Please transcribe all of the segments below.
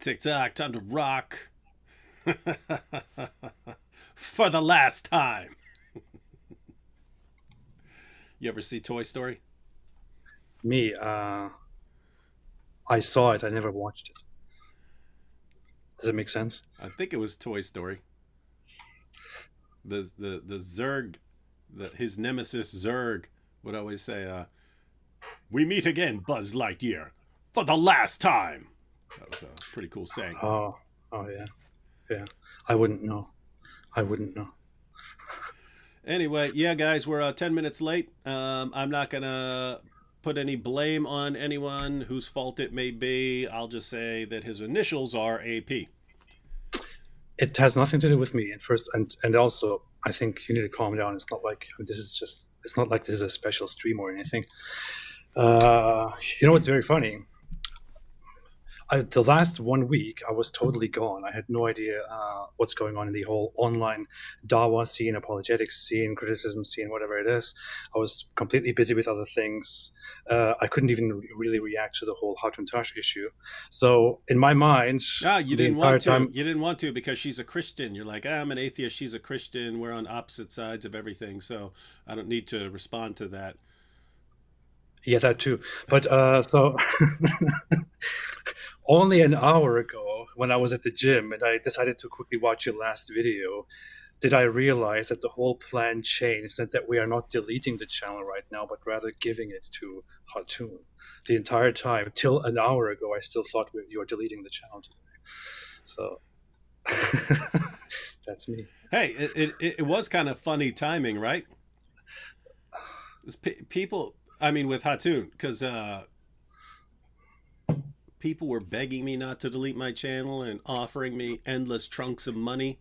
TikTok, time to rock. For the last time. You ever see Toy Story? Me, I saw it. I never watched it. Does it make sense? I think it was Toy Story. The Zurg, his nemesis Zurg would always say, "We meet again, Buzz Lightyear, for the last time." That was a pretty cool saying. Oh, oh yeah, yeah. I wouldn't know. I wouldn't know. Anyway, yeah, guys, we're 10 minutes late. I'm not going to put any blame on anyone whose fault it may be. I'll just say that his initials are AP. It has nothing to do with me. And first, and also, I think you need to calm down. It's not like this is just. It's not like this is a special stream or anything. You know what's very funny? The last 1 week, I was totally gone. I had no idea what's going on in the whole online Dawa scene, apologetics scene, criticism scene, whatever it is. I was completely busy with other things. I couldn't even really react to the whole Hatun Tash issue. So in my mind, Ah, you the didn't entire want to. time, You didn't want to because she's a Christian. You're like, I'm an atheist. She's a Christian. We're on opposite sides of everything. So I don't need to respond to that. yeah, that too. But so only an hour ago, when I was at the gym and I decided to quickly watch your last video, did I realize that the whole plan changed and that we are not deleting the channel right now, but rather giving it to Hatun. The entire time, till an hour ago, I still thought you were deleting the channel today. So that's me. Hey, it was kind of funny timing, right? People, I mean, with Hatun, because people were begging me not to delete my channel and offering me endless trunks of money.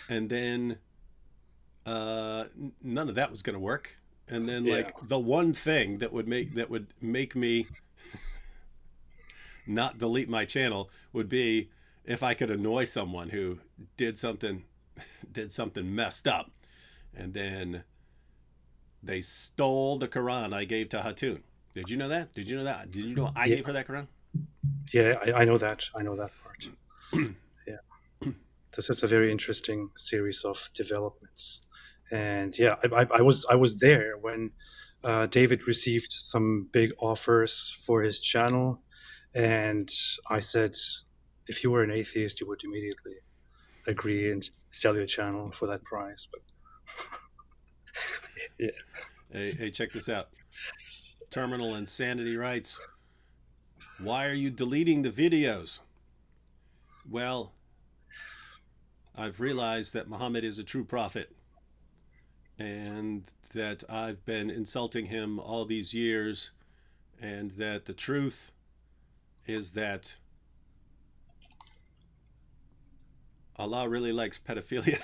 And then none of that was going to work. And then Yeah. like the one thing that would make me not delete my channel would be if I could annoy someone who did something did something messed up, and then they stole the Quran I gave to Hatun. Did you know that? Did you know that? Did you know I Yeah. gave her that Quran? Yeah, I know that. I know that part. Yeah. This is a very interesting series of developments. And yeah, I was there when David received some big offers for his channel, and I said, if you were an atheist, you would immediately agree and sell your channel for that price. But yeah, Hey, check this out. Terminal Insanity writes, "Why are you deleting the videos?" Well, I've realized that Muhammad is a true prophet and that I've been insulting him all these years, and that the truth is that Allah really likes pedophilia.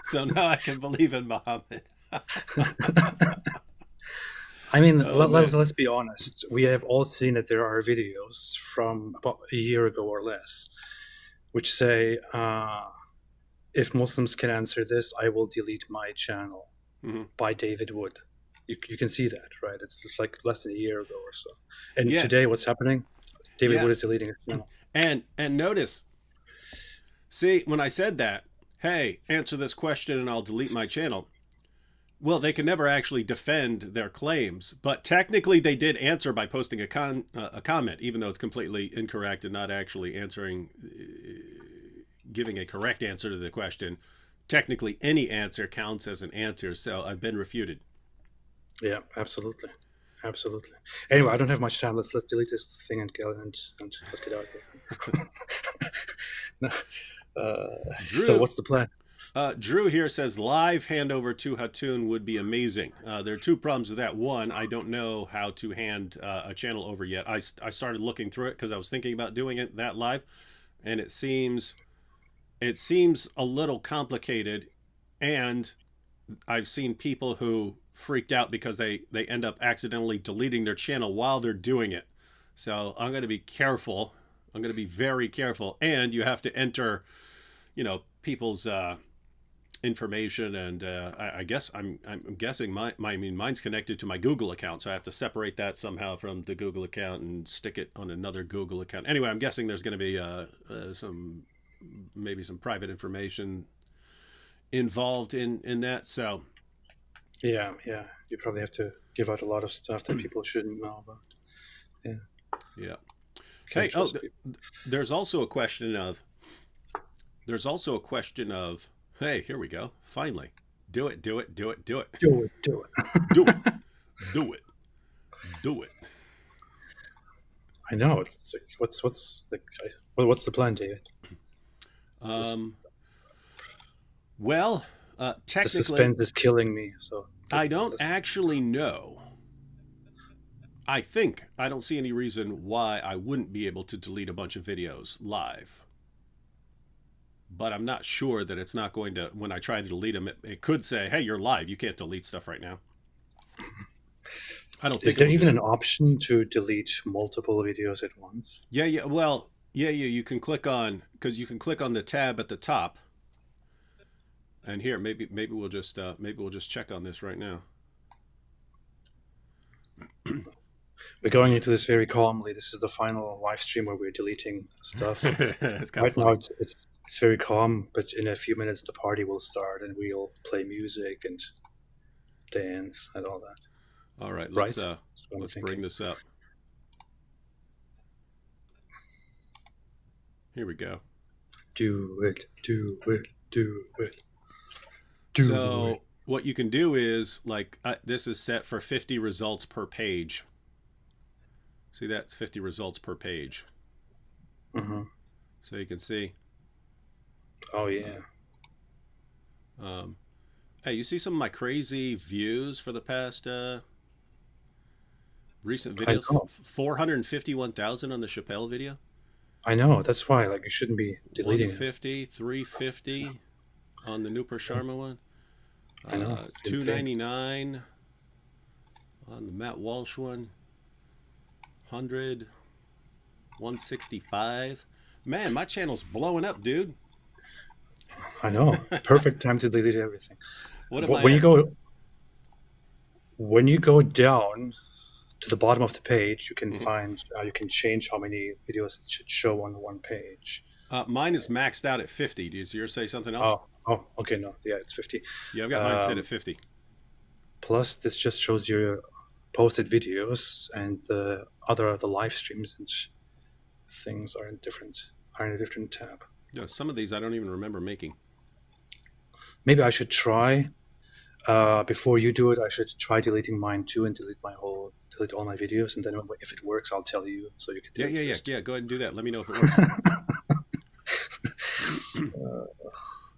So now I can believe in Muhammad. I mean, Oh man. let's be honest. We have all seen that there are videos from about a year ago or less, which say, if Muslims can answer this, I will delete my channel, Mm-hmm. by David Wood. You can see that, right? It's like less than a year ago or so. And Yeah, today, what's happening? David yeah. Wood is deleting his channel. And notice, see, when I said that, hey, answer this question and I'll delete my channel. Well, they can never actually defend their claims, but technically they did answer by posting a comment, even though it's completely incorrect and not actually answering, giving a correct answer to the question. Technically, any answer counts as an answer, so I've been refuted. Yeah, absolutely, absolutely. Anyway, I don't have much time. Let's delete this thing and go and let's get out of here. So Drew what's the plan? Drew here says live handover to Hatun would be amazing. There are two problems with that. One, I don't know how to hand a channel over yet. I started looking through it because I was thinking about doing it that live, and it seems a little complicated, and I've seen people who freaked out because they end up accidentally deleting their channel while they're doing it. So I'm going to be careful. I'm going to be very careful, and you have to enter, people's information, and I guess I'm guessing I mean mine's connected to my Google account, so I have to separate that somehow from the Google account and stick it on another Google account. Anyway, I'm guessing there's going to be some maybe some private information involved in that. So Yeah, yeah. You probably have to give out a lot of stuff that people shouldn't know about. Yeah, yeah. can't Hey, oh, trust people. there's also a question of hey, here we go. Finally, do it, do it, do it, do it, Do it, do it. do it, do it, do it. I know. It's like, what's the plan, David? Um, well, The technically, suspense is killing me. So I don't let's- actually know. I don't see any reason why I wouldn't be able to delete a bunch of videos live. But I'm not sure that it's not going to, when I try to delete them, it could say, hey, you're live. You can't delete stuff right now. I don't think Is there it will even do an that. option to delete multiple videos at once? Yeah, yeah. Well, yeah, yeah. You can click on, because you can click on the tab at the top. And here, maybe we'll just check on this right now. We're going into this very calmly. This is the final live stream where we're deleting stuff. It's kind of Right now, funny. it's very calm, but in a few minutes the party will start, and we'll play music and dance and all that. All right, Right? let's That's what I'm let's thinking. bring this up. Here we go. Do it, do it, do it, do it. So what you can do is like this is set for 50 results per page. See, that's 50 results per page. Mm-hmm. So you can see. Oh yeah. Hey, you see some of my crazy views for the past recent I videos? know. 451,000 on the Chappelle video. I know. That's why, like, you shouldn't be deleting it. 150, 350 on the Nupur Sharma one. I know. It's insane. 299 on the Matt Walsh one. 100, 165. Man, my channel's blowing up, dude. I know. Perfect time to delete everything. What am But I when you go down to the bottom of the page, you can Mhm. find you can change how many videos it should show on one page. Mine is maxed out at 50. Does yours say something else? Oh, okay, no, yeah, it's 50. Yeah, I've got mine set at 50. Plus, this just shows your posted videos, and the live streams and things are in a different tab. No, some of these I don't even remember making. Maybe I should try. Before you do it, I should try deleting mine too and delete all my videos, and then if it works, I'll tell you so you can. Yeah. yours too. Yeah, go ahead and do that. Let me know if it works.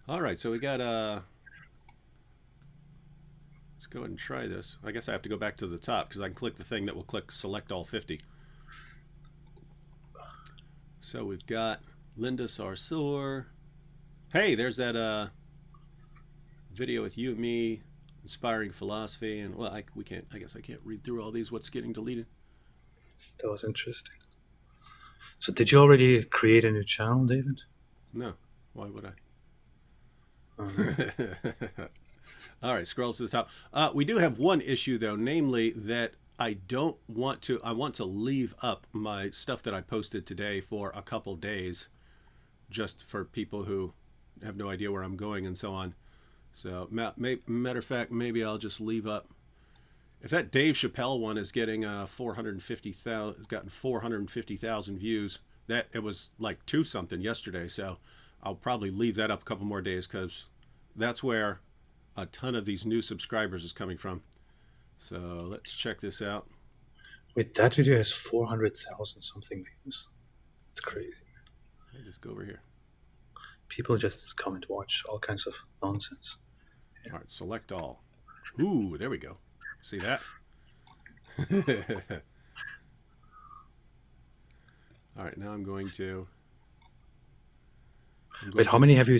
All right, so we got let's go ahead and try this. I guess I have to go back to the top because I can click the thing that will click select all 50. So we've got Linda Sarsour. Hey, there's that video with you and me, inspiring philosophy, and well, I guess I can't read through all these. What's getting deleted? That was interesting. So, did you already create a new channel, David? No, why would I? Um, All right, scroll to the top. We do have one issue though, namely that I want to leave up my stuff that I posted today for a couple days, just for people who have no idea where I'm going and so on. So, matter of fact, maybe I'll just leave up. If that Dave Chappelle one is getting 450,000, has gotten 450,000 views. That it was like 2 something yesterday. So, I'll probably leave that up a couple more days because that's where a ton of these new subscribers is coming from. So let's check this out. wait, that video has 400,000 something views. It's crazy. I'll just go over here. People just come and watch all kinds of nonsense. All right, select all. Ooh, there we go. See that? All right, now I'm going to. Wait, how many have you?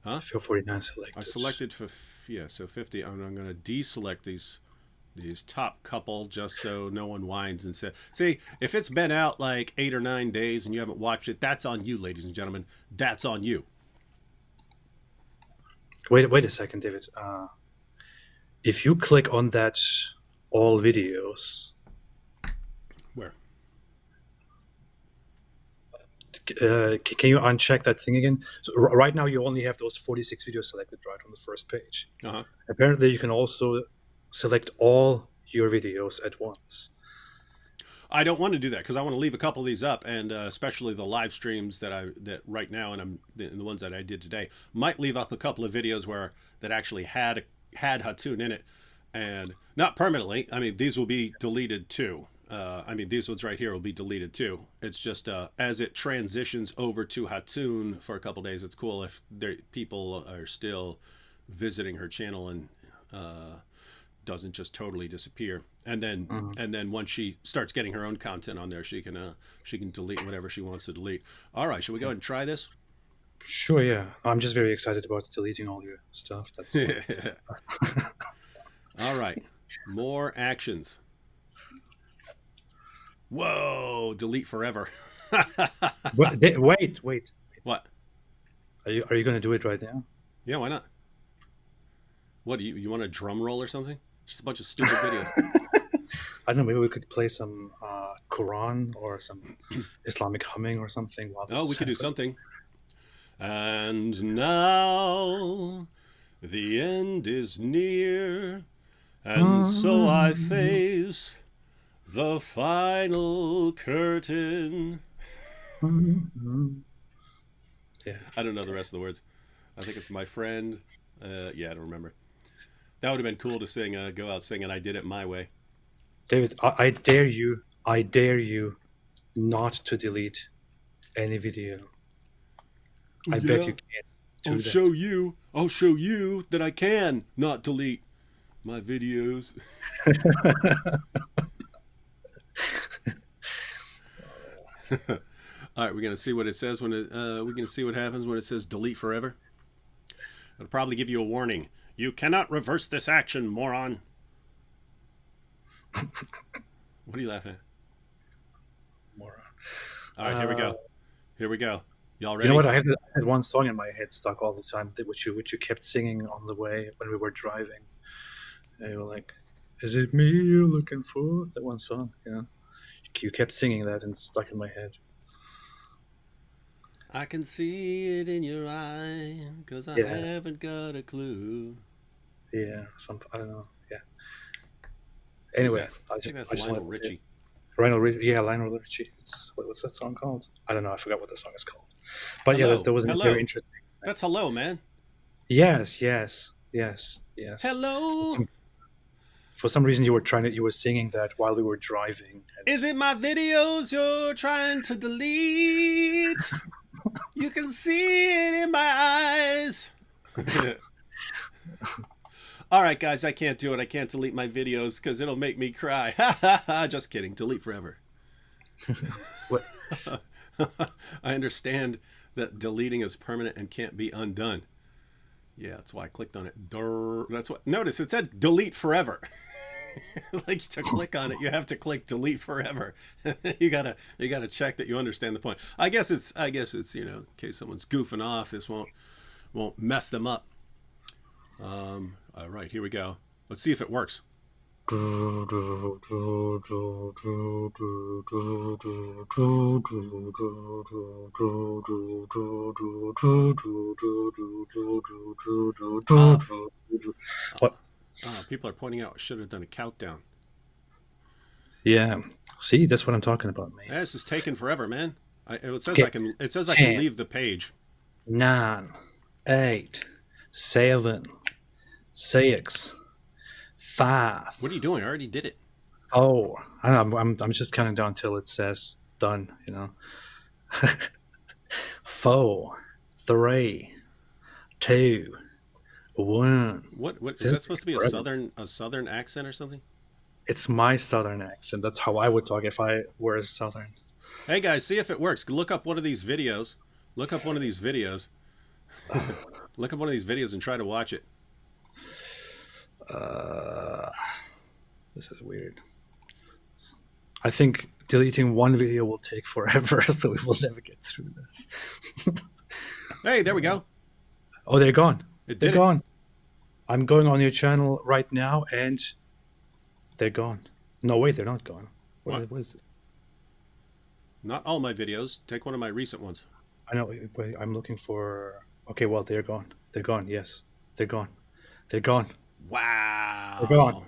Huh? 49 selected. I selected for so 50. I'm going to deselect these top couple just so no one whines and says, see, if it's been out like 8 or 9 days and you haven't watched it, that's on you, ladies and gentlemen. That's on you. Wait a second, David. If you click on that all videos, Where? can you uncheck that thing again? So right now you only have those 46 videos selected right on the first page. Uh-huh. Apparently you can also select all your videos at once. I don't want to do that because I want to leave a couple of these up, and especially the live streams that right now, and the ones that I did today, might leave up a couple of videos that actually had Hatun in it, and not permanently. I mean, these will be deleted too. I mean, these ones right here will be deleted too. It's just as it transitions over to Hatun for a couple days, it's cool if people are still visiting her channel and doesn't just totally disappear. And then once she starts getting her own content on there, she can delete whatever she wants to delete. All right, should we go ahead and try this? Sure, yeah. I'm just very excited about deleting all your stuff. That's all right. More actions. Whoa! Delete forever. Wait. What? Are you going to do it right now? Yeah, why not? What do you want a drum roll or something? Just a bunch of stupid videos. I don't know. Maybe we could play some Quran or some Islamic humming or something. While we could do something. And now the end is near, and so I face the final curtain. Yeah. I don't know the rest of the words. I think it's my friend. Yeah, I don't remember. That would have been cool to sing. Go out singing. I did it my way. David, I dare you not to delete any video. I bet you can't. I'll show you that I can not delete my videos. All right, we're gonna see what it says when we're gonna see what happens when it says delete forever. It'll probably give you a warning. You cannot reverse this action, moron. What are you laughing at? Moron. All right, here we go. Here we go. Y'all ready? You know what? I had one song in my head stuck all the time, which you kept singing on the way when we were driving. And you were like, "Is it me you're looking for?" That one song, you know. You kept singing that and it's stuck in my head. I can see it in your eye, 'cause I haven't got a clue. Yeah, I don't know. Yeah. Anyway, I think that's Lionel Richie. Lionel Richie. What's that song called? I don't know. I forgot what the song is called. But Hello. yeah, that was very interesting. That's hello, man. Yes. Hello. For some reason, you were singing that while we were driving. Is it my videos you're trying to delete? You can see it in my eyes. All right, guys, I can't do it. I can't delete my videos because it'll make me cry. Just kidding. Delete forever. What? I understand that deleting is permanent and can't be undone. Yeah, that's why I clicked on it. That's what. Notice it said delete forever. Like to click on it, you have to click delete forever. you gotta check that you understand the point. I guess it's in case someone's goofing off, this won't mess them up. All right, here we go. Let's see if it works. What? People are pointing out I should have done a countdown. Yeah. See, that's what I'm talking about, man. Yeah, this is taking forever, man. It says I can leave the page. 9, 8, 7, 6, 5. What are you doing? I already did it. Oh, I don't know, I'm just counting down till it says done, 4, 3, 2, 1. What is that supposed to be a southern accent or something? It's my southern accent. That's how I would talk if I were southern. Hey guys, see if it works. Look up one of these videos. Look up one of these videos and try to watch it. This is weird. I think deleting one video will take forever, so we will never get through this. Hey, there we go. Oh, they're gone. It They're did it. gone. I'm going on your channel right now, and they're gone. No, wait, they're not gone. What? What is this? Not all my videos. Take one of my recent ones. I know. Wait, I'm looking for. Okay, well, they're gone. They're gone. Yes, they're gone. They're gone. They're gone. Wow.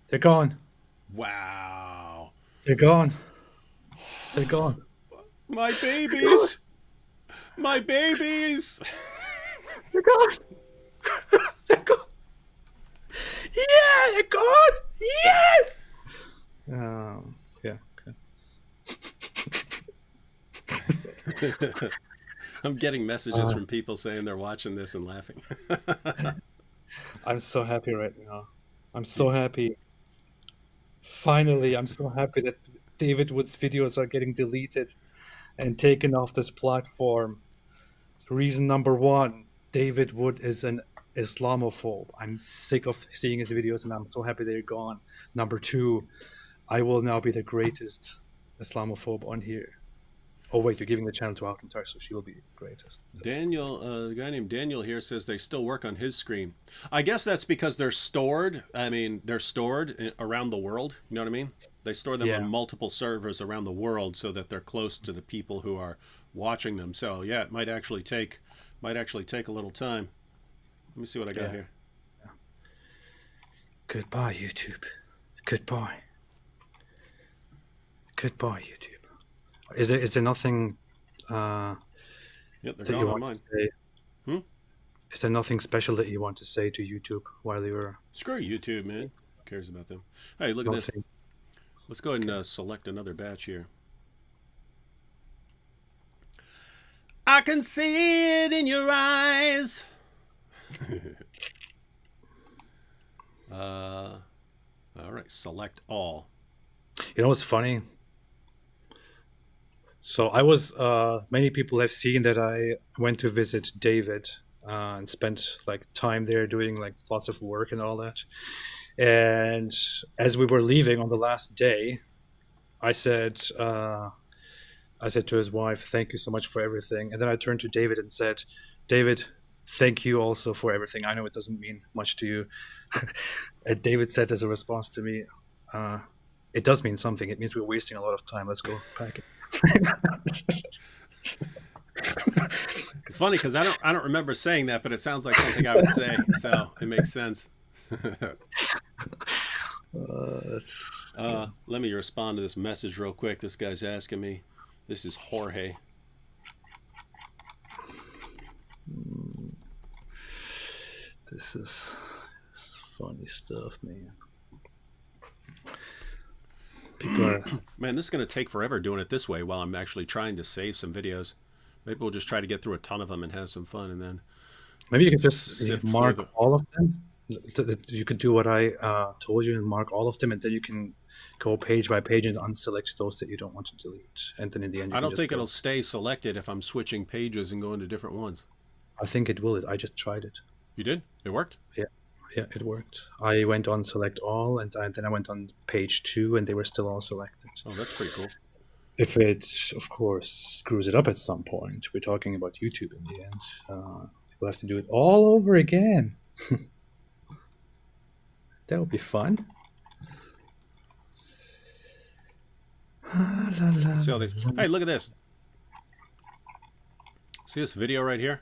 They're gone. Wow. They're gone. They're gone. My babies. My babies. They're gone. They're gone. Yeah, they're gone. Yes. Yeah. Okay. I'm getting messages from people saying they're watching this and laughing. I'm so happy right now. I'm so happy. Finally, I'm so happy that David Wood's videos are getting deleted and taken off this platform. Reason number one, David Wood is an Islamophobe. I'm sick of seeing his videos and I'm so happy they're gone. Number two, I will now be the greatest Islamophobe on here. Oh wait, you're giving the channel to Alcantar, so she will be the greatest. Daniel, a guy named Daniel here says they still work on his screen. I guess that's because they're stored. I mean, they're stored around the world. You know what I mean? They store them on multiple servers around the world so that they're close to the people who are watching them. So yeah, it might actually take a little time. Let me see what I got here. Yeah. Goodbye, YouTube. Goodbye. Goodbye, YouTube. Is there nothing Yep, they're that gone you on want mine. to say? Is there nothing special that you want to say to YouTube while you're... Screw YouTube, man. Who cares about them? Hey, look at this. Let's go ahead and select another batch here. I can see it in your eyes. All right, select all. You know what's funny? So I was, many people have seen that I went to visit David and spent like time there doing like lots of work and all that. And as we were leaving on the last day, I said to his wife, "Thank you so much for everything." And then I turned to David and said, "David, thank you also for everything. I know it doesn't mean much to you." And David said as a response to me, "It does mean something. It means we're wasting a lot of time. Let's go pack it." It's funny because I don't remember saying that, but it sounds like something I would say, so it makes sense. Let me respond to this message real quick. This guy's asking me. This is Jorge. This is funny stuff, man. People are... Man, this is going to take forever doing it this way while I'm actually trying to save some videos. Maybe we'll just try to get through a ton of them and have some fun, and then maybe you could just mark all of them. You could do what I told you and mark all of them, and then you can go page by page and unselect those that you don't want to delete. And then in the end, I don't think it'll stay selected if I'm switching pages and going to different ones. I think it will. I just tried it. You did? It worked? Yeah, it worked. I went on select all, and then I went on page 2, and they were still all selected. Oh, that's pretty cool. If it, of course, screws it up at some point, we're talking about YouTube in the end. We'll have to do it all over again. That would be fun. See all these. Hey, look at this. See this video right here?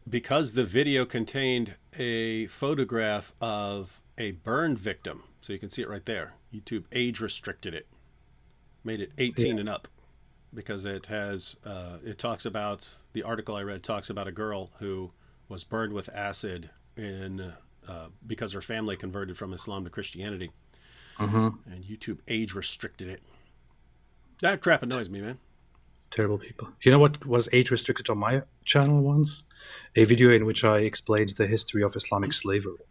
Because the video contained a photograph of a burn victim, so you can see it right there. YouTube age restricted it, made it 18 and up, because it has. It talks about, the article I read talks about a girl who was burned with acid because her family converted from Islam to Christianity, and YouTube age restricted it. That crap annoys me, man. Terrible people. You know what was age restricted on my channel once? A video in which I explained the history of Islamic slavery.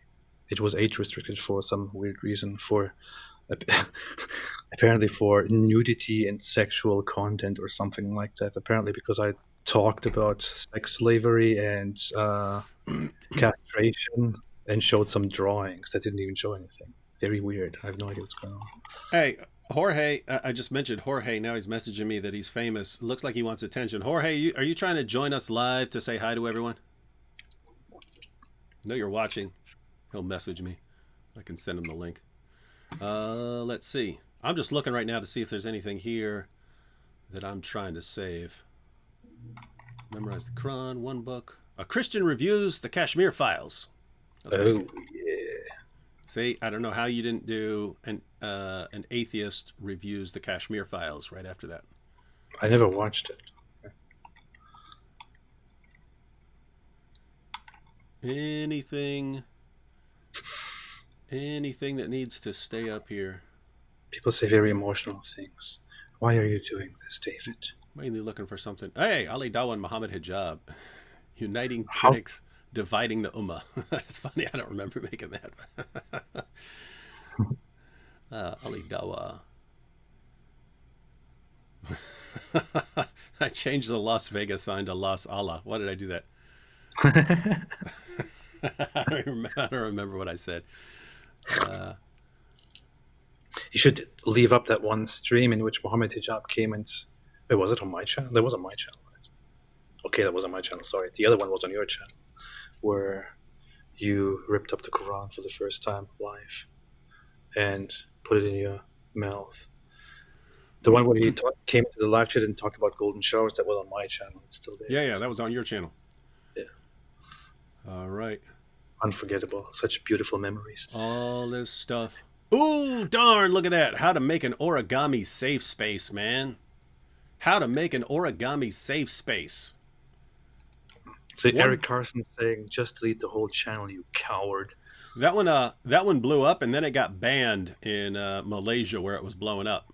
It was age restricted for some weird reason, for apparently for nudity and sexual content or something like that. Apparently because I talked about sex slavery and castration and showed some drawings that didn't even show anything. Very weird. I have no idea what's going on. Hey, Jorge, I just mentioned Jorge. Now he's messaging me that he's famous. Looks like he wants attention. Jorge, are you trying to join us live to say hi to everyone? I know you're watching. He'll message me. I can send him the link. Let's see. I'm just looking right now to see if there's anything here that I'm trying to save. Memorize the Quran, one book. A Christian reviews the Kashmir Files. Oh yeah. See, I don't know how you didn't do an atheist reviews the Kashmir Files right after that. I never watched it. Anything that needs to stay up here. People say very emotional things. Why are you doing this, David? Mainly looking for something. Hey, Ali Dawa and Muhammad Hijab. Uniting How- critics, dividing the ummah. That's funny. I don't remember making that. Ali Dawa. I changed the Las Vegas sign to Las Allah. Why did I do that? I don't remember what I said. You should leave up that one stream in which Mohammed Hijab came and... Wait, was it on my channel? That was on my channel, right? Okay, that was on my channel, sorry. The other one was on your channel, where you ripped up the Quran for the first time live and put it in your mouth. The one where you came to the live chat and talked about golden showers, that was on my channel. It's still there. Yeah, that was on your channel. Yeah. All right. Unforgettable. Such beautiful memories. All this stuff. Ooh, darn, look at that. How to make an origami safe space, man. How to make an origami safe space. So Eric Carson saying, just delete the whole channel, you coward. That one blew up, and then it got banned in Malaysia where it was blowing up.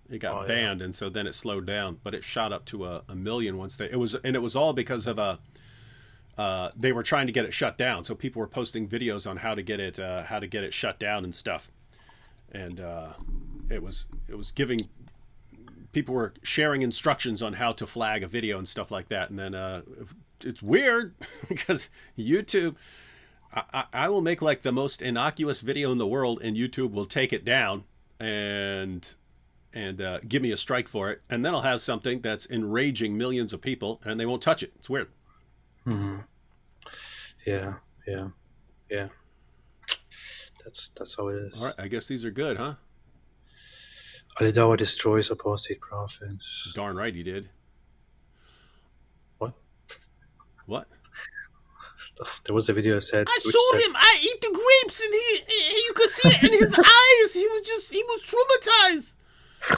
It got banned, and so then it slowed down, but it shot up to a million once it was all because of they were trying to get it shut down. So people were posting videos on how to get it shut down and stuff. And it was giving, people were sharing instructions on how to flag a video and stuff like that. And then it's weird because YouTube, I will make like the most innocuous video in the world, and YouTube will take it down and give me a strike for it, and then I'll have something that's enraging millions of people, and they won't touch it. It's weird. Mm-hmm. Yeah. That's how it is. All right, I guess these are good, huh? Ali Dawah destroys apostate prophets. Darn right he did. What? There was a video that said... I showed him I eat the grapes, and he you could see it in his eyes. He was traumatized.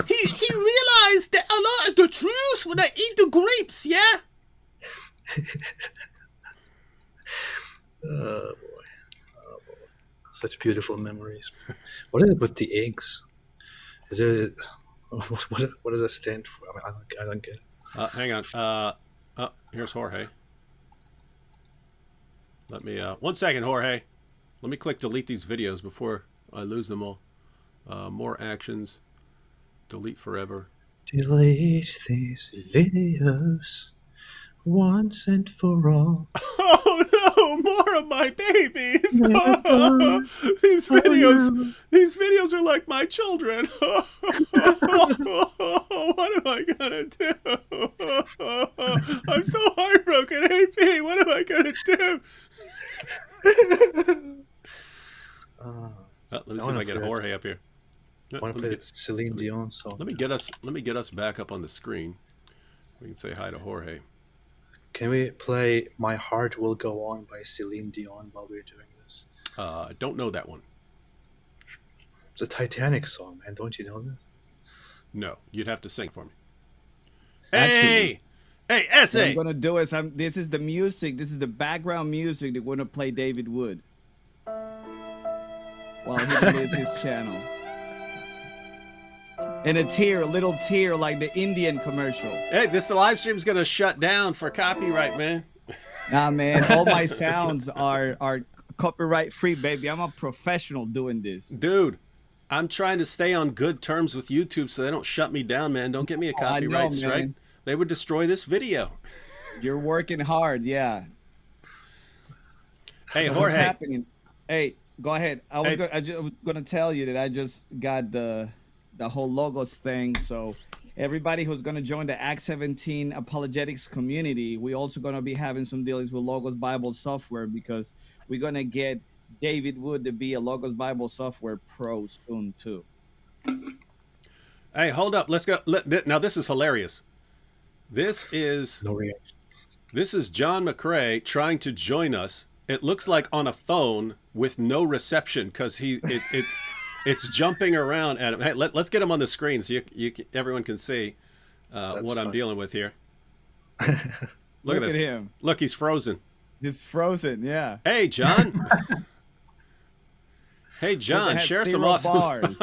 He realized that Allah is the truth when I eat the grapes, yeah? Oh boy. Such beautiful memories. What is it with the eggs? Is it... What does that stand for? I mean, I don't get it. Hang on. Here's Jorge. Let me, 1 second, Jorge. Let me click delete these videos before I lose them all. More actions. Delete forever. Delete these videos once and for all. Oh no, more of my babies. These videos are like my children. What am I gonna do? I'm so heartbroken, AP. What am I gonna do? Let me see if I get Jorge up here. I want to play the Celine Dion song. Let me get us back up on the screen. We can say hi to Jorge. Can we play My Heart Will Go On by Celine Dion while we're doing this? I don't know that one. The Titanic song, man. Don't you know that? No, you'd have to sing for me. Actually, hey, what essay. I'm gonna do is this is the music. This is the background music. They're gonna play David Wood while he deletes his channel. And a little tear like the Indian commercial. Hey, this live stream's gonna shut down for copyright, man. Nah, man, all my sounds are copyright free, baby. I'm a professional doing this. Dude, I'm trying to stay on good terms with YouTube so they don't shut me down, man. Don't get me a copyright strike. Man. They would destroy this video. You're working hard, yeah. Hey, What's Jorge. happening? Hey, go ahead. I was Hey. gonna tell you that I just got the the whole logos thing. So everybody who's going to join the Act 17 apologetics community, we also going to be having some dealings with Logos Bible software, because we're going to get David Wood to be a Logos Bible software pro soon too. Hey, hold up. Let's go. Now this is hilarious. This is No reaction. This is John McCrae trying to join us. It looks like on a phone with no reception because it's jumping around at him. Hey, let's get him on the screen so everyone can see what I'm dealing with here. Look at this. him. Look, he's frozen. He's frozen. Yeah. Hey, John. Hey, John, share some awesome bars.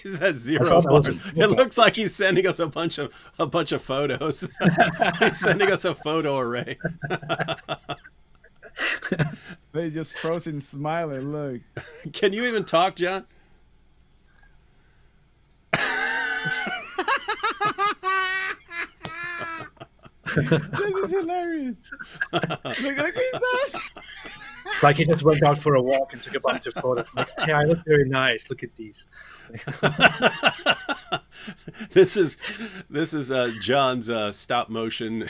He's at 0 bars. It looks like he's sending us a bunch of photos. He's sending us a photo array. They just frozen smiling. Look. Can you even talk, John? This is hilarious. Look he's done. Like he just went out for a walk and took a bunch of photos. Like, hey, I look very nice. Look at these. This is John's stop motion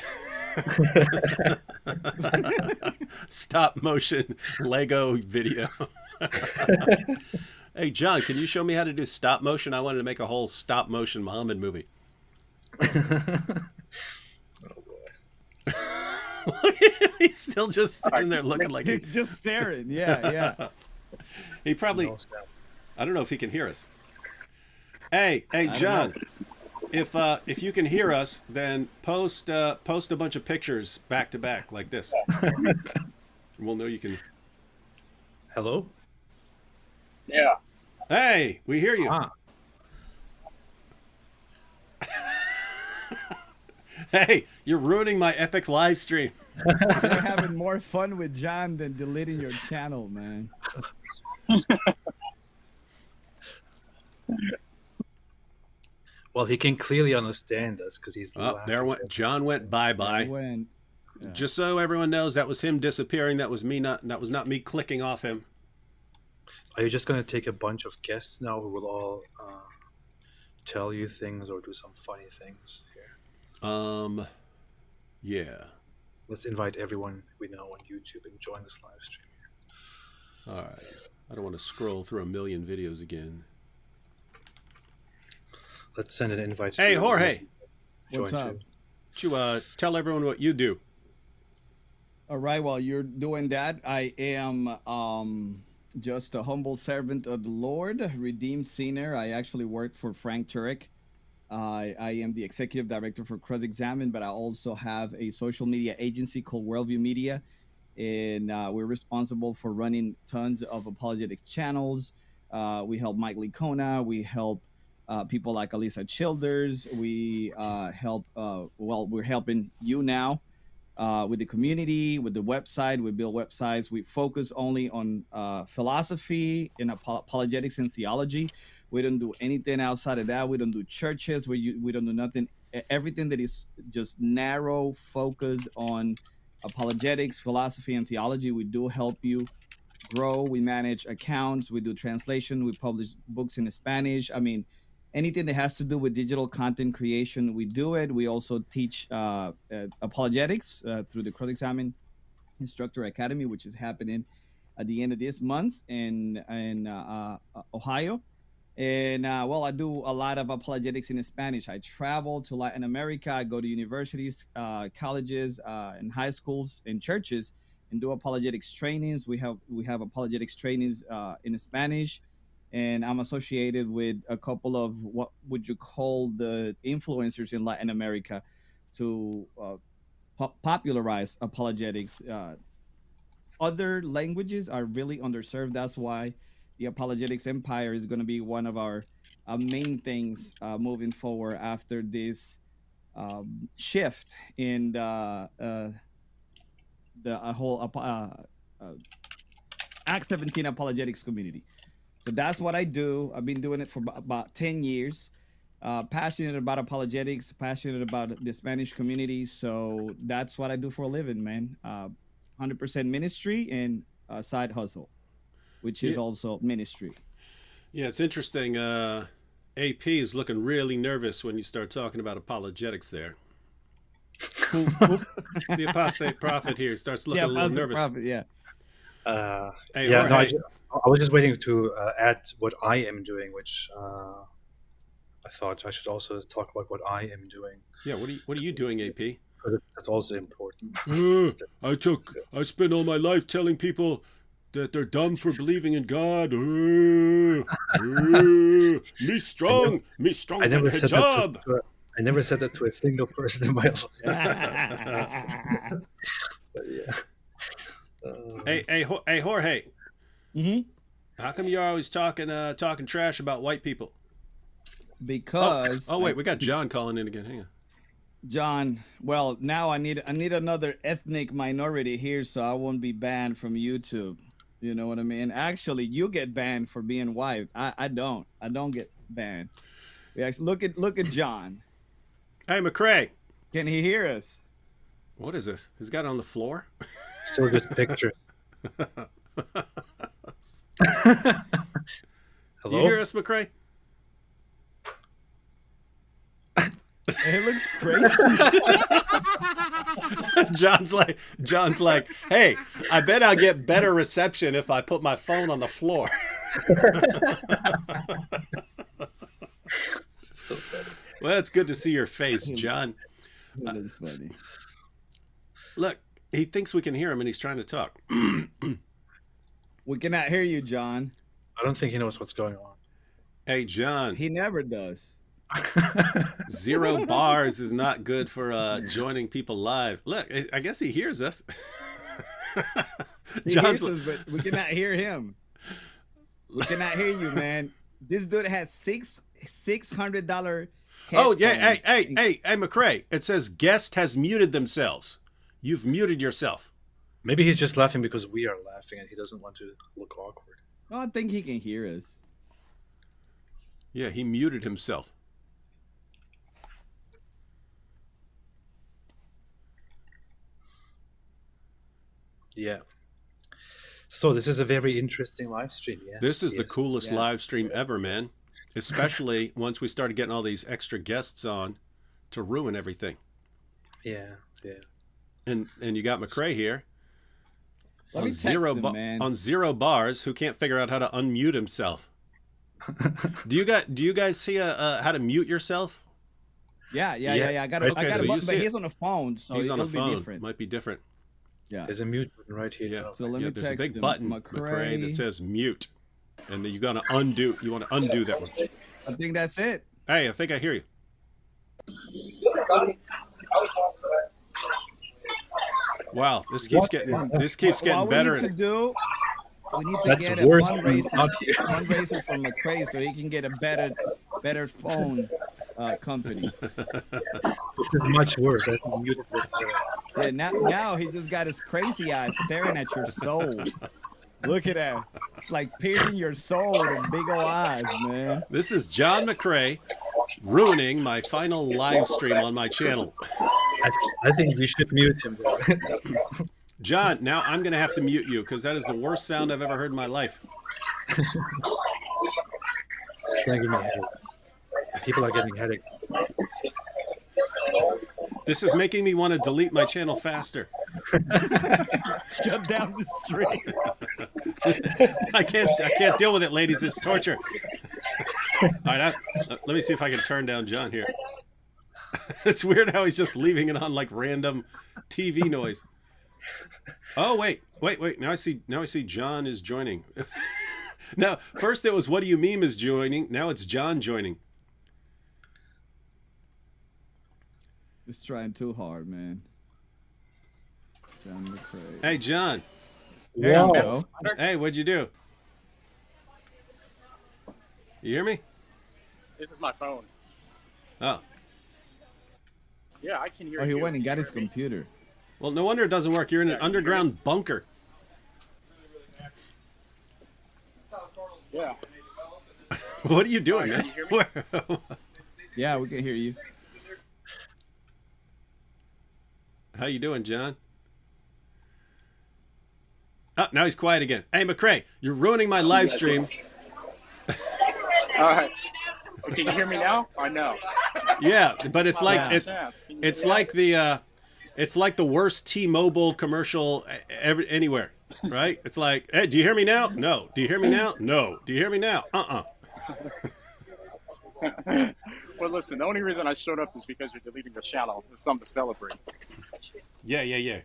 Lego video. Hey, John, can you show me how to do stop motion? I wanted to make a whole stop motion Muhammad movie. Oh boy. Look at him. He's still just standing there looking like He's just staring. Yeah. He probably, I don't know if he can hear us. Hey, John, if you can hear us, then post a bunch of pictures back to back like this. We'll know you can. Hello? Yeah. Hey, we hear you. Ah. Hey, you're ruining my epic live stream. You're having more fun with John than deleting your channel, man. Well, he can clearly understand us because he's. John went bye-bye. Yeah. Just so everyone knows, that was him disappearing. That was not me clicking off him. Are you just going to take a bunch of guests now who will all tell you things or do some funny things here? Yeah. Let's invite everyone we know on YouTube and join this live stream. All right. I don't want to scroll through a million videos again. Let's send an invite. Hey, Jorge. What's up? You tell everyone what you do. All right. While you're doing that, I am just a humble servant of the Lord, redeemed sinner. I actually work for Frank Turek. I am the executive director for Cross Examine, but I also have a social media agency called Worldview Media, and we're responsible for running tons of apologetics channels. We help Mike Licona. We help people like Alisa Childers. We help. We're helping you now with the community, with the website. We build websites. We focus only on philosophy and apologetics and theology. We don't do anything outside of that. We don't do churches. We don't do nothing. Everything that is just narrow focus on apologetics, philosophy, and theology. We do help you grow. We manage accounts. We do translation. We publish books in Spanish. I mean, anything that has to do with digital content creation, we do it. We also teach apologetics through the Cross Examine Instructor Academy, which is happening at the end of this month in Ohio. And I do a lot of apologetics in Spanish. I travel to Latin America. I go to universities, colleges, and high schools and churches and do apologetics trainings. We have apologetics trainings in Spanish, and I'm associated with a couple of what would you call the influencers in Latin America to popularize apologetics. Other languages are really underserved. That's why the apologetics empire is going to be one of our main things moving forward after this shift in the whole Act 17 apologetics community. So that's what I do. I've been doing it for about 10 years. Passionate about apologetics, passionate about the Spanish community. So that's what I do for a living, man. 100% ministry and side hustle, which is also ministry. Yeah, it's interesting. AP is looking really nervous when you start talking about apologetics there. The apostate prophet here starts looking a little nervous. Prophet, yeah. Hey, Yeah, no, Jorge. I was just waiting to add what I am doing, which I thought I should also talk about what I am doing. Yeah, what are you doing, AP? Because that's also important. I spent all my life telling people that they're dumb for believing in God. Me strong I never and said hijab. that I never said that to a single person in my life. But yeah. Hey, Jorge. Mm-hmm. How come you're always talking trash about white people? Because oh wait, we got John calling in again. Hang on. John, well, now I need another ethnic minority here so I won't be banned from YouTube. You know what I mean? Actually, you get banned for being white. I don't get banned. We actually look at John. Hey, McCrae. Can he hear us? What is this? He's got it on the floor? Still good pictures. Hello? You hear us, McCrae? It looks crazy. John's like, hey, I bet I'll get better reception if I put my phone on the floor. So funny. Well, it's good to see your face, John. That is funny. Look, he thinks we can hear him and he's trying to talk. We cannot hear you, John. I don't think he knows what's going on. Hey, John. He never does. 0 bars is not good for joining people live. Look, I guess he hears us. He hears us, but we cannot hear him. We cannot hear you, man. This dude has $600. Oh yeah, hey, McCrae. It says guest has muted themselves. You've muted yourself. Maybe he's just laughing because we are laughing and he doesn't want to look awkward. No, I think he can hear us. Yeah, he muted himself. Yeah. So this is a very interesting live stream. Yes, This is the yes. coolest Yeah. live stream ever, man. Especially once we started getting all these extra guests on to ruin everything. Yeah, yeah. And you got McCrae here Let on me text him, man. on 0 bars who can't figure out how to unmute himself. Do you guys see how to mute yourself? Yeah. I got Okay, a button, so you but see he's on the phone, so He's on it'll a phone. be different. Might be different. Yeah. There's a mute button right here. Yeah. John. So let me There's a text big him. button, McCrae, that says mute. And then you want to undo that one. I think that's it. Hey, I think I hear you. Wow, this keeps getting What better. we need to do, we need to That's get a worse than not fundraiser for McCrae so he can get a better phone company. This is much worse. I think muted with Yeah, now he just got his crazy eyes staring at your soul. Look at that. It's like piercing your soul with big old eyes, man. This is John McCrae ruining my final live stream on my channel. I think we should mute him. Bro. John, now I'm going to have to mute you because that is the worst sound I've ever heard in my life. Don't give me a headache. People are getting headache. This is making me want to delete my channel faster. Shut down the stream. I can't deal with it, ladies. It's torture. All right, let me see if I can turn down John here. It's weird how he's just leaving it on like random TV noise. Oh wait. Now I see John is joining. Now, first it was what do you meme is joining. Now it's John joining. It's trying too hard, man. John McCrae. Hey, John. There you go. Hey, what'd you do? You hear me? This is my phone. Oh. Yeah, I can hear Oh, you. he went and Can got you his hear me? computer. Well, no wonder it doesn't work. You're in an underground bunker. Yeah. What are you doing, Can man? you hear me? Yeah, we can hear you. How you doing, John? Oh, now he's quiet again. Hey, McCrae, you're ruining my live stream. All right. Oh, can you hear me now? I know. Yeah, but it's like Yeah. it's like the worst T-Mobile commercial anywhere, right? It's like, hey, do you hear me now? No. Do you hear me now? No. Do you hear me now? Well, listen, the only reason I showed up is because you're deleting your channel. It's something to celebrate. Yeah. I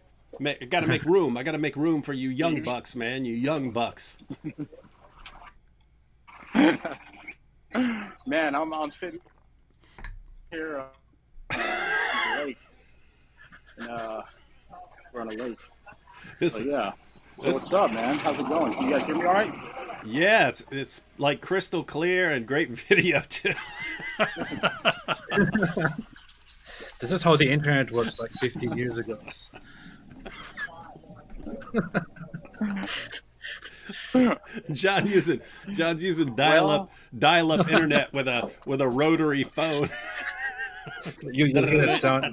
gotta make room. I gotta make room for you young bucks, man. You young bucks. Man, I'm sitting here on the lake. And, we're on a lake. So, yeah. So what's up, man? How's it going? Can you guys hear me all right? Yeah, it's like crystal clear and great video too. This is how the internet was like 50 years ago. John's using dial-up internet with a rotary phone. You hear that sound?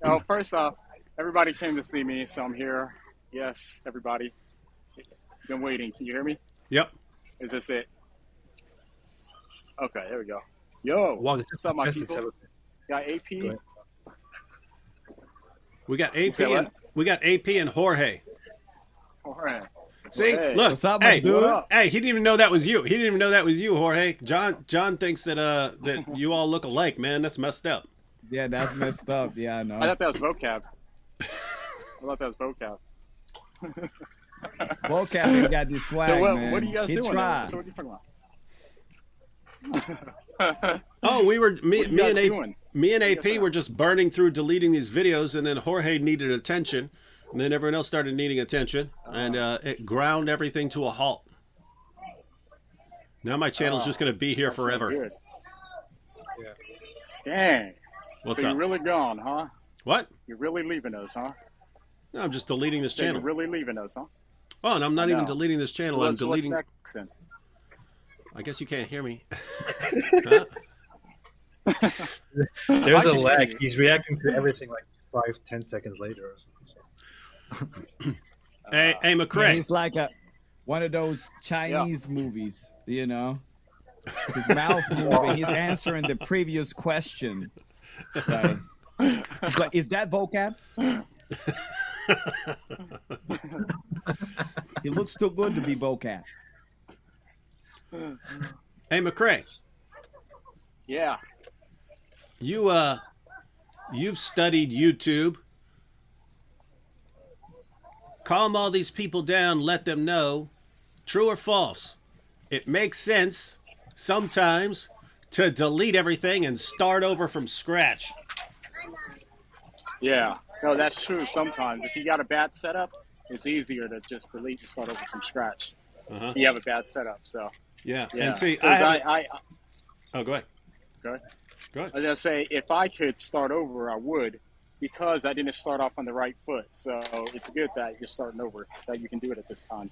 Oh, first off, everybody came to see me, so I'm here. Yes, everybody. Been waiting. Can you hear me? Yep. Is this it? Okay, there we go. Yo, Wow, this what's up, my best it's people? ever been. Got AP? Go ahead. We got AP say what? and Jorge. All right. See, Hey. look, What's up, my hey, dude? hey, he didn't even know that was you. He didn't even know that was you, Jorge. John thinks that that you all look alike, man. That's messed up. Yeah, that's messed up. Yeah, I no. thought that was vocab. Vocab ain't got this swag, So man. what are you guys He doing? tried. So what are you talking about? Oh, me What are you guys doing? and you AP guys were just burning through deleting these videos, and then Jorge needed attention, and then everyone else started needing attention, and it ground everything to a halt. Now my channel's just going to be here That's so forever. weird. Yeah. Dang. What's so up? you're really gone, huh? What? You're really leaving us, huh? No, I'm just deleting this So you're channel. really leaving us, huh? Oh, and I'm not I even know. deleting this So channel. I'm what's deleting. next then? I guess you can't hear me. Huh? There's I a can hear lag. you. He's reacting to everything like 5-10 seconds later or something. Hey, Yeah, McCray. he's like one of those Chinese movies, you know. His mouth moving. He's answering the previous question. Like, he's like, is that vocab? He looks too good to be vocab. Hey, McCray. Yeah. You've studied YouTube. Calm all these people down. Let them know, true or false. It makes sense sometimes to delete everything and start over from scratch. Yeah. No, that's true sometimes. If you got a bad setup, it's easier to just delete and start over from scratch. Uh-huh. If you have a bad setup, so Yeah. yeah. And see, 'Cause I oh, go ahead. go ahead. Go I ahead. was gonna say, if I could start over, I would, because I didn't start off on the right foot. So it's good that you're starting over, that you can do it at this time.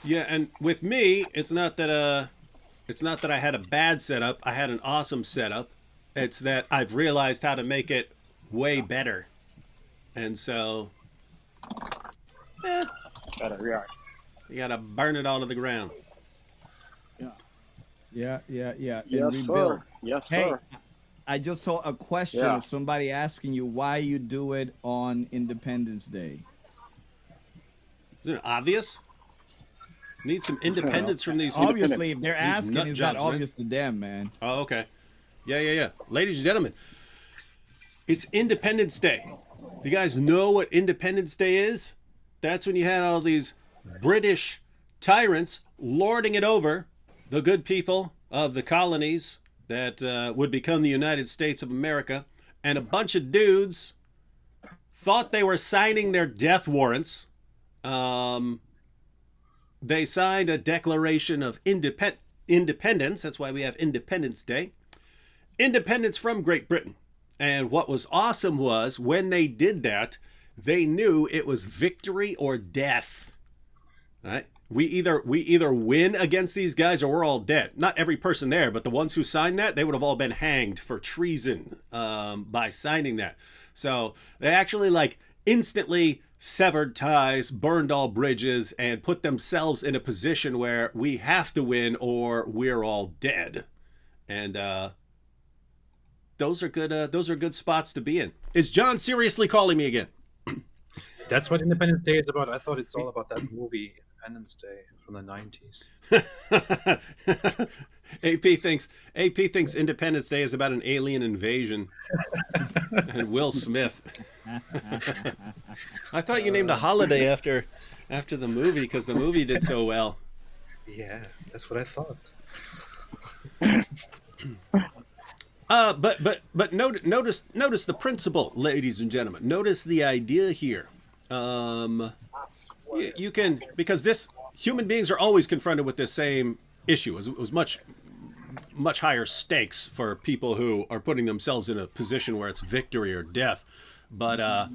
Yeah, and with me, it's not that I had a bad setup. I had an awesome setup. It's that I've realized how to make it way better. And so, Better, yeah. you gotta burn it all to the ground. Yeah. And Yes, rebuild. sir. Yes, Hey, sir. I just saw a question Yeah. of somebody asking you why you do it on Independence Day. Isn't it obvious? Need some independence from these people. Obviously, if they're These asking, nut it's not jobs, man. obvious to them, man. Oh, okay. Yeah. Ladies and gentlemen, it's Independence Day. Do you guys know what Independence Day is? That's when you had all these British tyrants lording it over the good people of the colonies that would become the United States of America. And a bunch of dudes thought they were signing their death warrants. They signed a Declaration of Independence. That's why we have Independence Day. Independence from Great Britain. And what was awesome was when they did that, they knew it was victory or death. Right? We either win against these guys or we're all dead. Not every person there, but the ones who signed that, they would have all been hanged for treason by signing that. So they actually like instantly severed ties, burned all bridges, and put themselves in a position where we have to win or we're all dead. And those are good spots to be in. Is John seriously calling me again? That's what Independence Day is about. I thought it's all about that movie Independence Day from the 90s. AP thinks Independence Day is about an alien invasion. And Will Smith. I thought you named a holiday after the movie because the movie did so well. Yeah, that's what I thought. But notice the principle, ladies and gentlemen. Notice the idea here. You can, because human beings are always confronted with this same issue. It was much higher stakes for people who are putting themselves in a position where it's victory or death. But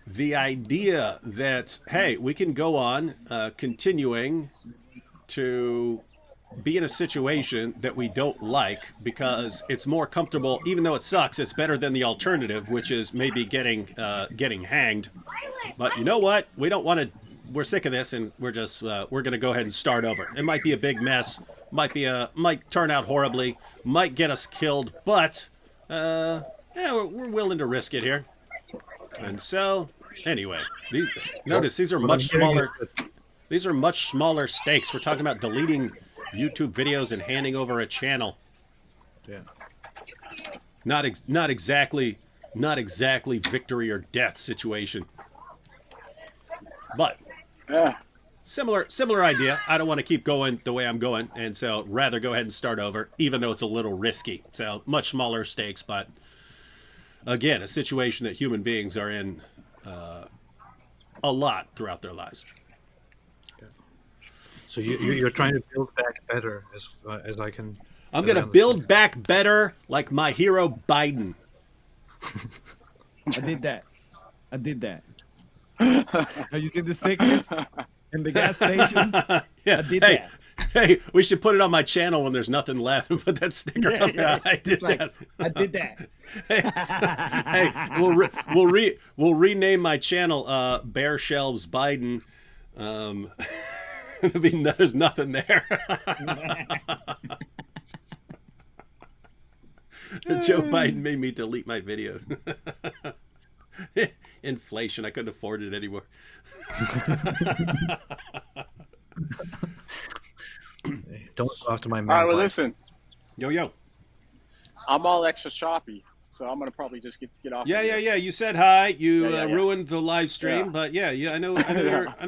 the idea that, hey, we can go on continuing to be in a situation that we don't like because it's more comfortable, even though it sucks, it's better than the alternative, which is maybe getting hanged. But you know what? We don't want to. We're sick of this, and we're going to go ahead and start over. It might be a big mess, might turn out horribly, might get us killed, but yeah, we're willing to risk it here. And so, anyway, these are much smaller. These are much smaller stakes. We're talking about deleting YouTube videos and handing over a channel. Yeah. Not exactly victory or death situation. But Yeah. similar idea. I don't want to keep going the way I'm going, and so rather go ahead and start over, even though it's a little risky. So much smaller stakes, but again, a situation that human beings are in a lot throughout their lives. So you're trying to build back better, as I can. I'm going to build back better like my hero Biden. I did that. Have you seen the stickers in the gas stations? Yeah. I did that. Hey, we should put it on my channel when there's nothing left and put that sticker up. Yeah, I did that. I did that. Hey, we'll rename my channel Bear Shelves Biden. There's nothing there. Joe Biden made me delete my videos. Inflation, I couldn't afford it anymore. Don't go after my man. All right, well, listen, Yo. I'm all extra choppy, so I'm gonna probably just get off. Yeah. You said hi. You Yeah. ruined the live stream, Yeah. but yeah. I know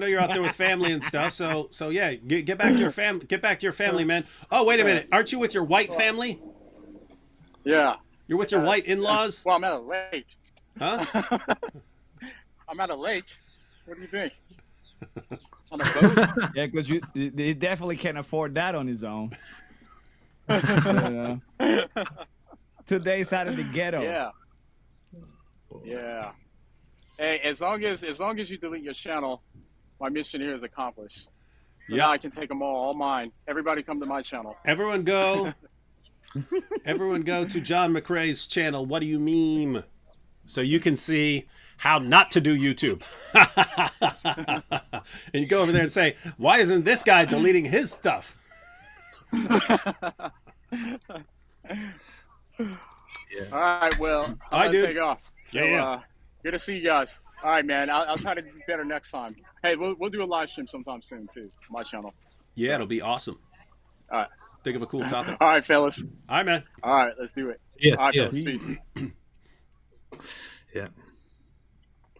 you're out there with family and stuff. So yeah, get back to your family, man. Oh, wait a minute. Aren't you with your white family? Yeah. You're with your white in-laws? Well, I'm at a lake. Huh? I'm at a lake. What do you think? On a boat? Yeah, because he definitely can't afford that on his own. 2 days out of the ghetto. Yeah. Yeah. Hey, as long as you delete your channel, my mission here is accomplished. So Yeah. now I can take them all mine. Everybody come to my channel. Everyone go to John McRae's channel. What do you mean? So you can see how not to do YouTube. And you go over there and say, why isn't this guy deleting his stuff? Yeah. All right, well, Hi, I'm dude. gonna take off. So, Yeah. Good to see you guys. All right, man. I'll try to do better next time. Hey, we'll do a live stream sometime soon too. My channel. Yeah, it'll be awesome. All right. Think of a cool topic. All right, fellas. All right, man. All right, let's do it. Yeah. All right, Yeah. fellas. Peace. Yeah.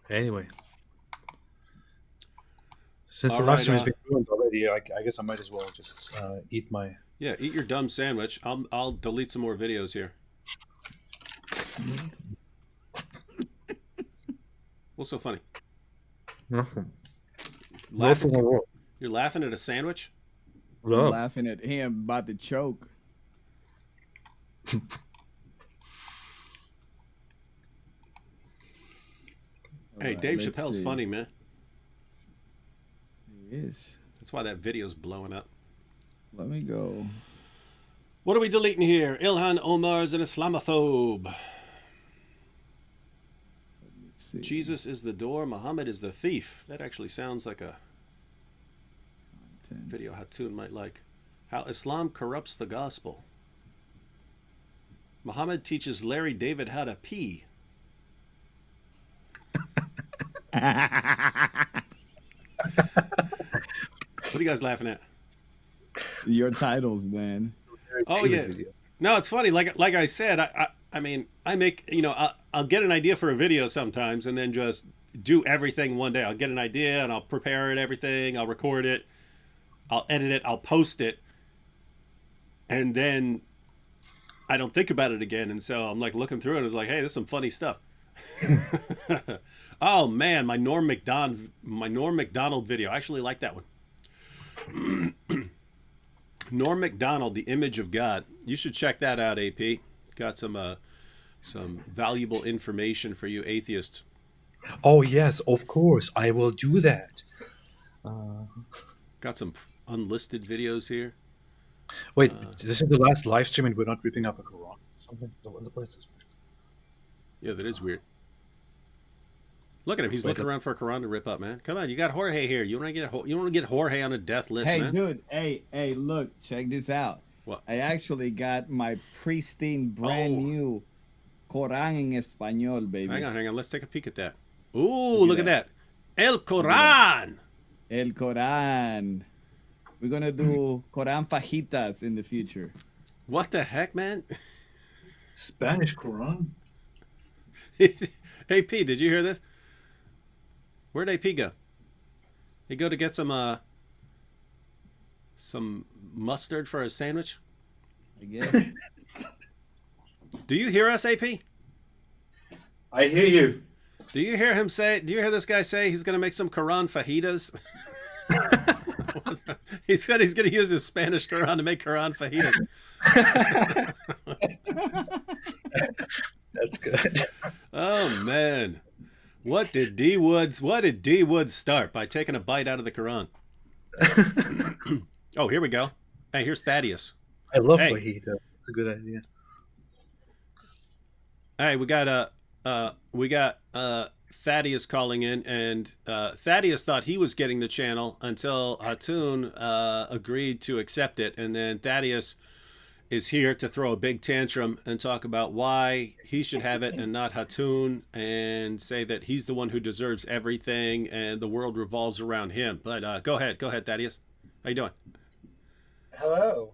Anyway, since All the right, live stream has been ruined already, I guess I might as well just eat my. Yeah, eat your dumb sandwich. I'll delete some more videos here. What's so funny? Nothing. Laughing? Nothing at all. You're laughing at a sandwich? I'm No. laughing at him about to choke. Hey, Alright, Dave let's Chappelle's see. funny, man. He is. That's why that video's blowing up. Let me go. What are we deleting here? Ilhan Omar's an Islamophobe. Let me see. Jesus is the door, Muhammad is the thief. That actually sounds like a video Hatun might like. How Islam corrupts the gospel. Muhammad teaches Larry David how to pee. What are you guys laughing at? Your titles, man. Oh yeah. No, it's funny. Like I said, I mean, I make, you know, I'll get an idea for a video sometimes and then just do everything one day. I'll get an idea and I'll prepare it, everything. I'll record it. I'll edit it. I'll post it. And then I don't think about it again. And so I'm like looking through it and it's like, hey, there's some funny stuff. Oh man, my Norm Macdonald video. I actually like that one. Norm Macdonald, the image of God. You should check that out, AP. Got some valuable information for you atheists. Oh yes, of course, I will do that. Got some unlisted videos here. Wait, this is the last live stream and we're not ripping up a Quran. Something. What is this? Yeah, that is weird. Look at him. He's looking around for a Quran to rip up, man. Come on, you got Jorge here. You want to get Jorge on a death list, Hey, man? dude. Hey, look. Check this out. What? I actually got my pristine, brand new Quran in Español, baby. Hang on. Let's take a peek at that. Ooh, look at that. El Quran. El Quran. We're going to do Quran fajitas in the future. What the heck, man? Spanish Quran? Hey, P, did you hear this? Where'd AP go? He go to get some mustard for a sandwich? I guess. Do you hear us, AP? I hear you. Do you hear this guy say he's going to make some Quran fajitas? He said he's going to use his Spanish Quran to make Quran fajitas. That's good. Oh man. What did D Woods start by taking a bite out of the Quran? Oh, here we go. Hey, here's Thaddeus. I love fajita. It's a good idea. Hey, we got Thaddeus calling in, and Thaddeus thought he was getting the channel until Hatun agreed to accept it, and then Thaddeus is here to throw a big tantrum and talk about why he should have it and not Hatun, and say that he's the one who deserves everything and the world revolves around him. But go ahead, Thaddeus. How you doing? Hello.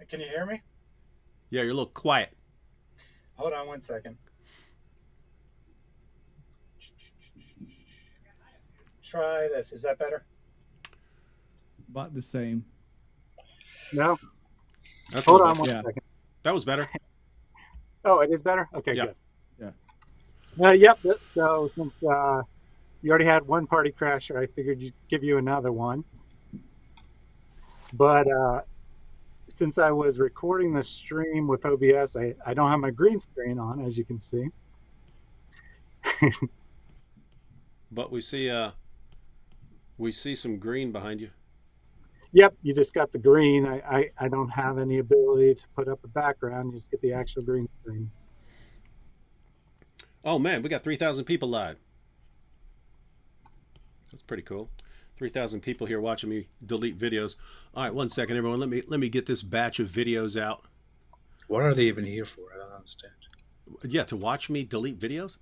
Can you hear me? Yeah, you're a little quiet. Hold on one second. Try this. Is that better? About the same. No? That's Hold a on little one better. second. That was better. Oh, it is better? Okay, Yeah. good. Yeah. Yep. So since you already had one party crasher, I figured you'd give you another one. But since I was recording the stream with OBS, I don't have my green screen on, as you can see. But we see some green behind you. Yep, you just got the green. I don't have any ability to put up a background. You just get the actual green screen. Oh man, we got 3,000 people live. That's pretty cool. 3,000 people here watching me delete videos. All right, one second, everyone. Let me get this batch of videos out. What are they even here for? I don't understand. Yeah, to watch me delete videos.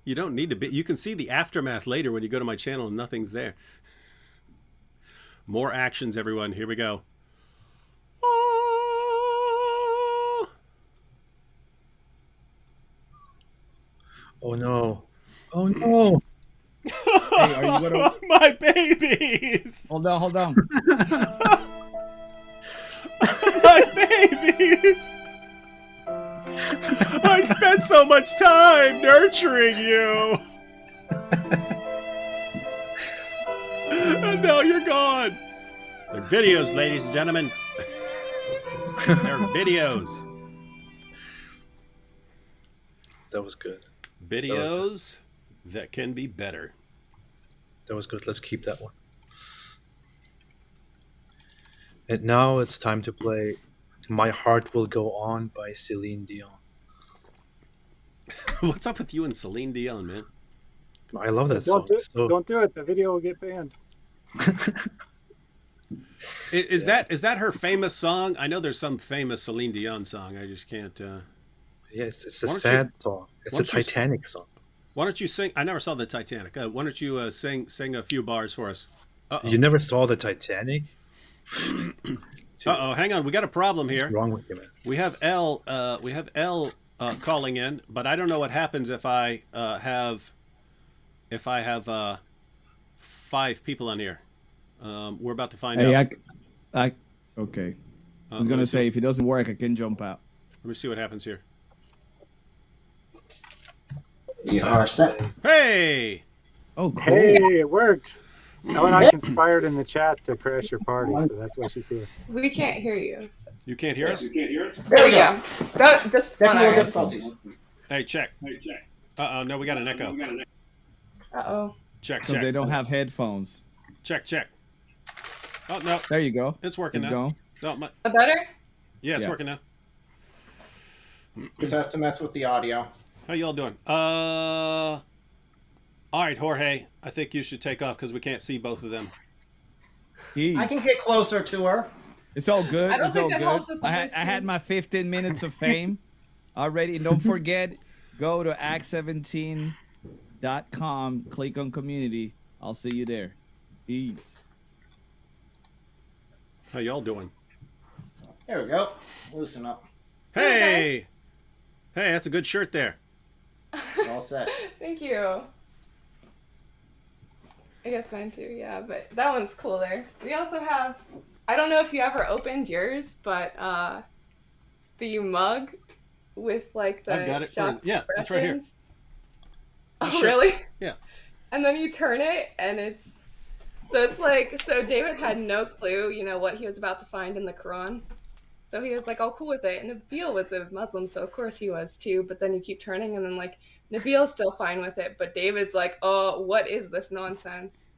You don't need to be. You can see the aftermath later when you go to my channel and nothing's there. More actions, everyone. Here we go. Oh no. Oh no. Hey, are you gonna... My babies! Hold on. My babies! I spent so much time nurturing you! And now you're gone! They're videos, ladies and gentlemen. They're videos. That was good. Videos that can be better. That was good. Let's keep that one. And now it's time to play My Heart Will Go On by Celine Dion. What's up with you and Celine Dion, man? I love that song. Don't do it. The video will get banned. Is that her famous song? I know there's some famous Celine Dion song. I just can't. Yeah, it's a sad song. It's a Titanic song. Why don't you sing? I never saw the Titanic. Why don't you sing a few bars for us? Uh-oh. You never saw the Titanic? Hang on. We got a problem here. What's wrong with you, man? We have L. Calling in, but I don't know what happens if I have 5 people on here. We're about to find out. Okay. I was gonna say if it doesn't work, I can jump out. Let me see what happens here. You are set. Hey! Oh, cool. Hey, it worked. Ellen and I conspired in the chat to crash your party, so that's why she's here. We can't hear you. So. You can't hear us? There we go. Technical difficulties. Hey, check. No, we got an echo. Uh-oh. Check. Because they don't have headphones. Check. Oh, no. There you go. It's working It's now. going. No, Better? yeah, it's working now. It's tough to mess with the audio. How y'all doing? All right, Jorge. I think you should take off because we can't see both of them. Jeez. I can get closer to her. It's all good. I don't It's think all that good. helps with the I had my 15 minutes of fame already. And don't forget, go to act17.com, click on community. I'll see you there. Peace. How y'all doing? There we go. Loosen up. Hey, that's a good shirt there. All set. Thank you. I guess mine too, yeah, but that one's cooler. We also have, I don't know if you ever opened yours, but the mug with like the I've got it. shop Yeah, it's right here. expressions. Oh, Sure. really? Yeah. And then you turn it, and it's like, so David had no clue, what he was about to find in the Quran. So he was like all cool with it. And Nabil was a Muslim, so of course he was too. But then you keep turning, and then like Nabil's still fine with it, but David's like, oh, what is this nonsense?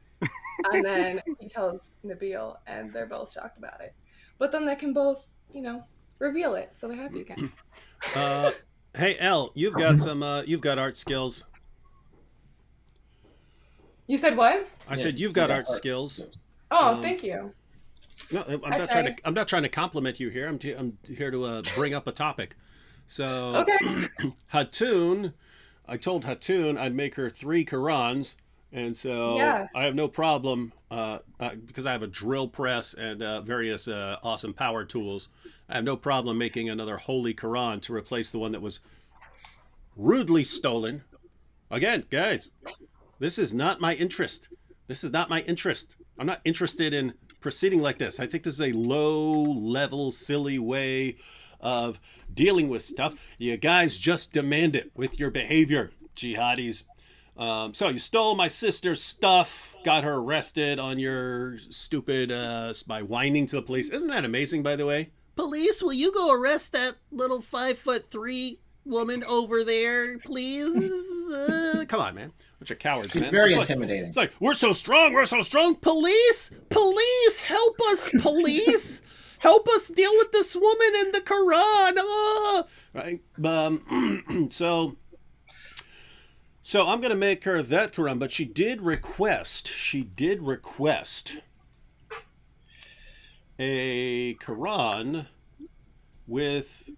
And then he tells Nabil, and they're both shocked about it. But then they can both, reveal it, so they're happy again. Hey, Elle, you've got art skills. You said what? I said you've got art skills. Oh, thank you. No, I'm not trying to compliment you here. I'm here to bring up a topic. So, Okay. Hatun, I told Hatun I'd make her 3 Qurans, and so Yeah. I have no problem because I have a drill press and various awesome power tools. I have no problem making another holy Quran to replace the one that was rudely stolen. Again, guys, this is not my interest. I'm not interested in proceeding like this. I think this is a low-level, silly way of dealing with stuff. You guys just demand it with your behavior, jihadis. So you stole my sister's stuff, got her arrested on your stupid, by whining to the police. Isn't that amazing, by the way? Police, will you go arrest that little 5'3" woman over there, please? Come on, man. Bunch of cowards, She's man. very intimidating. It's like, we're so strong. Police, help us, police. Help us deal with this woman and the Quran. Right? So I'm going to make her that Quran, but she did request a Quran with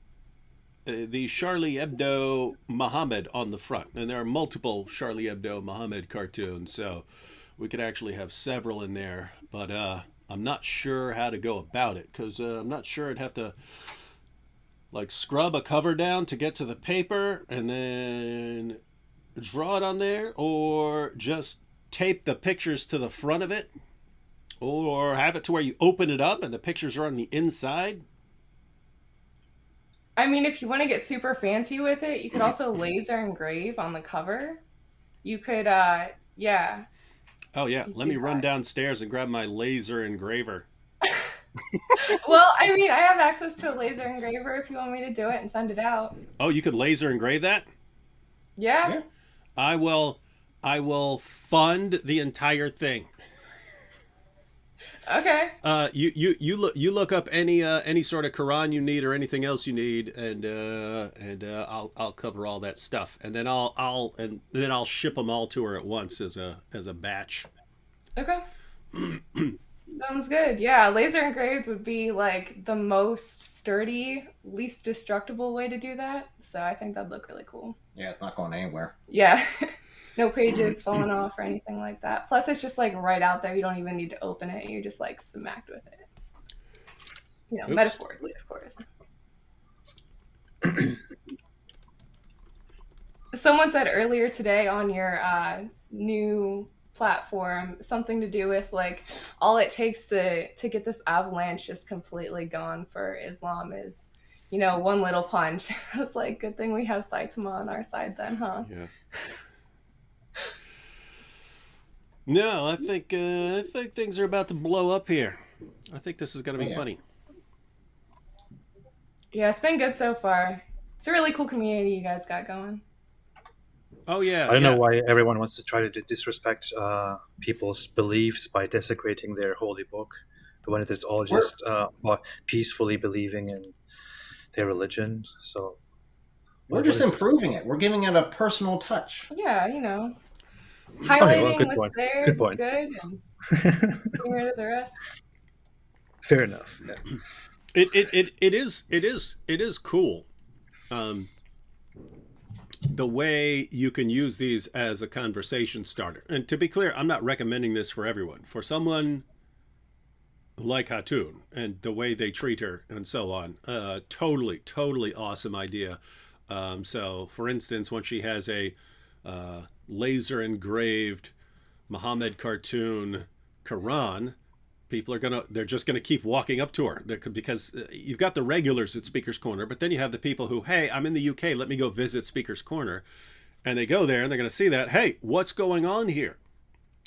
the Charlie Hebdo Muhammad on the front. And there are multiple Charlie Hebdo Muhammad cartoons, so we could actually have several in there. But I'm not sure how to go about it, because I'm not sure I'd have to like scrub a cover down to get to the paper and then draw it on there, or just tape the pictures to the front of it, or have it to where you open it up and the pictures are on the inside. I mean, if you want to get super fancy with it, you could also laser engrave on the cover. You could, yeah. Oh, yeah. Let me run downstairs and grab my laser engraver. Well, I mean, I have access to a laser engraver if you want me to do it and send it out. Oh, you could laser engrave that? Yeah. I will fund the entire thing. Okay. You look up any sort of Quran you need or anything else you need, and I'll cover all that stuff, and then I'll ship them all to her at once as a batch. Okay. Sounds good. Yeah, laser engraved would be like the most sturdy, least destructible way to do that. So I think that'd look really cool. Yeah, it's not going anywhere. Yeah. No pages falling off or anything like that. Plus, it's just like right out there. You don't even need to open it. You're just like smacked with it. You know, metaphorically, of course. Someone said earlier today on your new platform something to do with like all it takes to get this avalanche just completely gone for Islam is, you know, one little punch. I was like, good thing we have Saitama on our side then, huh? Yeah. No, I think things are about to blow up here. I think this is going to be funny. Yeah, it's been good so far. It's a really cool community you guys got going. Oh yeah. I don't know why everyone wants to try to disrespect people's beliefs by desecrating their holy book, when it is all just peacefully believing in their religion. So we're just improving it. We're giving it a personal touch. Yeah, you know. Highlighting good what's point. there, Good that's point. good, and getting rid of the rest. Fair enough. Yeah. It is cool. The way you can use these as a conversation starter. And to be clear, I'm not recommending this for everyone. For someone like Hatun and the way they treat her and so on, totally awesome idea. So, for instance, when she has a laser engraved Muhammad cartoon Quran, they're just gonna keep walking up to her because you've got the regulars at Speaker's Corner, but then you have the people who, hey, I'm in the UK, let me go visit Speaker's Corner, and they go there and they're gonna see that, hey, what's going on here?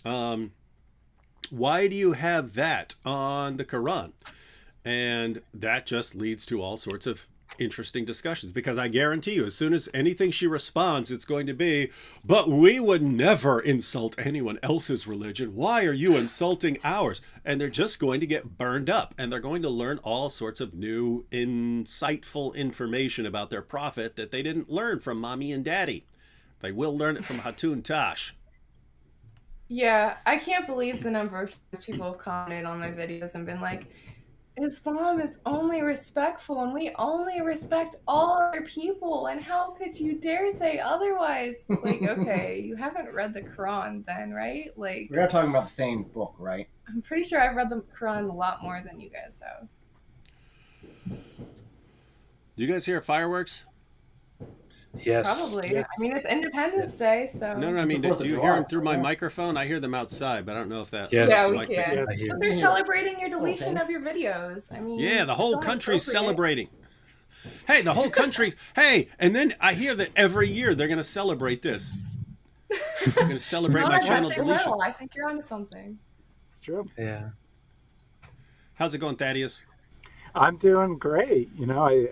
Why do you have that on the Quran? And that just leads to all sorts of interesting discussions, because I guarantee you, as soon as anything she responds, it's going to be, but we would never insult anyone else's religion. Why are you insulting ours? And they're just going to get burned up, and they're going to learn all sorts of new, insightful information about their prophet that they didn't learn from mommy and daddy. They will learn it from Hatun Tash. Yeah, I can't believe the number of times people have commented on my videos and been like, Islam is only respectful and we only respect all other people, and how could you dare say otherwise? Like, okay, you haven't read the Quran then, right? Like, We're not talking about the same book, right? I'm pretty sure I've read the Quran a lot more than you guys have. Do you guys hear fireworks? Yes. Probably. Yes. I mean, it's Independence Day, so... No, I mean, It's the do 4th you of hear them July. through my microphone? I hear them outside, but I don't know if that... Yes. Yeah, we mic can. picks it up. I hear. But they're celebrating your deletion of your videos. I mean... Yeah, the whole it's country's appropriate. celebrating. Hey, the whole country's... Hey, and then I hear that every year they're going to celebrate this. They're going to celebrate No, my I guess channel they deletion. will. I think you're onto something. It's true. Yeah. How's it going, Thaddeus? I'm doing great. You know,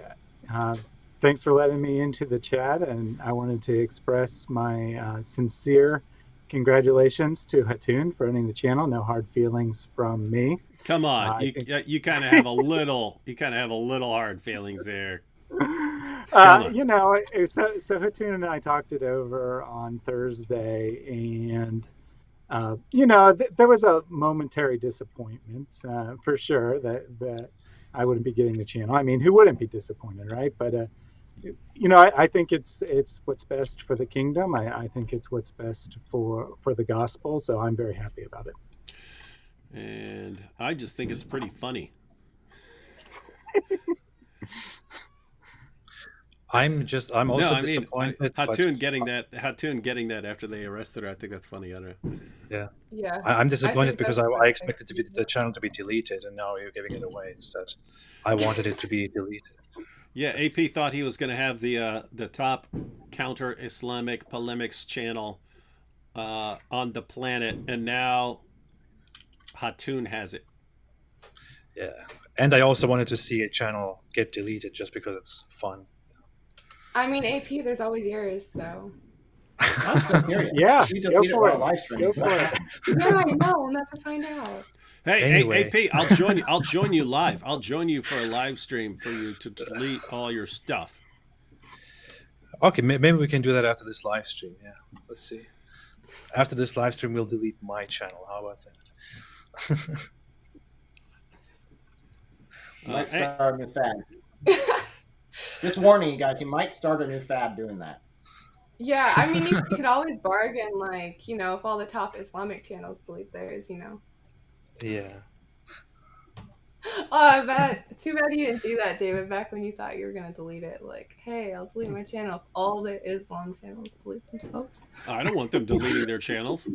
thanks for letting me into the chat, and I wanted to express my sincere congratulations to Hatun for owning the channel. No hard feelings from me. Come on, you kind of have a little, hard feelings there. You know, so Hatun and I talked it over on Thursday, and you know, there was a momentary disappointment for sure that I wouldn't be getting the channel. I mean, who wouldn't be disappointed, right? But you know, I think it's what's best for the kingdom. I think it's what's best for the gospel. So I'm very happy about it. And I just think it's pretty funny. I'm also disappointed. Hatun getting that after they arrested her, I think that's funny. I don't know. Yeah. Yeah. I'm disappointed think because that's I expected the channel to be deleted, and now you're giving it away instead. I wanted it to be deleted. Yeah, AP thought he was going to have the top counter-Islamic polemics channel on the planet, and now Hatun has it. Yeah, and I also wanted to see a channel get deleted just because it's fun. I mean, AP, there's always yours, so... I'm still curious. Yeah, We go deleted for our it. live stream. Go for What it. happened? Yeah, I know. I'm about to find out. Hey, Anyway. hey, Pete, I'll join you. I'll join you live. I'll join you for a live stream for you to delete all your stuff. Okay, maybe we can do that after this live stream. Yeah, let's see. After this live stream, we'll delete my channel. How about that? Might start a new fad. Just warning you guys, you might start a new fad doing that. Yeah, I mean, you could always bargain, like, if all the top Islamic channels delete theirs, Yeah. Oh, I bet. Too bad you didn't do that, David, back when you thought you were going to delete it. Like, hey, I'll delete my channel if all the Islam channels delete themselves. I don't want them deleting their channels.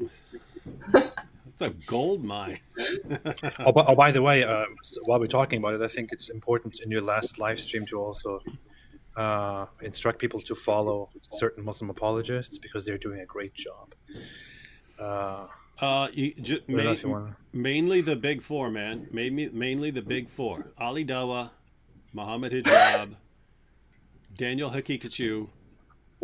It's a gold mine. By the way, while we're talking about it, I think it's important in your last live stream to also instruct people to follow certain Muslim apologists because they're doing a great job. Mainly the big four, man. Mainly the big four: Ali Dawah, Muhammad Hijab, Daniel Hakikachu,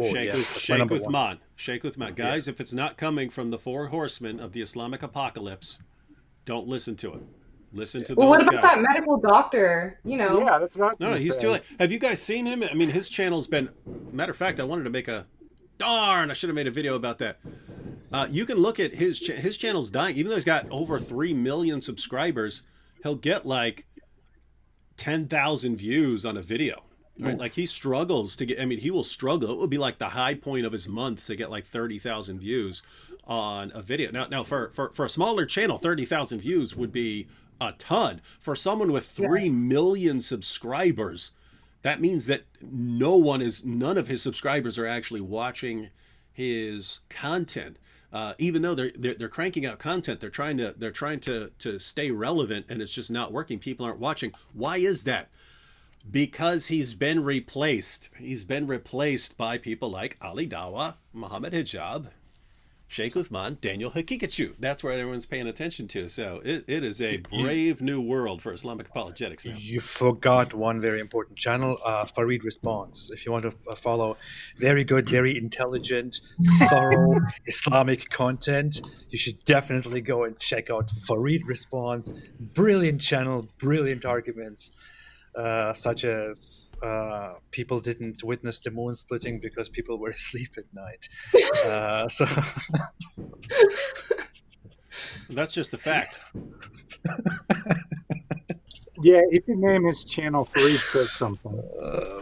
Sheikh Uthman. Sheikh Uthman. Guys, if it's not coming from the four horsemen of the Islamic apocalypse, don't listen to it. Listen to those what about guys. that medical doctor? Yeah, that's what I was No, he's too late. Have you guys seen him? I mean, his channel's been... Matter of fact, I wanted to make a... Darn, I should have made a video about that. You can look at his channel's dying. Even though he's got over 3 million subscribers, he'll get like 10,000 views on a video. Right? Like he struggles to get... I mean, he will struggle. It would be like the high point of his month to get like 30,000 views on a video. Now for a smaller channel, 30,000 views would be a ton. For someone with 3 million subscribers, that means that none of his subscribers are actually watching his content. Even though they're cranking out content, they're trying to stay relevant, and it's just not working. People aren't watching. Why is that? Because he's been replaced. He's been replaced by people like Ali Dawah, Muhammad Hijab, Sheikh Uthman, Daniel Hakikachu. That's where everyone's paying attention to. So it is a brave new world for Islamic apologetics now. You forgot one very important channel, Farid Response. If you want to follow very good, very intelligent, thorough Islamic content, you should definitely go and check out Farid Response. Brilliant channel, brilliant arguments. Such as people didn't witness the moon splitting because people were asleep at night. So that's just a fact. Yeah, if you name his channel, Farid says something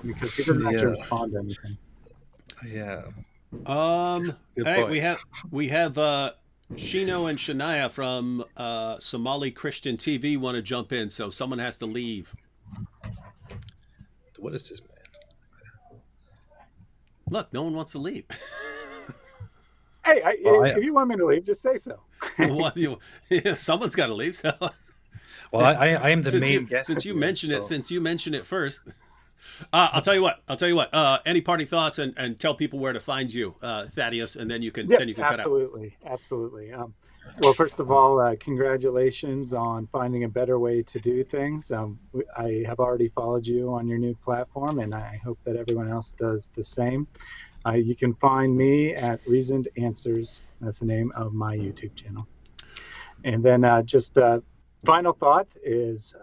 because he doesn't actually respond to anything. Yeah. Hey, we have Shino and Shania from Somali Christian TV want to jump in, so someone has to leave. What is this, man? Look, no one wants to leave. Hey, if you want me to leave, just say so. Someone's got to leave. So. Well, I am the main guest. Since you mentioned it first, I'll tell you what. Any parting thoughts and tell people where to find you, Thaddeus, and then you can cut out. Absolutely. Well, first of all, congratulations on finding a better way to do things. I have already followed you on your new platform, and I hope that everyone else does the same. You can find me at Reasoned Answers. That's the name of my YouTube channel. And then just final thought is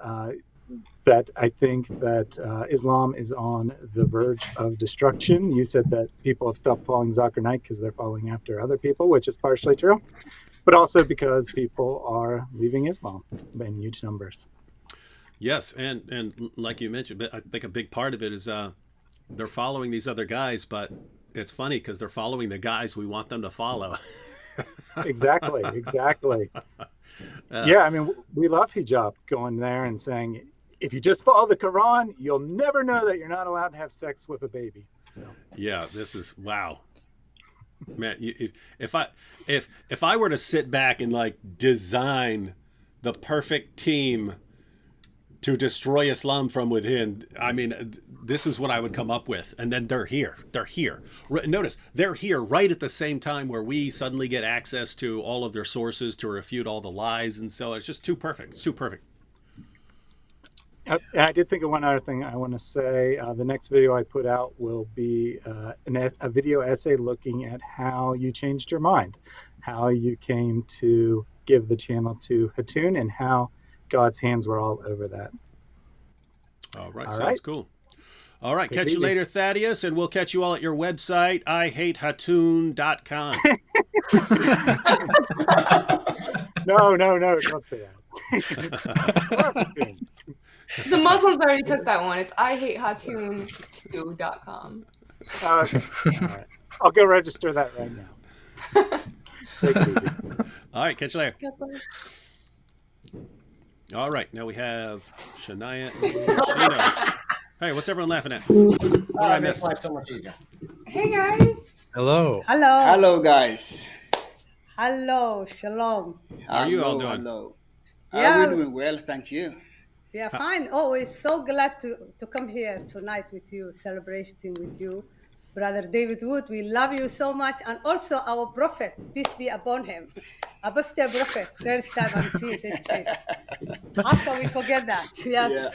that I think that Islam is on the verge of destruction. You said that people have stopped following Zakir Naik because they're following after other people, which is partially true, but also because people are leaving Islam in huge numbers. Yes, and like you mentioned, but I think a big part of it is they're following these other guys, but it's funny because they're following the guys we want them to follow. Exactly. Yeah, I mean, we love hijab going there and saying, if you just follow the Quran, you'll never know that you're not allowed to have sex with a baby. So. Yeah, this is wow. Man, if I were to sit back and like design the perfect team to destroy Islam from within, I mean, this is what I would come up with. And then they're here. Notice, they're here right at the same time where we suddenly get access to all of their sources to refute all the lies. And so it's just too perfect. It's too perfect. I did think of one other thing I want to say. The next video I put out will be a video essay looking at how you changed your mind, how you came to give the channel to Hatun, and how God's hands were all over that. All right, All sounds right. cool. All right, Take it catch you easy. later, Thaddeus, and we'll catch you all at your website, ihatehatoon.com. No, don't say that. The Muslims already took that one. It's ihatehatoon2.com. Okay. All right. I'll go register that right now. Take it easy. All right, catch you later. All right, now we have Shania and Shino. Hey, what's everyone laughing at? What did I Makes miss? life so much easier. Hey guys. Hello. Hello. Hello, guys. Hello. Shalom. How are you all doing? Hello. Yeah. We're doing well, thank you. We are fine. Always so glad to come here tonight with you, celebrating with you. Brother David Wood, we love you so much. And also our prophet, peace be upon him. Apostle prophet, first time I'm seeing his face. How can we forget that? Yes. Yeah.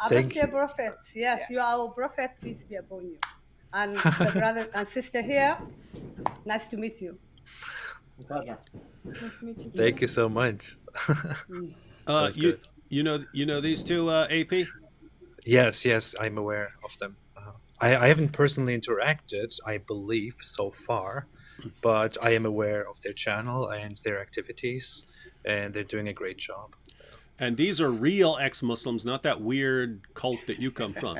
Apostle prophet, yes, you are our prophet, peace be upon you. And the brother and sister here, nice to meet you. Pleasure. Nice to meet you. Thank you so much. You know these two, AP? Yes, I'm aware of them. I haven't personally interacted, I believe, so far, but I am aware of their channel and their activities, and they're doing a great job. And these are real ex-Muslims, not that weird cult that you come from.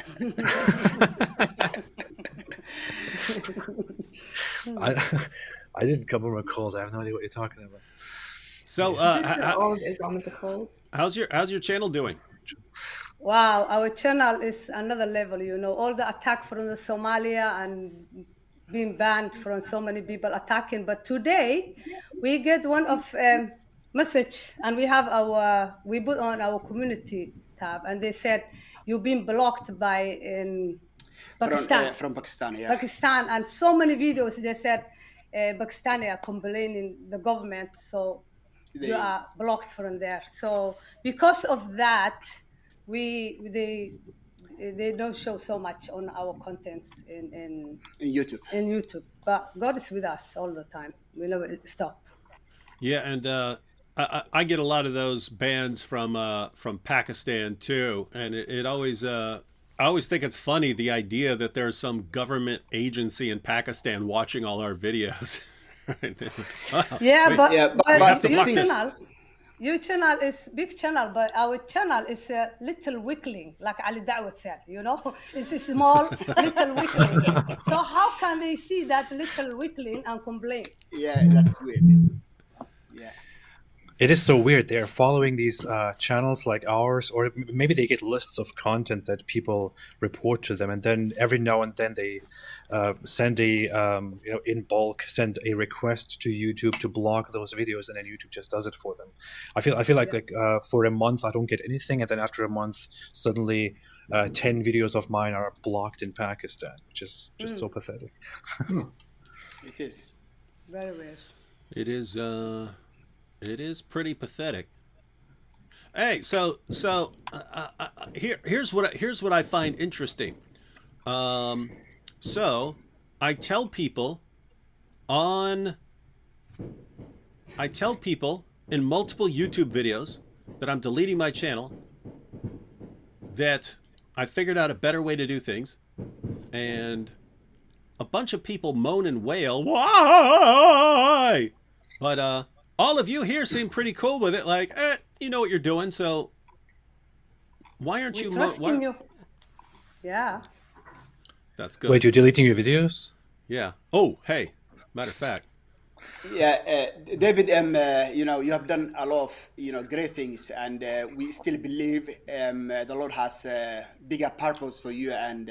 I didn't come from a cult. I have no idea what you're talking about. So, All of Islam is a cult. how's your channel doing? Wow, our channel is another level, you know, all the attack from the Somalia and being banned from so many people attacking. But today we get one of message and we put on our community tab and they said you've been blocked by in Pakistan. From Pakistan, yeah. Pakistan, and so many videos they said Pakistani are complaining the government, so you are blocked from there. So because of that, they don't show so much on our contents in YouTube. In YouTube, but God is with us all the time. We never stop. Yeah, and I get a lot of those bans from Pakistan too, and it always I always think it's funny the idea that there's some government agency in Pakistan watching all our videos. Right? Yeah, but the your channel is big channel, but our channel is a little weakling, like Ali Dawud said, you know, it's a small little weakling. So how can they see that little weakling and complain? Yeah, that's weird. Yeah. It is so weird. They are following these channels like ours, or maybe they get lists of content that people report to them, and then every now and then they send in bulk send a request to YouTube to block those videos, and then YouTube just does it for them. I feel like for a month I don't get anything, and then after a month suddenly 10 videos of mine are blocked in Pakistan, which is just so pathetic. It is. Very weird. It is pretty pathetic. Hey, so here's what I find interesting. So I tell people in multiple YouTube videos that I'm deleting my channel, that I figured out a better way to do things, and a bunch of people moan and wail, why? But all of you here seem pretty cool with it. Like, you know what you're doing, so why aren't you? Trusting you. Yeah. That's good. Wait, you're deleting your videos? Yeah. Oh, hey. Matter of fact. Yeah, David, you know, you have done a lot of, you know, great things, and we still believe the Lord has a bigger purpose for you, and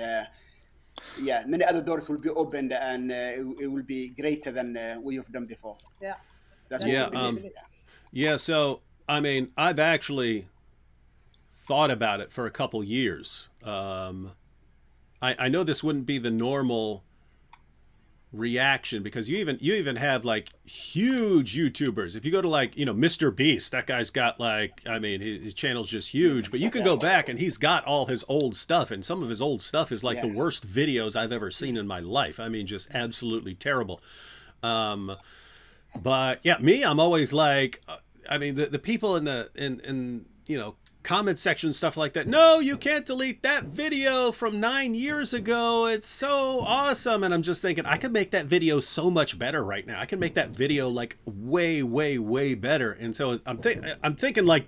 yeah, many other doors will be opened, and it will be greater than what you've done before. Yeah. That's yeah. So I mean, I've actually thought about it for a couple years. I know this wouldn't be the normal reaction, because you even have like huge YouTubers. If you go to like, Mr. Beast, that guy's got like, I mean, his channel's just huge, but you can go back and he's got all his old stuff, and some of his old stuff is like the worst videos I've ever seen in my life. I mean, just absolutely terrible. But yeah, me, I'm always like, I mean, the people in comment section, stuff like that. No, you can't delete that video from 9 years ago. It's so awesome. And I'm just thinking, I could make that video so much better right now. I can make that video like way, way, way better. And so I'm thinking like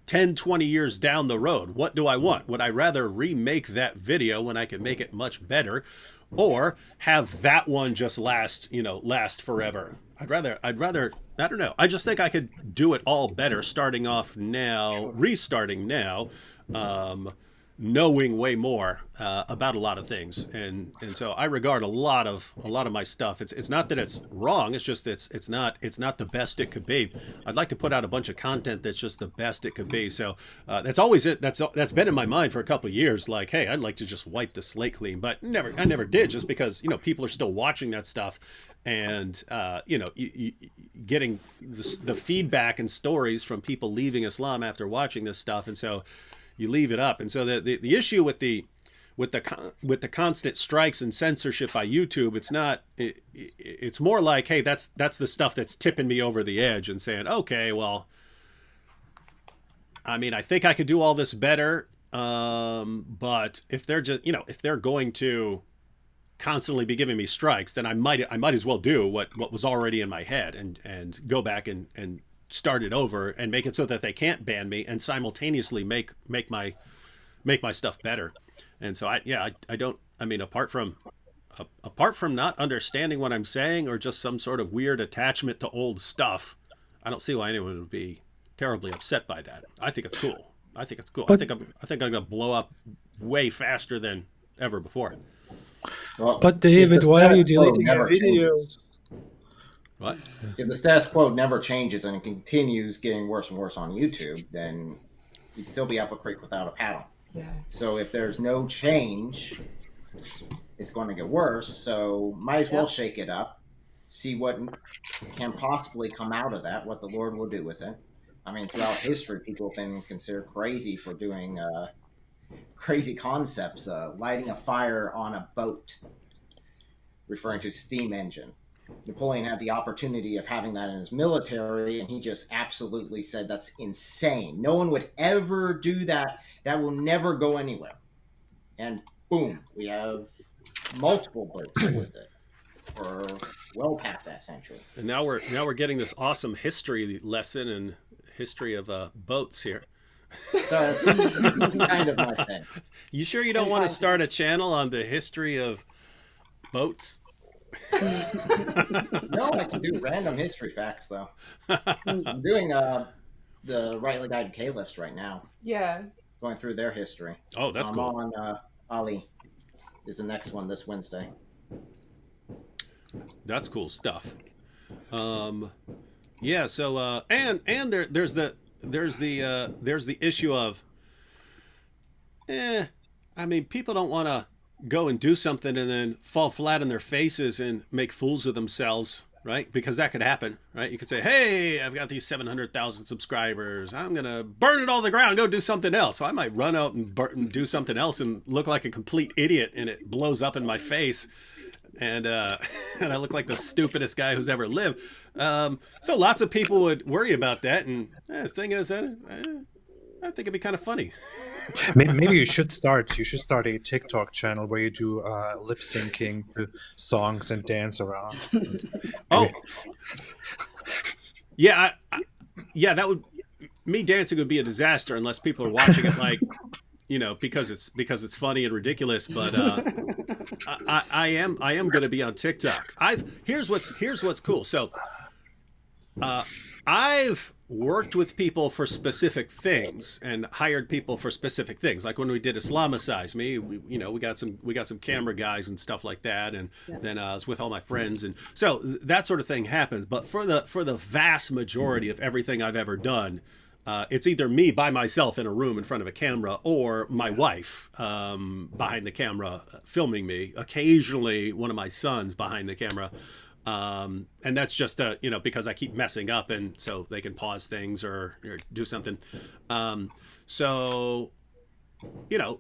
10, 20 years down the road, what do I want? Would I rather remake that video when I can make it much better, or have that one just last forever? I'd rather, I don't know. I just think I could do it all better starting off now, restarting now, knowing way more about a lot of things. And so I regard a lot of my stuff. It's not that it's wrong. It's just it's not the best it could be. I'd like to put out a bunch of content that's just the best it could be. So that's always it. That's been in my mind for a couple of years. Like, hey, I'd like to just wipe the slate clean, but I never did, just because people are still watching that stuff. And getting the feedback and stories from people leaving Islam after watching this stuff, and so you leave it up. And so the issue with the constant strikes and censorship by YouTube, it's more like, hey, that's the stuff that's tipping me over the edge and saying, okay, well, I mean, I think I could do all this better, but if they're just if they're going to constantly be giving me strikes, then I might as well do what was already in my head and go back and start it over and make it so that they can't ban me, and simultaneously make my stuff better. And so I don't, I mean, apart from not understanding what I'm saying, or just some sort of weird attachment to old stuff, I don't see why anyone would be terribly upset by that. I think it's cool. But I think I'm gonna blow up way faster than ever before. Well, but David, why are you deleting your videos? What? If the status quo never changes and it continues getting worse and worse on YouTube, then you'd still be up a creek without a paddle. Yeah. So if there's no change, it's going to get worse. So might as well shake it up, see what can possibly come out of that, what the Lord will do with it. I mean, throughout history, people have been considered crazy for doing crazy concepts, lighting a fire on a boat, referring to steam engine. Napoleon had the opportunity of having that in his military, and he just absolutely said that's insane. No one would ever do that. That will never go anywhere. And boom, we have multiple boats with it for well past that century. And now we're getting this awesome history lesson and history of boats here. So it's kind of my thing. You sure you don't want to start a channel on the history of boats? No, I can do random history facts though. I'm doing the Rightly Guided Caliphs right now. Yeah. Going through their history. Oh, that's so cool. I'm on Ali is the next one this Wednesday. That's cool stuff. Yeah. So and there's the issue of, I mean, people don't want to go and do something and then fall flat on their faces and make fools of themselves, right? Because that could happen, right? You could say, hey, I've got these 700,000 subscribers. I'm going to burn it all to the ground, go do something else. So I might run out and do something else and look like a complete idiot, and it blows up in my face. And and I look like the stupidest guy who's ever lived. So lots of people would worry about that. And the thing is, I think it'd be kind of funny. Maybe you should start a TikTok channel where you do lip syncing to songs and dance around. Oh, yeah, yeah. That would, me dancing would be a disaster unless people are watching it like, because it's funny and ridiculous. But I am going to be on TikTok. Here's what's cool. So I've worked with people for specific things and hired people for specific things. Like when we did Islamicize Me, we got some camera guys and stuff like that, and then I was with all my friends, and so that sort of thing happens. But for the vast majority of everything I've ever done, it's either me by myself in a room in front of a camera or my wife behind the camera filming me. Occasionally, one of my sons behind the camera. And that's just, you know, because I keep messing up, and so they can pause things or do something. So, you know,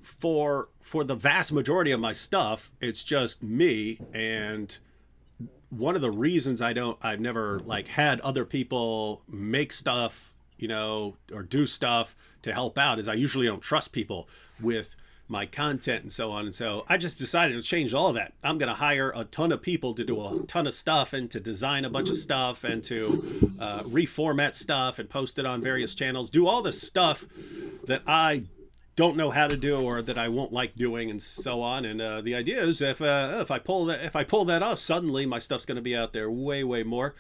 for the vast majority of my stuff, it's just me. And one of the reasons I've never like had other people make stuff, you know, or do stuff to help out is I usually don't trust people with my content and so on. And so I just decided to change all of that. I'm going to hire a ton of people to do a ton of stuff and to design a bunch of stuff and to reformat stuff and post it on various channels, do all this stuff that I don't know how to do or that I won't like doing and so on. And the idea is if I pull that off, suddenly my stuff's going to be out there way more.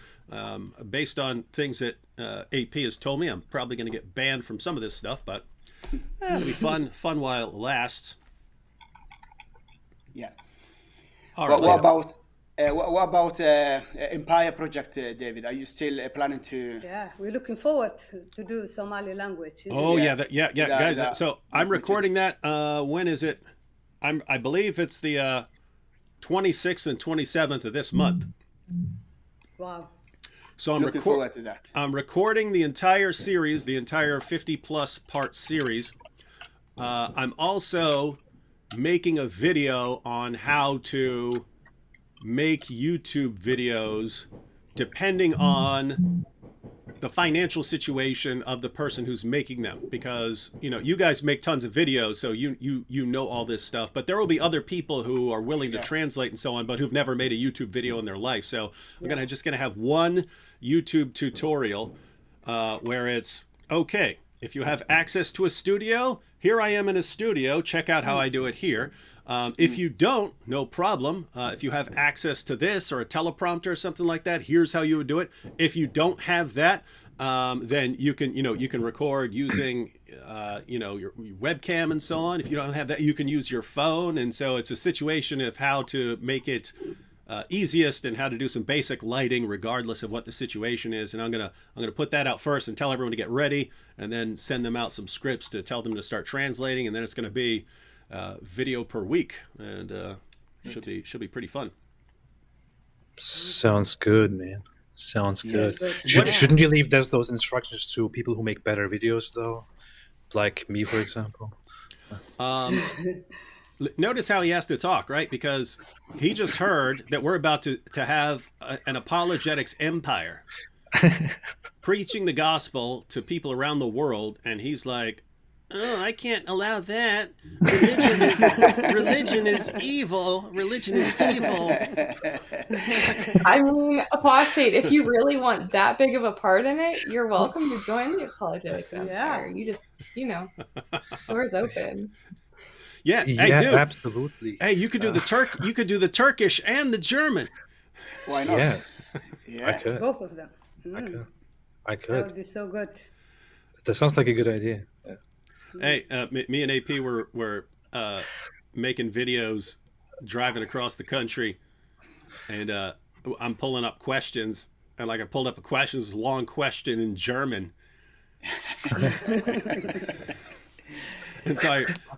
Based on things that AP has told me, I'm probably going to get banned from some of this stuff, but it'll be fun while it lasts. Yeah. All right, what about Empire Project, David? Are you still planning to? Yeah, we're looking forward to do Somali language. Oh yeah, guys. So I'm recording that. When is it? I believe it's the 26th and 27th of this month. Wow. So I'm looking forward to that. I'm recording the entire series, the entire 50+ part series. I'm also making a video on how to make YouTube videos depending on the financial situation of the person who's making them, because you know you guys make tons of videos, so you know all this stuff, but there will be other people who are willing to translate and so on, but who've never made a YouTube video in their life. So I'm just gonna have one YouTube tutorial where it's okay, if you have access to a studio, here I am in a studio, check out how I do it here. If you don't, no problem. If you have access to this or a teleprompter or something like that, here's how you would do it. If you don't have that, then you can record using your webcam and so on. If you don't have that, you can use your phone. And so it's a situation of how to make it easiest and how to do some basic lighting regardless of what the situation is. And I'm gonna put that out first and tell everyone to get ready, and then send them out some scripts to tell them to start translating, and then it's gonna be video per week, and should be pretty fun. Sounds good, man. Sounds good. Yes. Shouldn't you leave those instructions to people who make better videos, though, like me, for example? Notice how he has to talk, right? Because he just heard that we're about to have an apologetics empire preaching the gospel to people around the world, and he's like, oh, I can't allow that. Religion is evil. Religion is evil. I mean, apostate, if you really want that big of a part in it, you're welcome to join the Apologetics Empire. You just, doors open. Yeah, hey, dude. Absolutely. Hey, you could do you could do the Turkish and the German. Why not? Yeah. I could. Both of them. I could. That would be so good. That sounds like a good idea. Yeah. Hey, me and AP were making videos driving across the country, and I'm pulling up questions, and like I pulled up a question, this long question in German. And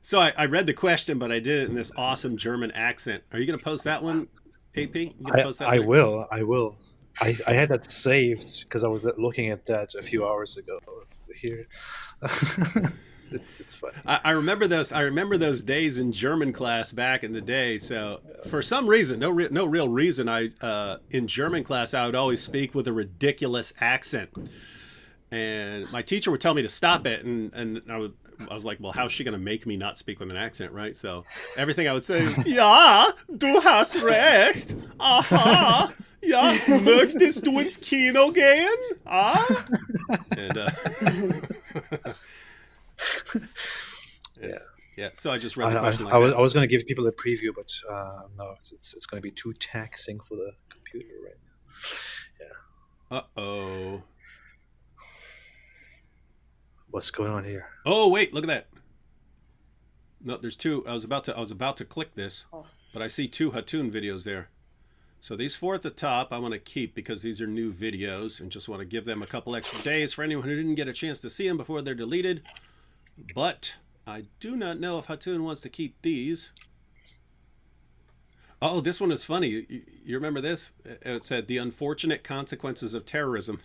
so I read the question, but I did it in this awesome German accent. Are you going to post that one, AP? You gonna post that I one? will. I had that saved because I was looking at that a few hours ago here. It's fun. I remember those days in German class back in the day. So for some reason, no real reason, in German class I would always speak with a ridiculous accent, and my teacher would tell me to stop it, and I was like, well, how's she going to make me not speak with an accent, right? So everything I would say is, ja, du hast recht. Aha. Ja, möchtest du ins Kino gehen? Ah? And, yeah. So I just read the question like that. I was going to give people a preview, but no, it's going to be too taxing for the computer right now. Yeah. Uh-oh. What's going on here? Oh, wait, look at that. No, there's two. I was about to click this, but I see two Hatun videos there. So these 4 at the top I want to keep because these are new videos and just want to give them a couple extra days for anyone who didn't get a chance to see them before they're deleted. But I do not know if Hatun wants to keep these. Oh, this one is funny. You remember this? It said the unfortunate consequences of terrorism.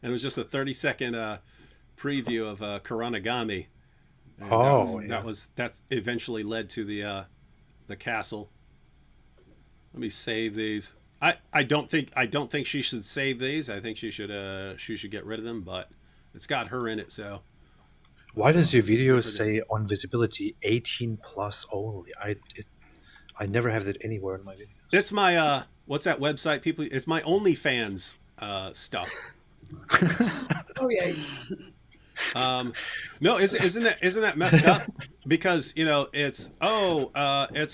And it was just a 30-second preview of Kuranagami. And that eventually led to the castle. Let me save these. I don't think she should save these. I think she should get rid of them, but it's got her in it, so. Why does your video say on visibility 18 plus only? I never have that anywhere in my videos. It's my what's that website? People, it's my OnlyFans stuff. Oh yeah. No, isn't that messed up? Because it's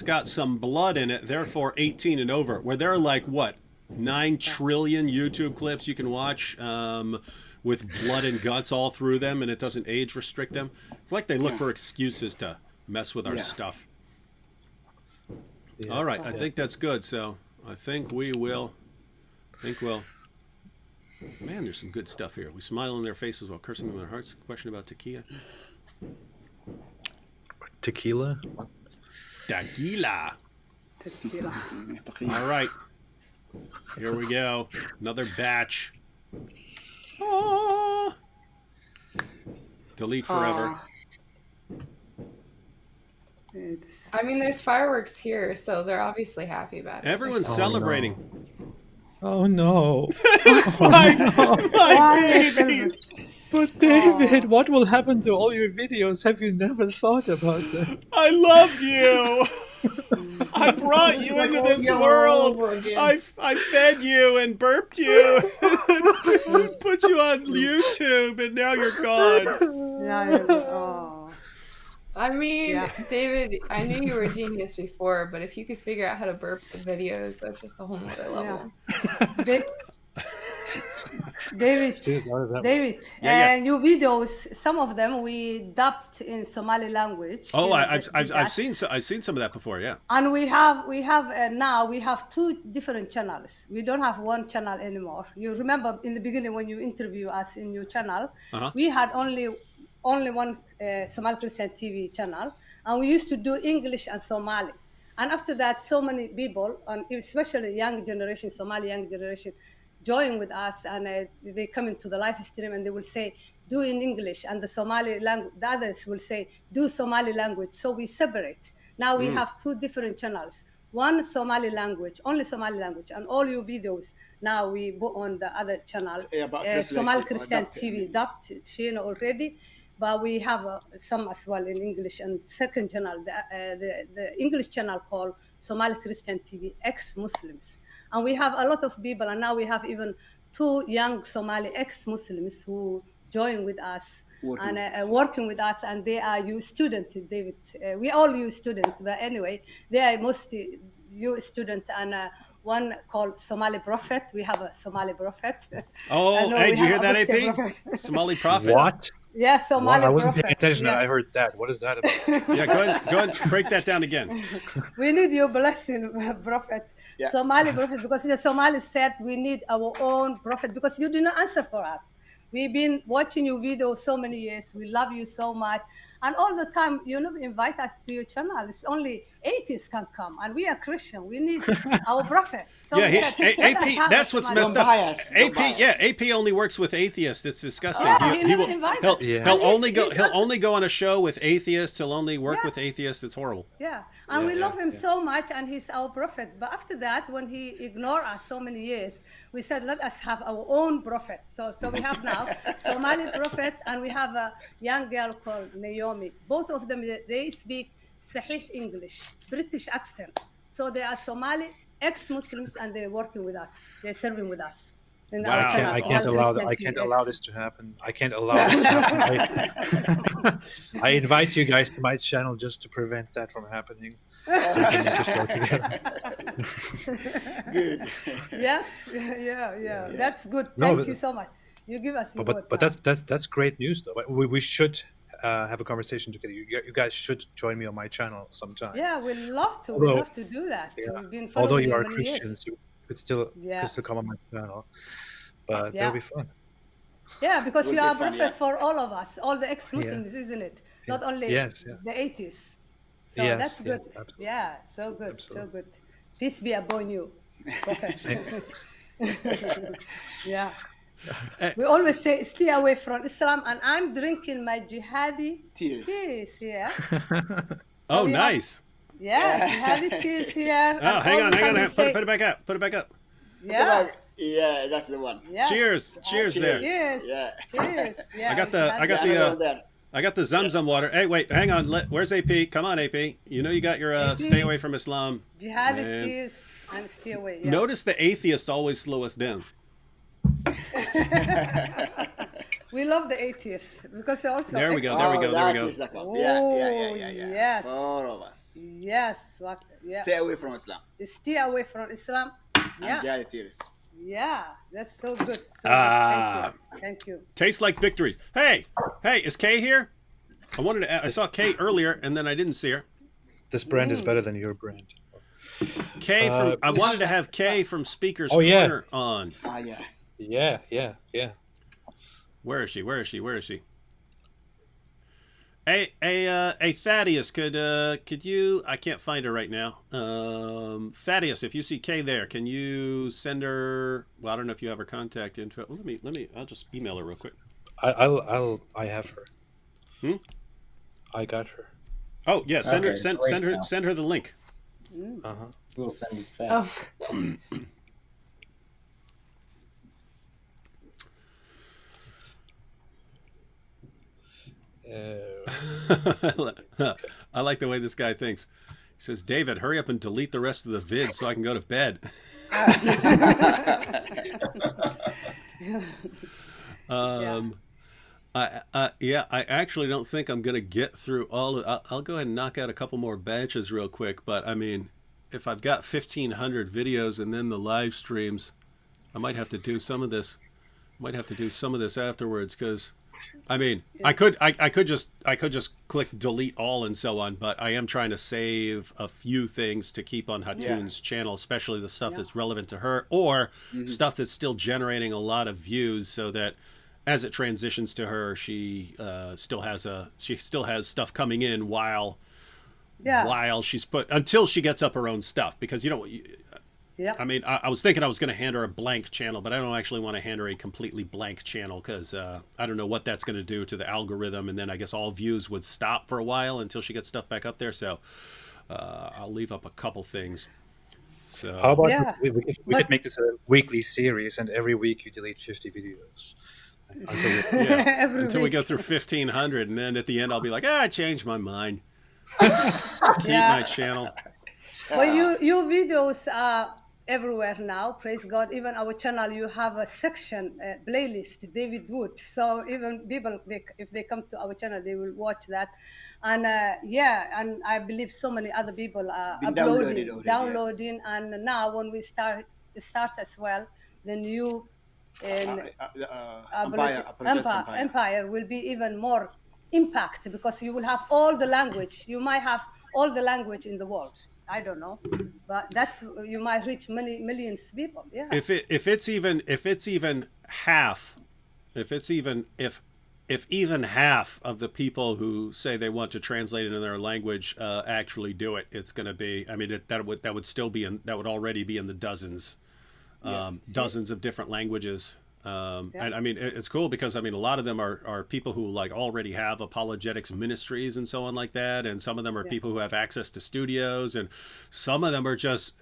got some blood in it, therefore 18 and over. Where there are like what 9 trillion YouTube clips you can watch with blood and guts all through them, and it doesn't age restrict them. It's like they look for excuses to mess with our stuff. Yeah. All right, I think that's good. So I think we'll. Man, there's some good stuff here. We smile in their faces while cursing them in their hearts. Question about tequila. Tequila? Tequila. All right. Here we go. Another batch. Oh. Delete forever. I mean, there's fireworks here, so they're obviously happy about it. Everyone's celebrating. Oh no. It's my baby. But David, what will happen to all your videos? Have you never thought about that? I loved you. I brought you into this world. I fed you and burped you. Put you on YouTube, and now you're gone. I mean, David, I knew you were a genius before, but if you could figure out how to burp the videos, that's just a whole nother level. David, your videos, some of them we dubbed in Somali language. Oh, I've seen some of that before, yeah. And we have now 2 different channels. We don't have one channel anymore. You remember in the beginning when you interview us in your channel, we had only one Somali Christian TV channel, and we used to do English and Somali. And after that, so many people, and especially young generation, Somali young generation, join with us, and they come into the live stream and they will say, do in English, and the Somali language, the others will say, do Somali language. So we separate. Now we have 2 different channels. One Somali language, only Somali language, and all your videos now we put on the other channel, Somali Christian TV, dubbed already. But we have some as well in English, and second channel, the English channel called Somali Christian TV ex-Muslims. And we have a lot of people, and now we have even 2 young Somali ex-Muslims who join with us working with us, and they are you student, David. We all you student, but anyway, they are mostly you student, and one called Somali Prophet. We have a Somali Prophet. Oh, hey, did you hear that, AP? Somali Prophet. What? Yeah, Somali I wasn't Prophet. paying attention. Yes. I heard that. What is that about? Yeah, go ahead, break that down again. We need your blessing, Prophet. Yeah. Somali Prophet, because the Somalis said we need our own Prophet, because you did not answer for us. We've been watching your video so many years. We love you so much. And all the time, you never invite us to your channel. It's only atheists can come. And we are Christian. We need our prophet. So yeah, AP, that's what's messed up. AP only works with atheists. It's disgusting. Yeah, he'll only go on a show with atheists. He'll only work with atheists. It's horrible. Yeah. And we love him so much, and he's our prophet. But after that, when he ignored us so many years, we said, let us have our own prophet. So we have now Somali prophet, and we have a young girl called Naomi. Both of them, they speak Sahih English, British accent. So they are Somali ex-Muslims, and they're working with us. They're serving with us. Wow. I can't allow this to happen. I can't allow this to happen. I invite you guys to my channel just to prevent that from happening. So we can just work together. Good. Yes. Yeah. That's good. Thank you so much. You give us your word. But that's great news, though. We should have a conversation together. You guys should join me on my channel sometime. Yeah, we'd love to. We'd love to do that. Yeah. We've been although you you are many Christians, years. could still come on my channel, but that'll be fun. Yeah, because Will you be are fun, prophet yeah. for all of us, all the ex-Muslims, isn't it? Not only the atheists. So that's good. Absolutely. Yeah, so good, Absolutely. so good. Peace be upon you, prophets. Yeah. We always say stay away from Islam, and I'm drinking my jihadi teas here. Oh, nice. Jihadi teas here. Oh, hang on. Put it back up. Put it back up. Yes. Yeah, that's the one. Yes. Cheers there. Cheers. Yeah. Cheers. Yeah. I got the Zamzam water. Hey, wait, hang on. Where's AP? Come on, AP. You know you got your stay away from Islam. Jihadi teas and stay away. Yeah. Notice the atheists always slow us down. We love the atheists because they're also. There we go. Yeah. Yes. All of us. Yes. Stay away from Islam. Stay away from Islam. Yeah. And tears. Yeah, that's so good. So good. Thank you. Tastes like victories. Hey, is Kay here? I saw Kay earlier, and then I didn't see her. This brand is better than your brand. Kay from. I wanted to have Kay from Speaker's Corner on. Yeah. Where is she? Hey, Thaddeus, could you? I can't find her right now. Thaddeus, if you see Kay there, can you send her? Well, I don't know if you have her contact info. Let me. I'll just email her real quick. I have her. I got her. Oh yeah, send her the link. We'll send it fast. I like the way this guy thinks. He says, David, hurry up and delete the rest of the vid so I can go to bed. I actually don't think I'm going to get through all of I'll go ahead and knock out a couple more batches real quick. But I mean, if I've got 1,500 videos and then the live streams, I might have to do some of this. Afterwards, because I mean, I could just click delete all and so on, but I am trying to save a few things to keep on Hatun's channel, especially the stuff that's relevant to her or stuff that's still generating a lot of views, so that as it transitions to her, she still has stuff coming in while she's until she gets up her own stuff, because I mean, I was thinking I was going to hand her a blank channel, but I don't actually want to hand her a completely blank channel, because I don't know what that's going to do to the algorithm, and then I guess all views would stop for a while until she gets stuff back up there. So I'll leave up a couple things. So how about we could make this a weekly series, and every week you delete 50 videos until we go through 1,500, and then at the end I'll be like, I changed my mind. Keep my channel. Well, your videos are everywhere now, praise God. Even our channel, you have a section, playlist, David Wood. So even people, if they come to our channel, they will watch that. And and I believe so many other people are downloading. And now when we start as well, the new Empire will be even more impact, because you will have all the language. You might have all the language in the world. I don't know, but you might reach many millions of people. Yeah. If even half of the people who say they want to translate it in their language actually do it, it's going to be. I mean, that would already be in the dozens, dozens of different languages. And I mean, it's cool because I mean, a lot of them are people who like already have apologetics ministries and so on like that, and some of them are people who have access to studios, and some of them are just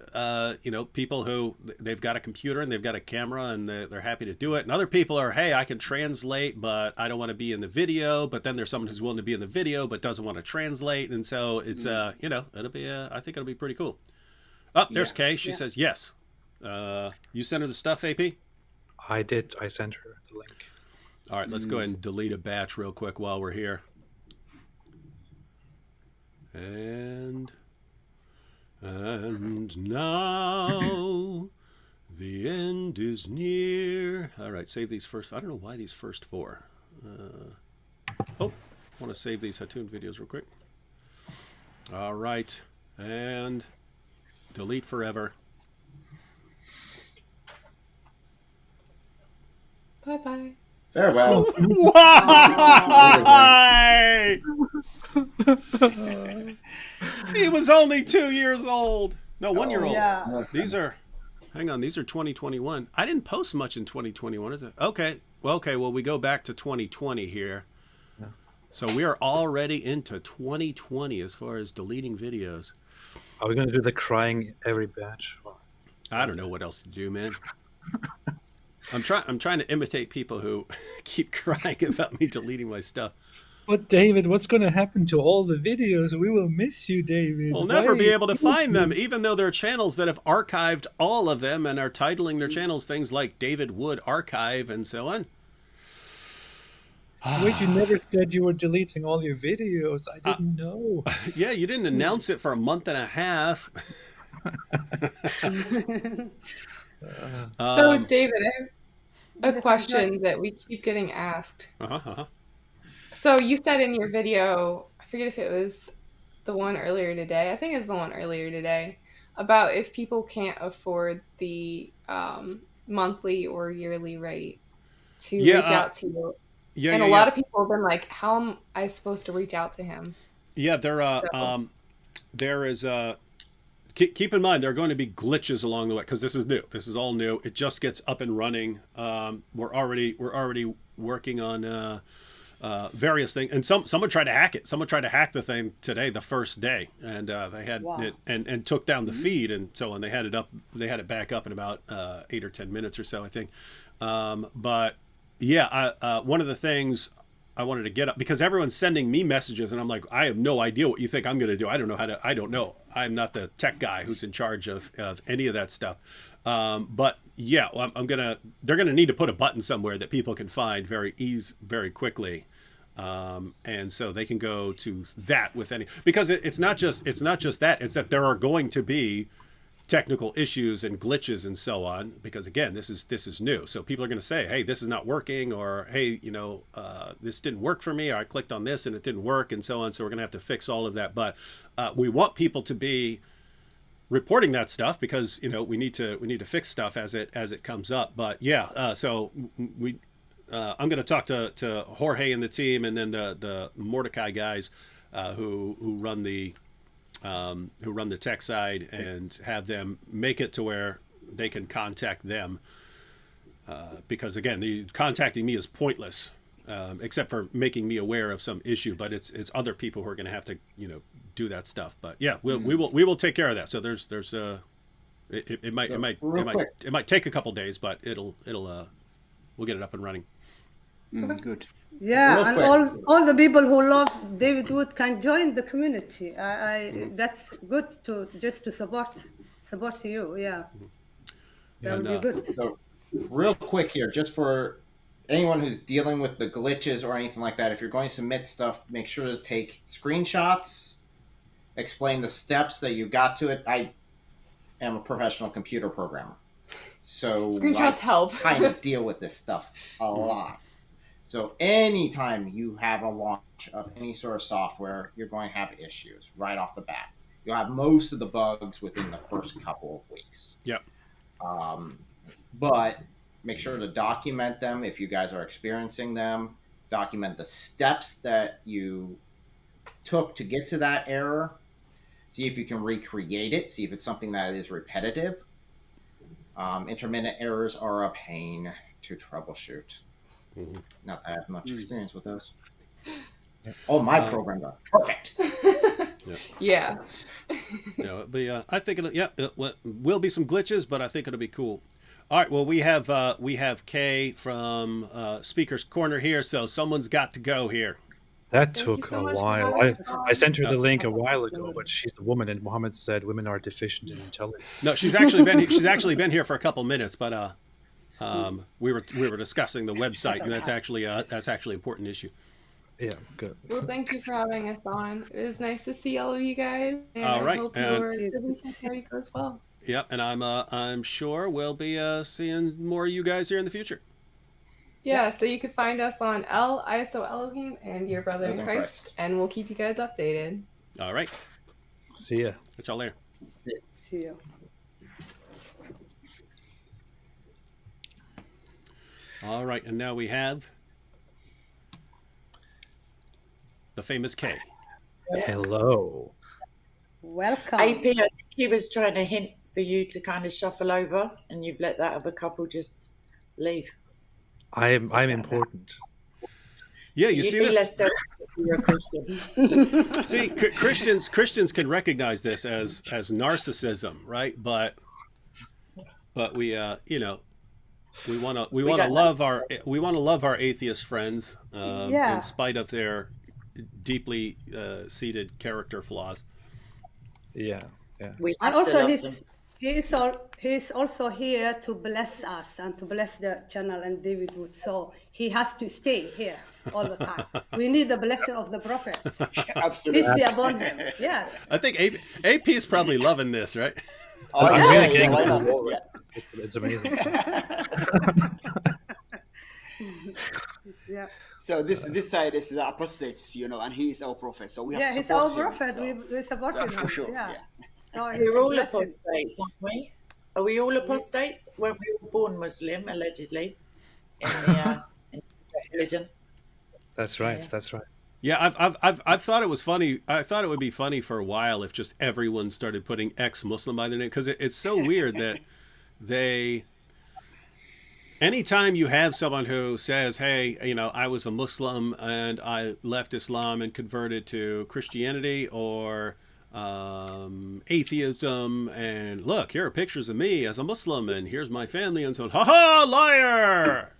people who they've got a computer and they've got a camera and they're happy to do it, and other people are, hey, I can translate but I don't want to be in the video, but then there's someone who's willing to be in the video but doesn't want to translate, and so it's it'll be I think it'll be pretty cool. There's Kay. She says yes. You sent her the stuff, AP? I did. I sent her the link. All right, let's go ahead and delete a batch real quick while we're here. And now the end is near. All right, save these first. I don't know why these first four. I want to save these Hatun videos real quick. All right, and delete forever. Bye-bye. Farewell. Why? He was only 2 years old. No, 1 year old. Yeah. These are, hang on, these are 2021. I didn't post much in 2021, is it? Okay. Well, we go back to 2020 here. So we are already into 2020 as far as deleting videos. Are we going to do the crying every batch? I don't know what else to do, man. I'm trying to imitate people who keep crying about me deleting my stuff. But David, what's going to happen to all the videos? We will miss you, David. We'll never be able to find them, even though there are channels that have archived all of them and are titling their channels things like David Wood Archive and so on. Wait, you never said you were deleting all your videos. I didn't know. Yeah, you didn't announce it for a month and a half. So, David, I have a question that we keep getting asked. So you said in your video, I forget if it was the one earlier today, I think it was the one earlier today, about if people can't afford the monthly or yearly rate to reach out to you. And a lot of people have been like, how am I supposed to reach out to him? Yeah, there is keep in mind there are going to be glitches along the way because this is new. This is all new. It just gets up and running. We're already working on various things, and someone tried to hack it. Someone tried to hack the thing today, the first day, and they had it and took down the feed and so on. They had it up. They had it back up in about 8 or 10 minutes or so, I think. But yeah, one of the things I wanted to get up because everyone's sending me messages and I'm like, I have no idea what you think I'm going to do. I don't know. I'm not the tech guy who's in charge of any of that stuff. But yeah, they're going to need to put a button somewhere that people can find very quickly. And so they can go to that with because it's not just that, it's that there are going to be technical issues and glitches and so on, because again, this is new. So people are going to say, hey, this is not working, or hey, this didn't work for me, or I clicked on this and it didn't work, and so on. So we're going to have to fix all of that. But we want people to be reporting that stuff because we need to fix stuff as it comes up. But yeah, so I'm going to talk to Jorge and the team, and then the Mordecai guys who run the tech side, and have them make it to where they can contact them, because again, contacting me is pointless, except for making me aware of some issue. But it's other people who are going to have to do that stuff. But yeah, we will take care of that. So there's it might take a couple days, but we'll get it up and running. Good. Yeah, and all the people who love David Wood can join the community. That's good to support you. Yeah, that would be good. So, real quick here, just for anyone who's dealing with the glitches or anything like that, if you're going to submit stuff, make sure to take screenshots, explain the steps that you got to it. I am a professional computer programmer, so screenshots help. I kind of deal with this stuff a lot. So anytime you have a launch of any sort of software, you're going to have issues right off the bat. You'll have most of the bugs within the first couple of weeks. Yep. But make sure to document them if you guys are experiencing them. Document the steps that you took to get to that error. See if you can recreate it. See if it's something that is repetitive. Intermittent errors are a pain to troubleshoot. Not that I have much experience with those. All my programs are perfect. Yeah. But I think it will be some glitches, but I think it'll be cool. All right. Well, we have Kay from Speaker's Corner here, so someone's got to go here. That took a while. I sent her the link a while ago, but she's a woman, and Muhammad said women are deficient in intelligence. No, she's actually been here for a couple minutes, but we were discussing the website, and that's actually an important issue. Yeah, good. Well, thank you for having us on. It was nice to see all of you guys. And all right, I hope your party goes well. Yep, and I'm sure we'll be seeing more of you guys here in the future. Yeah, so you can find us on ISO Elohim and Your Brother in Christ, and we'll keep you guys updated. All right. See ya. Catch y'all later. See you. All right, and now we have the famous K. Hello. Welcome. AP, I think he was trying to hint for you to kind of shuffle over, and you've let that other couple just leave. I'm important. Yeah, you You'd see be this? less selfish if you were a Christian. See, Christians can recognize this as narcissism, right? But we you know, we want to love our atheist friends in spite of their deeply seated character flaws. Yeah. We And have to also, love them. he's also here to bless us and to bless the channel and David Wood. So he has to stay here all the time. We need the blessing of the prophet. Absolutely. Peace be upon him. Yes. I think AP is probably loving this, right? Oh, I'm yeah, really yeah, getting why the not? role. Yeah. It's amazing. Yeah. So this side is the apostates, you know, and he is our prophet. So we have Yeah, to he's support our him, prophet. so We support that's him. for sure. Yeah. Yeah. So We're he's all blessing. apostates, aren't we? Are we all apostates? Weren't we all born Muslim, allegedly, in the religion? That's right. That's right. Yeah, I've thought it was funny. I thought it would be funny for a while if just everyone started putting ex-Muslim by their name, because it's so weird that anytime you have someone who says, hey, you know, I was a Muslim and I left Islam and converted to Christianity or atheism, and look, here are pictures of me as a Muslim and here's my family, and so on, ha, liar!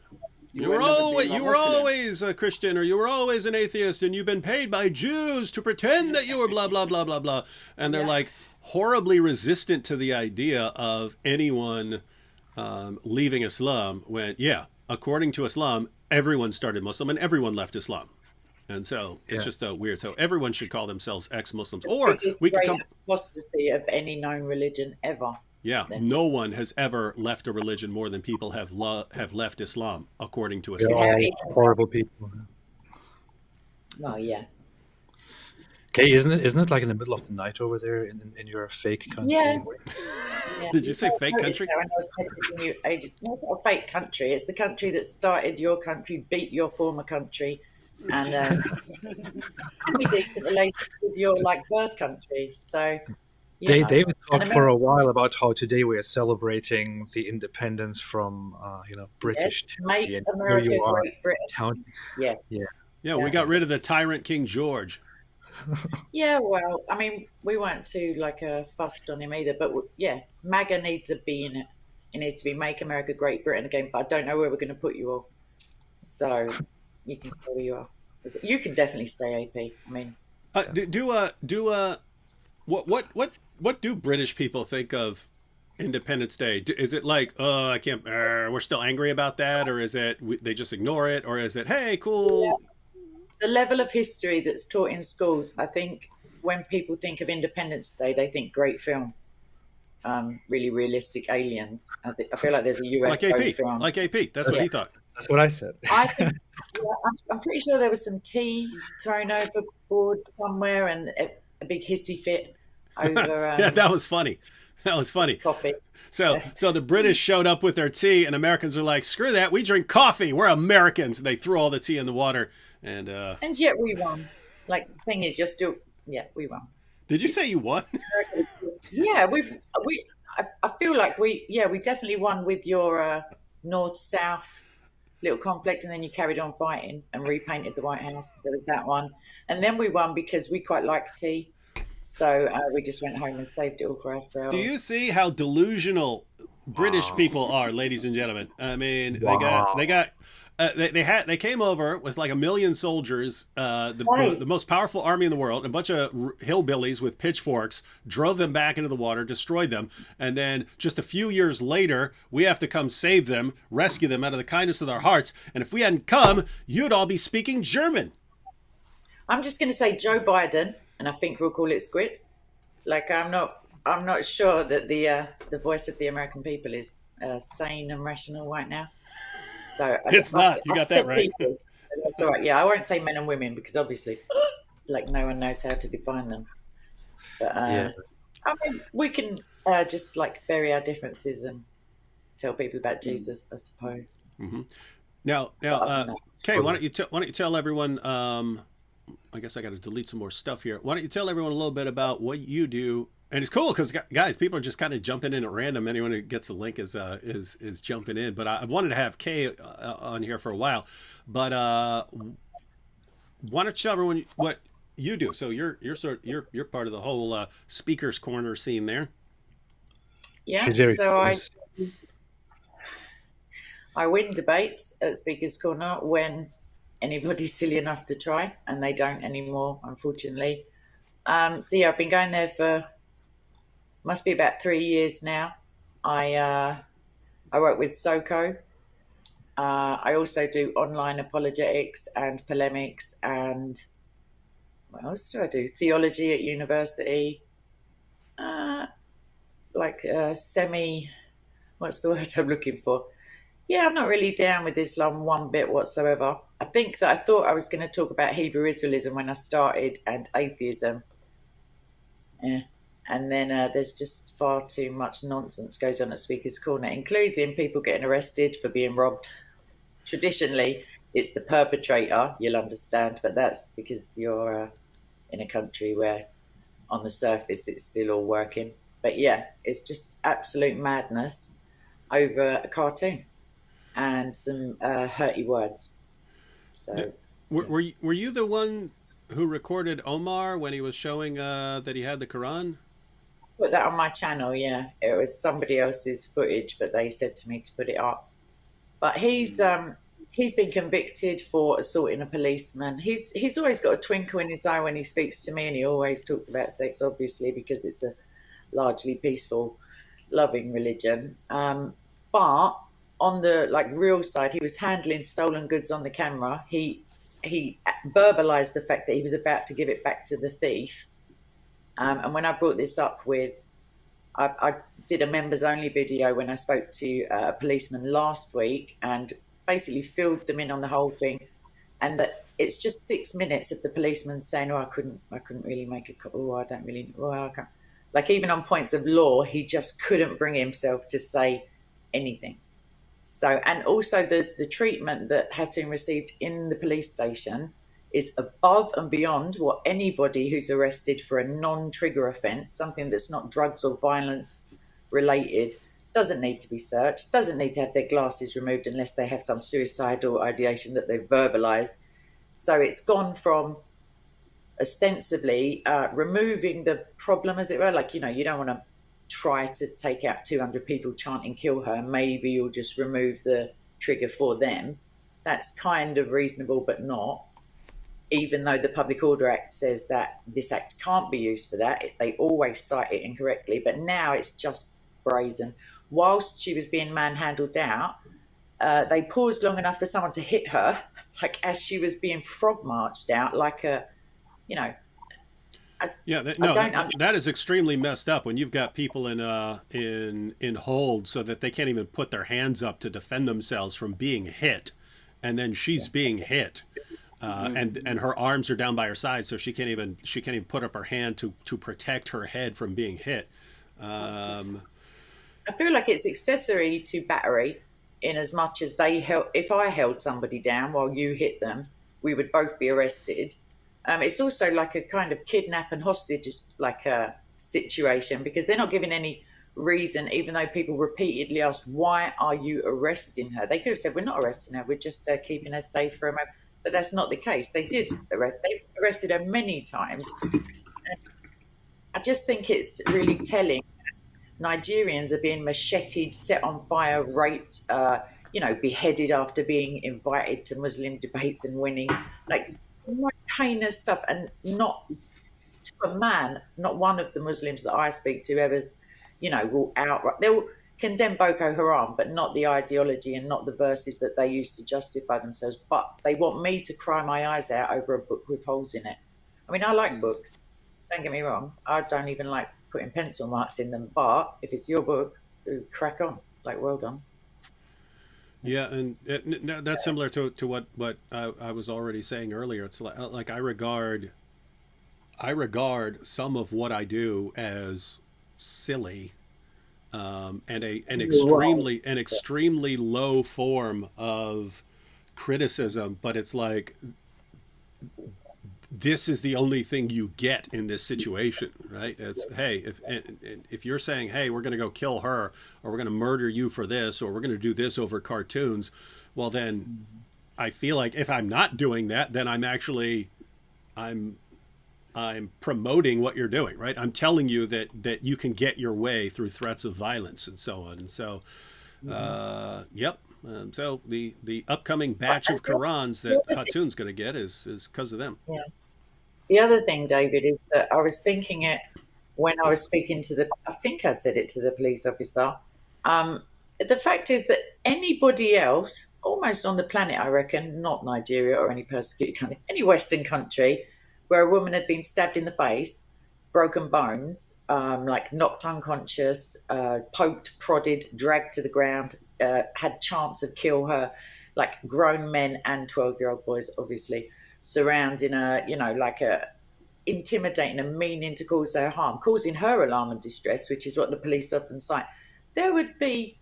You were always a Christian, or you were always an atheist, and you've been paid by Jews to pretend that you were blah, blah, blah, blah, blah. And they're like horribly resistant to the idea of anyone leaving Islam when, according to Islam, everyone started Muslim and everyone left Islam. And so it's just weird. So everyone should call themselves ex-Muslims. Or we could come... apostasy of any known religion ever. Yeah, no one has ever left a religion more than people have left Islam, according to Islam. They're all horrible people. Well, yeah. Okay, isn't it like in the middle of the night over there in your fake country? Yeah. Did you say fake country? When I was messaging you ages. No, it's not a fake country. It's the country that started your country, beat your former country, and pretty decent relationship with your birth country. So. David talked for a while about how today we are celebrating the independence from British. Yes, make America great Britain. Yes. Yeah, we got rid of the tyrant King George. Yeah, well, I mean, we weren't too fussed on him either, but MAGA needs a B in it. It needs to be Make America Great Britain again, but I don't know where we're going to put you all. So you can stay where you are. You can definitely stay AP. I mean, what do British people think of Independence Day? Is it like, oh, I can't, we're still angry about that, or is it they just ignore it, or is it, hey, cool? Yeah. The level of history that's taught in schools, I think when people think of Independence Day, they think great film, really realistic aliens. I feel like there's a UFO film. Like AP, that's what he thought. That's what I said. I think, I'm pretty sure there was some tea thrown overboard somewhere and a big hissy fit over. Yeah, that was funny. That was funny. Coffee. So the British showed up with their tea, and Americans were like, "Screw that! We drink coffee. We're Americans." And they threw all the tea in the water, and yet we won. The thing is, we won. Did you say you won? Yeah, I feel like we definitely won with your north-south little conflict, and then you carried on fighting and repainted the White House. There was that one, and then we won because we quite like tea. So we just went home and saved it all for ourselves. Do you see how delusional British people are, ladies and gentlemen? I mean, they came over with like 1 million soldiers, the most powerful army in the world, a bunch of hillbillies with pitchforks, drove them back into the water, destroyed them, and then just a few years later, we have to come save them, rescue them out of the kindness of their hearts. And if we hadn't come, you'd all be speaking German. I'm just going to say Joe Biden. And I think we'll call it squits. I'm not sure that the voice of the American people is sane and rational right now. So it's not. You got that right. People, that's all right. Yeah, I won't say men and women because obviously, no one knows how to define them. But I mean, we can just bury our differences and tell people about Jesus, I suppose. Mm-hmm. Now, But other than that, Kay, why don't you tell everyone? I guess I got to delete some more stuff here. Why don't you tell everyone a little bit about what you do? And it's cool because guys, people are just kind of jumping in at random. Anyone who gets the link is jumping in. But I wanted to have Kay on here for a while. But why don't you tell everyone what you do? So you're part of the whole speakers corner scene there. yeah. She's very So famous. I win debates at Speaker's Corner when anybody's silly enough to try, and they don't anymore, unfortunately. So yeah, I've been going there for must be about 3 years now. I work with SoCo. I also do online apologetics and polemics, and what else do I do? Theology at university. Semi. What's the word I'm looking for? Yeah, I'm not really down with Islam one bit whatsoever. I think that I thought I was going to talk about Hebrew Israelism when I started and atheism. Yeah. And then there's just far too much nonsense goes on at Speaker's Corner, including people getting arrested for being robbed. Traditionally, it's the perpetrator, you'll understand, but that's because you're in a country where on the surface it's still all working. But yeah, it's just absolute madness over a cartoon and some hurty words. So were you the one who recorded Omar when he was showing that he had the Quran? Put that on my channel. Yeah, it was somebody else's footage, but they said to me to put it up. But he's been convicted for assaulting a policeman. He's always got a twinkle in his eye when he speaks to me, and he always talks about sex, obviously, because it's a largely peaceful, loving religion. But on the real side, he was handling stolen goods on the camera. He verbalized the fact that he was about to give it back to the thief. And when I brought this up I did a members only video when I spoke to a policeman last week and basically filled them in on the whole thing. And that it's just 6 minutes of the policeman saying, "Oh, I couldn't really make a call. Oh, I don't really. Well, I can't." Like even on points of law, he just couldn't bring himself to say anything. So, and also the treatment that Hatun received in the police station is above and beyond what anybody who's arrested for a non-trigger offence, something that's not drugs or violence related, doesn't need to be searched, doesn't need to have their glasses removed unless they have some suicidal ideation that they've verbalised. So it's gone from ostensibly removing the problem, as it were, you don't want to try to take out 200 people chanting "kill her," maybe you'll just remove the trigger for them. That's kind of reasonable, but not. Even though the Public Order Act says that this act can't be used for that, they always cite it incorrectly. But now it's just brazen. Whilst she was being manhandled out, they paused long enough for someone to hit her, as she was being frog marched out, that is extremely messed up when you've got people in hold so that they can't even put their hands up to defend themselves from being hit, and then she's being hit, and her arms are down by her side, so she can't even put up her hand to protect her head from being hit. I feel like it's accessory to battery, in as much as if I held somebody down while you hit them, we would both be arrested. It's also like a kind of kidnap and hostage situation, because they're not giving any reason, even though people repeatedly asked, "Why are you arresting her?" They could have said, "We're not arresting her, we're just keeping her safe for a moment." But that's not the case. They've arrested her many times. I just think it's really telling. Nigerians are being macheted, set on fire, raped, beheaded after being invited to Muslim debates and winning. Most heinous stuff, and not to a man, not one of the Muslims that I speak to ever, will outright. They'll condemn Boko Haram, but not the ideology and not the verses that they use to justify themselves. But they want me to cry my eyes out over a book with holes in it. I mean, I like books. Don't get me wrong. I don't even like putting pencil marks in them. But if it's your book, crack on. Well done. Yeah, and that's similar to what I was already saying earlier. It's like I regard some of what I do as silly, and an extremely low form of criticism, but it's like, this is the only thing you get in this situation, right? It's, hey, if you're saying, hey, we're going to go kill her, or we're going to murder you for this, or we're going to do this over cartoons, well, then I feel like if I'm not doing that, then I'm promoting what you're doing, right? I'm telling you that you can get your way through threats of violence and so on. And so, yep. So the upcoming batch of Qurans that Hatun's going to get is because of them. Yeah. The other thing, David, is that I was thinking it when I was speaking to I think I said it to the police officer. The fact is that anybody else, almost on the planet, I reckon, not Nigeria or any persecuted country, any Western country, where a woman had been stabbed in the face, broken bones, like knocked unconscious, poked, prodded, dragged to the ground, had chance of kill her, like grown men and 12-year-old boys, obviously, surrounding her, intimidating and meaning to cause her harm, causing her alarm and distress, which is what the police often cite. There would be,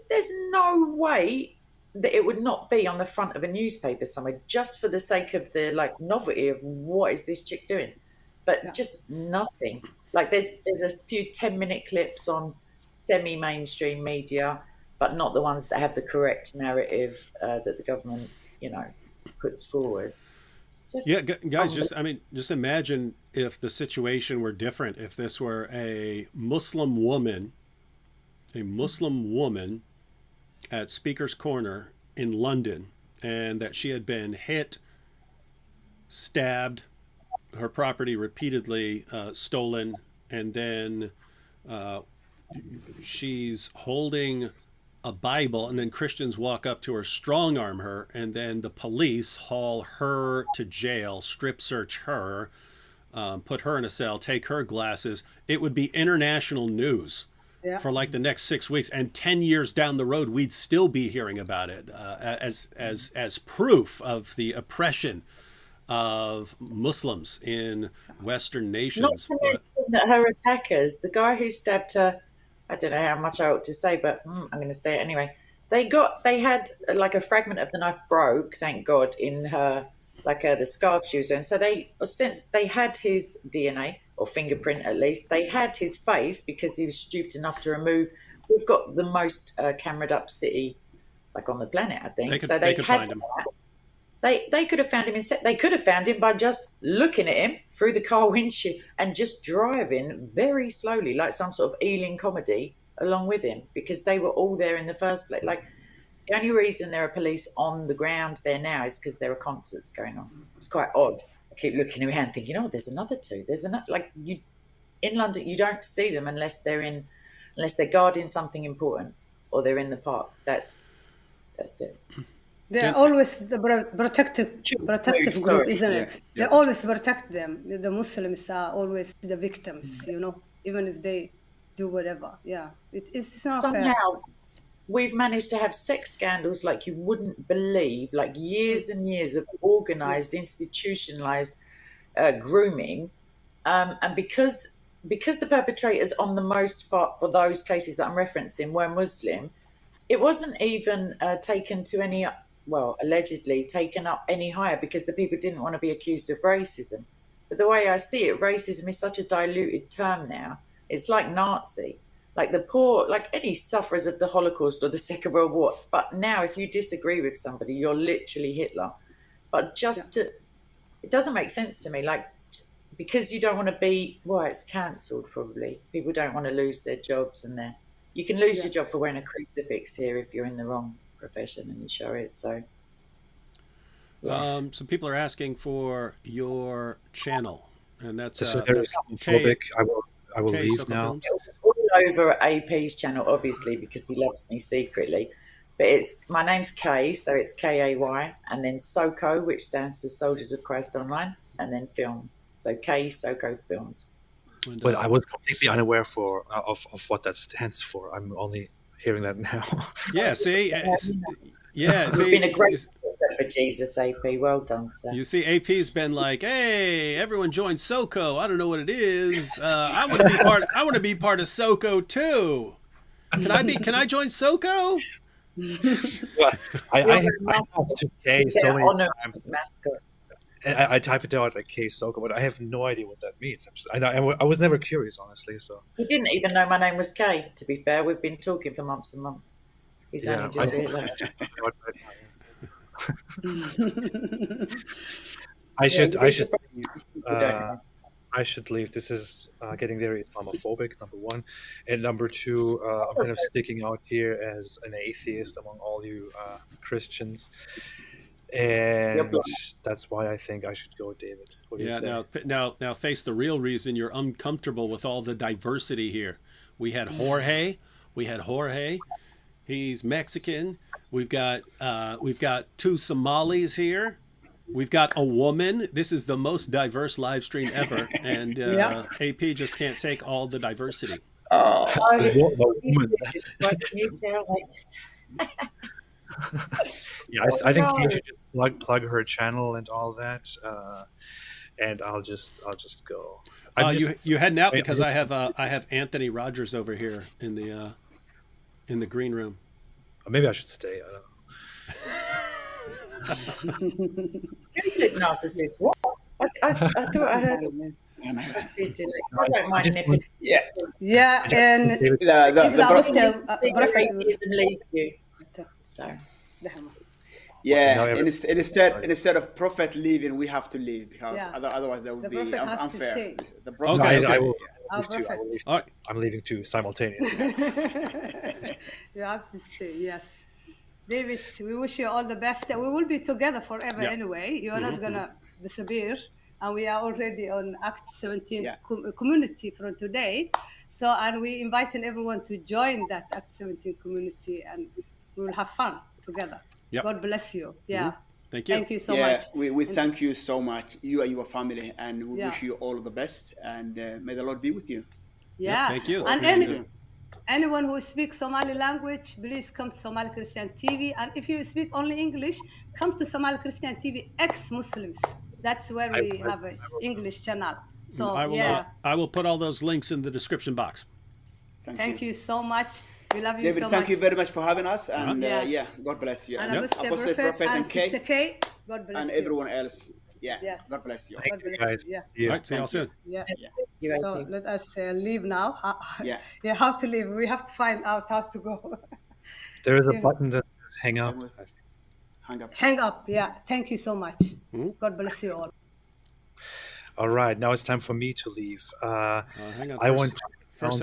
there's no way that it would not be on the front of a newspaper somewhere, just for the sake of the novelty of what is this chick doing, but just nothing. There's a few 10-minute clips on semi-mainstream media, but not the ones that have the correct narrative that the government, puts forward. Guys, just imagine if the situation were different. If this were a Muslim woman at Speaker's Corner in London, and that she had been hit, stabbed, her property repeatedly stolen, and then she's holding a Bible, and then Christians walk up to her, strong arm her, and then the police haul her to jail, strip search her, put her in a cell, take her glasses. It would be international news for the next 6 weeks, and 10 years down the road, we'd still be hearing about it as proof of the oppression of Muslims in Western nations. Not to mention that her attackers, the guy who stabbed her, I don't know how much I ought to say, but I'm going to say it anyway. They had a fragment of the knife broke, thank God, in her, the scarf she was wearing. So they had his DNA, or fingerprint at least. They had his face because he was stupid enough to remove. We've got the most cameraed up city on the planet, I think. They could find him. They could have found him they could have found him by just looking at him through the car windshield and just driving very slowly, like some sort of Ealing comedy, along with him, because they were all there in the first place. The only reason there are police on the ground there now is because there are concerts going on. It's quite odd. I keep looking around thinking, oh, there's another two. There's another. In London, you don't see them unless they're guarding something important or they're in the park. That's it. They're always the protective group, isn't it? They always protect them. The Muslims are always the victims, even if they do whatever. Yeah, it's not somehow fair. We've managed to have sex scandals like you wouldn't believe, years and years of organized, institutionalized grooming, and because the perpetrators, on the most part, for those cases that I'm referencing, were Muslim, it wasn't even taken to any. Well, allegedly taken up any higher because the people didn't want to be accused of racism. But the way I see it, racism is such a diluted term now. It's like Nazi, the poor, any sufferers of the Holocaust or the Second World War. But now if you disagree with somebody, you're literally Hitler. But it doesn't make sense to me. Because you don't want to be, it's cancelled probably. People don't want to lose their jobs you can lose your job for wearing a crucifix here if you're in the wrong profession and you show it. So some people are asking for your channel, and that's very homophobic. I will leave now. All over at AP's channel, obviously, because he loves me secretly. But my name's Kay, so it's Kay, and then SOCO, which stands for Soldiers of Christ Online, and then Films. So Kay SOCO Films. But I was completely unaware of what that stands for. I'm only hearing that now. Yeah, see, You've been a great support for Jesus, AP. Well done, sir. You see, AP's been like, "Hey, everyone join SOCO. I don't know what it is. I want to be part. I want to be part of SOCO too. Can I join SOCO? Well, I talked to Kay so many times. And I type it out like Kay Soko, but I have no idea what that means. I was never curious, honestly. So He didn't even know my name was Kay, to be fair. We've been talking for months and months. He's only just realised. I should leave. This is getting very Islamophobic, number one. And number two, I'm kind of sticking out here as an atheist among all you Christians. And that's why I think I should go with David. What do you say? Now face the real reason you're uncomfortable with all the diversity here. We had Jorge. He's Mexican. We've got 2 Somalis here. We've got a woman. This is the most diverse live stream ever, and AP just can't take all the diversity. Yeah, I think you should just plug her channel and all that, and I'll just go. You heading out because I have Anthony Rogers over here in the green room. Maybe I should stay. I don't know. Who said narcissist? What? I thought I heard him. I don't mind nipping. Yeah, and leads you. So. Yeah, instead of prophet leaving, we have to leave because otherwise that would be unfair. The prophet I will leave too. All right. I'm leaving too simultaneously. You have to stay, yes. David, we wish you all the best. We will be together forever anyway. You are not going to disappear. And we are already on Act 17 community from today. So, and we inviting everyone to join that Act 17 community and we will have fun together. Yep. God bless you. Yeah. Thank you. Thank you so much. We thank you so much, you and your family, and we wish you all the best. And may the Lord be with you. Yeah. Thank you. And anyone who speaks Somali language, please come to Somali Christian TV. And if you speak only English, come to Somali Christian TV ex-Muslims. That's where we have an English channel. So I will put all those links in the description box. Thank you so much. We love you David, so much. thank you very much for having us. And God bless you. And Apostle Prophet and Sister Kay, God bless and you. everyone else. Yeah. Yes. God bless you. Thank you, guys. Yeah. All right, see y'all soon. Yeah. So let us leave now. How to leave? We have to find out how to go. There is a button that says hang up. Hang up. Yeah. Thank you so much. God bless you all. All right, now it's time for me to leave. Hang on. I want to first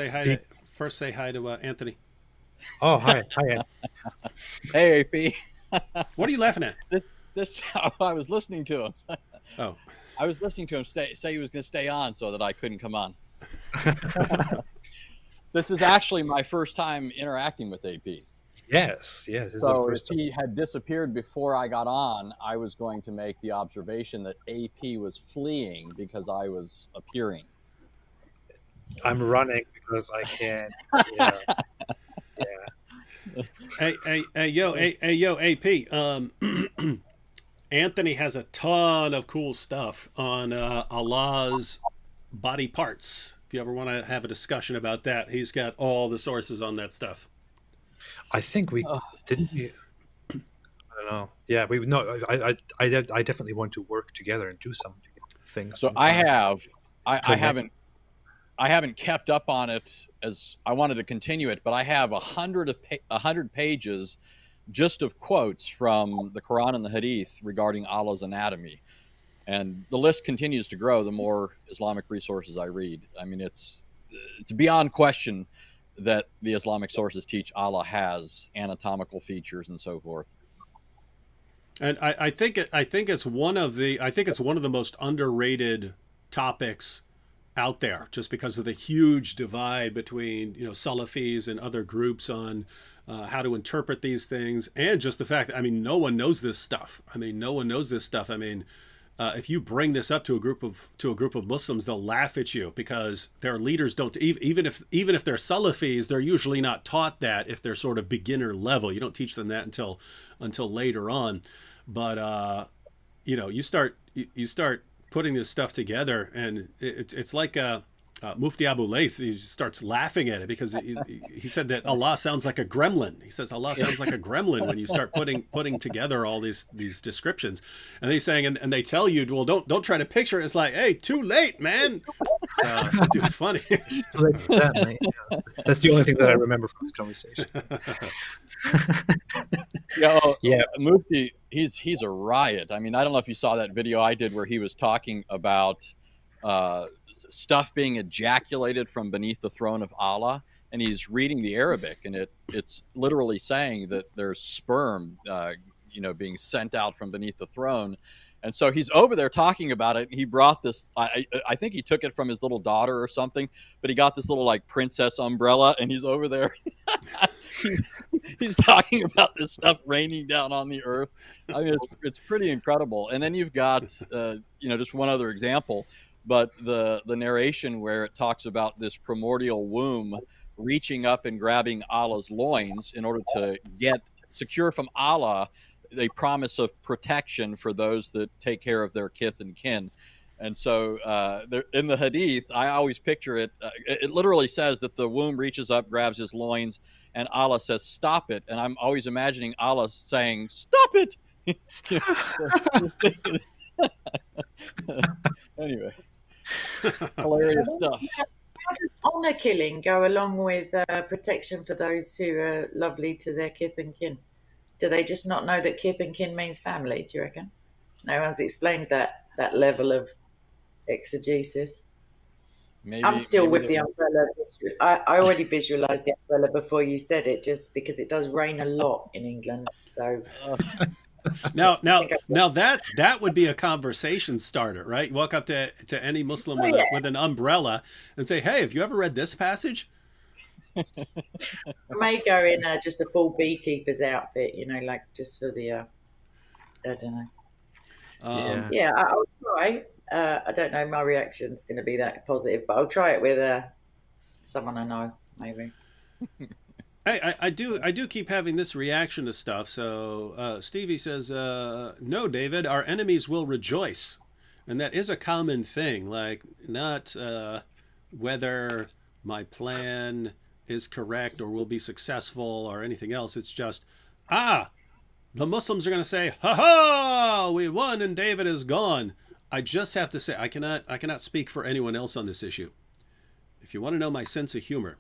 say hi to Anthony. Oh, hi, Anthony. Hey, AP. What are you laughing at? This I was listening to him. Oh, I was listening to him say he was going to stay on so that I couldn't come on. This is actually my first time interacting with AP. Yes. This is so first if he had disappeared before I got on, I was going to make the observation that AP was fleeing because I was appearing. I'm running because I can't. Hey, yo, AP. Anthony has a ton of cool stuff on Allah's body parts. If you ever want to have a discussion about that, he's got all the sources on that stuff. I think we didn't. I don't know. Yeah, we no. I definitely want to work together and do some things. So I haven't kept up on it as I wanted to continue it, but I have 100 pages just of quotes from the Quran and the Hadith regarding Allah's anatomy, and the list continues to grow the more Islamic resources I read. I mean, it's beyond question that the Islamic sources teach Allah has anatomical features and so forth. And I think it's one of the most underrated topics out there, just because of the huge divide between Salafis and other groups on how to interpret these things, and just the fact that no one knows this stuff. If you bring this up to a group of Muslims, they'll laugh at you because their leaders don't. Even if they're Salafis, they're usually not taught that. If they're sort of beginner level, you don't teach them that until later on. But you start putting this stuff together, and it's like Mufti Abu Layth, he starts laughing at it because he said that Allah sounds like a gremlin. He says Allah sounds like a gremlin when you start putting together all these descriptions. And he's saying, and they tell you, well, don't try to picture it. It's like, hey, too late, man. So, dude, it's funny. It's too late for that, mate. Yeah. That's the only thing that I remember from this conversation. Yeah, Mufti, he's a riot. I mean, I don't know if you saw that video I did where he was talking about stuff being ejaculated from beneath the throne of Allah, and he's reading the Arabic, and it's literally saying that there's sperm being sent out from beneath the throne. And so he's over there talking about it. He brought this, I think he took it from his little daughter or something, but he got this little like princess umbrella, and he's over there. he's talking about this stuff raining down on the earth. I mean, it's pretty incredible. And then you've got, just one other example, but the narration where it talks about this primordial womb reaching up and grabbing Allah's loins in order to secure from Allah a promise of protection for those that take care of their kith and kin. And so in the hadith, I always picture it. It literally says that the womb reaches up, grabs his loins, and Allah says, "Stop it." And I'm always imagining Allah saying, "Stop it." Anyway, hilarious stuff. How does honor killing go along with protection for those who are lovely to their kith and kin? Do they just not know that kith and kin means family, do you reckon? No one's explained that level of exegesis. I'm still with the umbrella. I already visualised the umbrella before you said it, just because it does rain a lot in England. So now that would be a conversation starter, right? You walk up to any Muslim with an umbrella and say, "Hey, have you ever read this passage?" I may go in just a full beekeeper's outfit, like just for the, I don't know. Yeah, I'll try. I don't know, my reaction's going to be that positive, but I'll try it with someone I know, maybe. I do keep having this reaction to stuff. So Stevie says, "No, David, our enemies will rejoice," and that is a common thing. Like, not whether my plan is correct or will be successful or anything else. It's just, the Muslims are going to say, "Ha ha, we won and David is gone." I just have to say, I cannot speak for anyone else on this issue. If you want to know my sense of humor,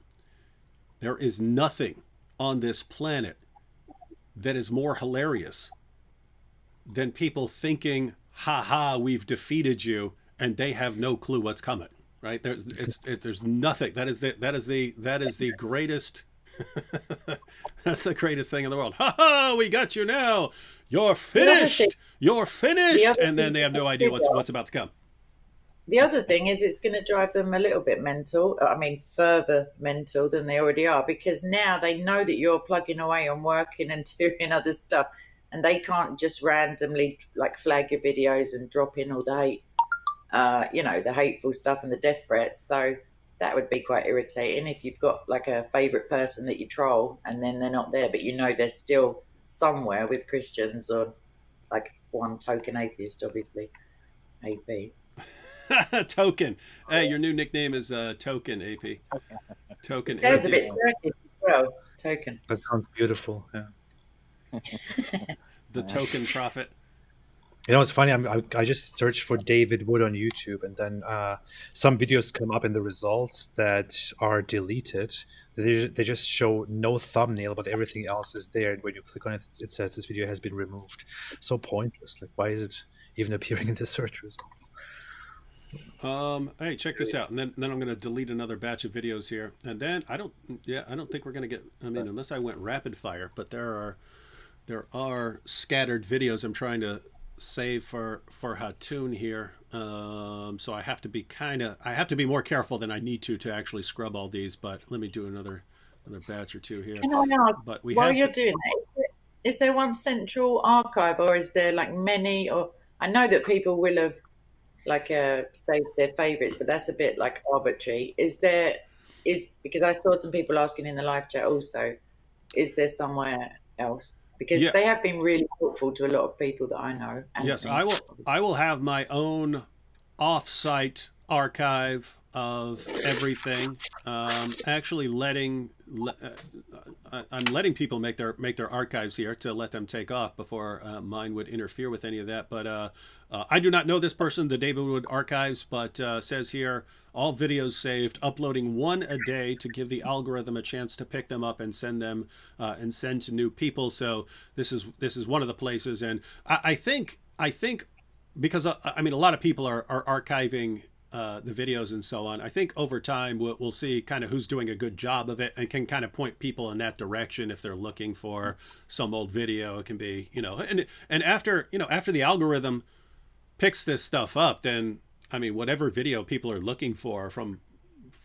there is nothing on this planet that is more hilarious than people thinking, "Ha ha, we've defeated you," and they have no clue what's coming. Right? There's nothing. That is the greatest. That's the greatest thing in the world. "Ha ha, we got you now. You're finished. You're finished." And then they have no idea what's about to come. The other thing is, it's going to drive them a little bit mental. I mean, further mental than they already are, because now they know that you're plugging away and working and doing other stuff, and they can't just randomly like flag your videos and drop in all the hate. The hateful stuff and the death threats. So that would be quite irritating if you've got like a favourite person that you troll and then they're not there, but they're still somewhere with Christians, or like one token atheist, obviously. AP. Token. Hey, your new nickname is Token, AP. Token. It sounds a bit Turkish as well. Token. That sounds beautiful. Yeah. The Token Prophet. It's funny. I just searched for David Wood on YouTube, and then some videos come up in the results that are deleted. They just show no thumbnail, but everything else is there. And when you click on it, it says this video has been removed. So pointless. Like, why is it even appearing in the search results? Hey, check this out, and then I'm going to delete another batch of videos here, and then I don't think we're going to get. I mean, unless I went rapid fire, but there are scattered videos I'm trying to save for Hatun here, so I have to be more careful than I need to actually scrub all these. But let me do another batch or two here. Can I ask, but while you're doing that, is there one central archive, or is there like many? Or I know that people will have like saved their favorites, but that's a bit like arbitrary. Because I saw some people asking in the live chat also, is there somewhere else? Because they have been really helpful to a lot of people that I know. Yes, I will have my own off-site archive of everything. Actually I'm letting people make their archives here to let them take off before mine would interfere with any of that. But I do not know this person, the David Wood Archives, but says here, all videos saved, uploading one a day to give the algorithm a chance to pick them up and send them and send to new people. So this is one of the places, and I think because I mean a lot of people are archiving the videos and so on. I think over time we'll see kind of who's doing a good job of it and can kind of point people in that direction if they're looking for some old video. It can be, and after the algorithm picks this stuff up, then I mean whatever video people are looking for from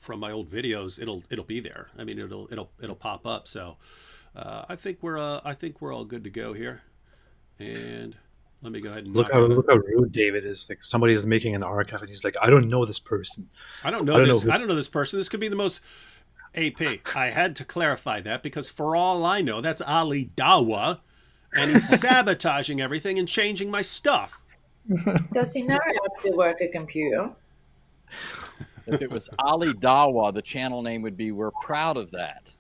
my old videos, it'll be there. I mean it'll pop up. So I think we're all good to go here. And let me go ahead and look how rude David is. Like somebody is making an archive and he's like, I don't know this person. I don't know this person. This could be the most AP. I had to clarify that because for all I know, that's Ali Dawa, and he's sabotaging everything and changing my stuff. Does he know how to work a computer? If it was Ali Dawa, the channel name would be "We're Proud of That."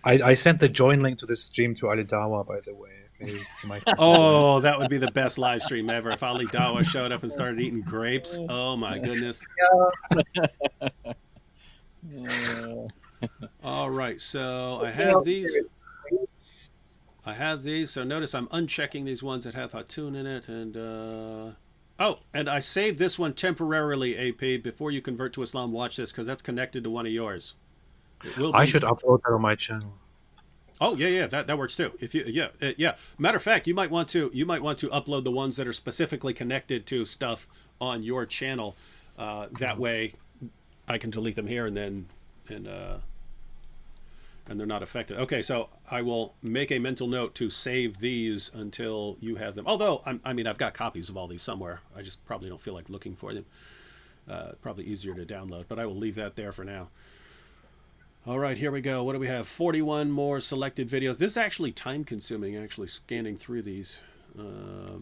I sent the join link to this stream to Ali Dawa, by the way. Maybe you might oh, that would be the best live stream ever if Ali Dawa showed up and started eating grapes. Oh my goodness. All right, so I have these. So notice I'm unchecking these ones that have Hatun in it, and oh, and I saved this one temporarily, AP. Before you convert to Islam, watch this because that's connected to one of yours. I should upload that on my channel. Oh yeah, that works too. If you yeah. Matter of fact, you might want to upload the ones that are specifically connected to stuff on your channel. That way, I can delete them here and they're not affected. Okay, so I will make a mental note to save these until you have them. Although I mean I've got copies of all these somewhere. I just probably don't feel like looking for them. Probably easier to download, but I will leave that there for now. All right, here we go. What do we have? 41 more selected videos. This is actually time-consuming, actually scanning through these. How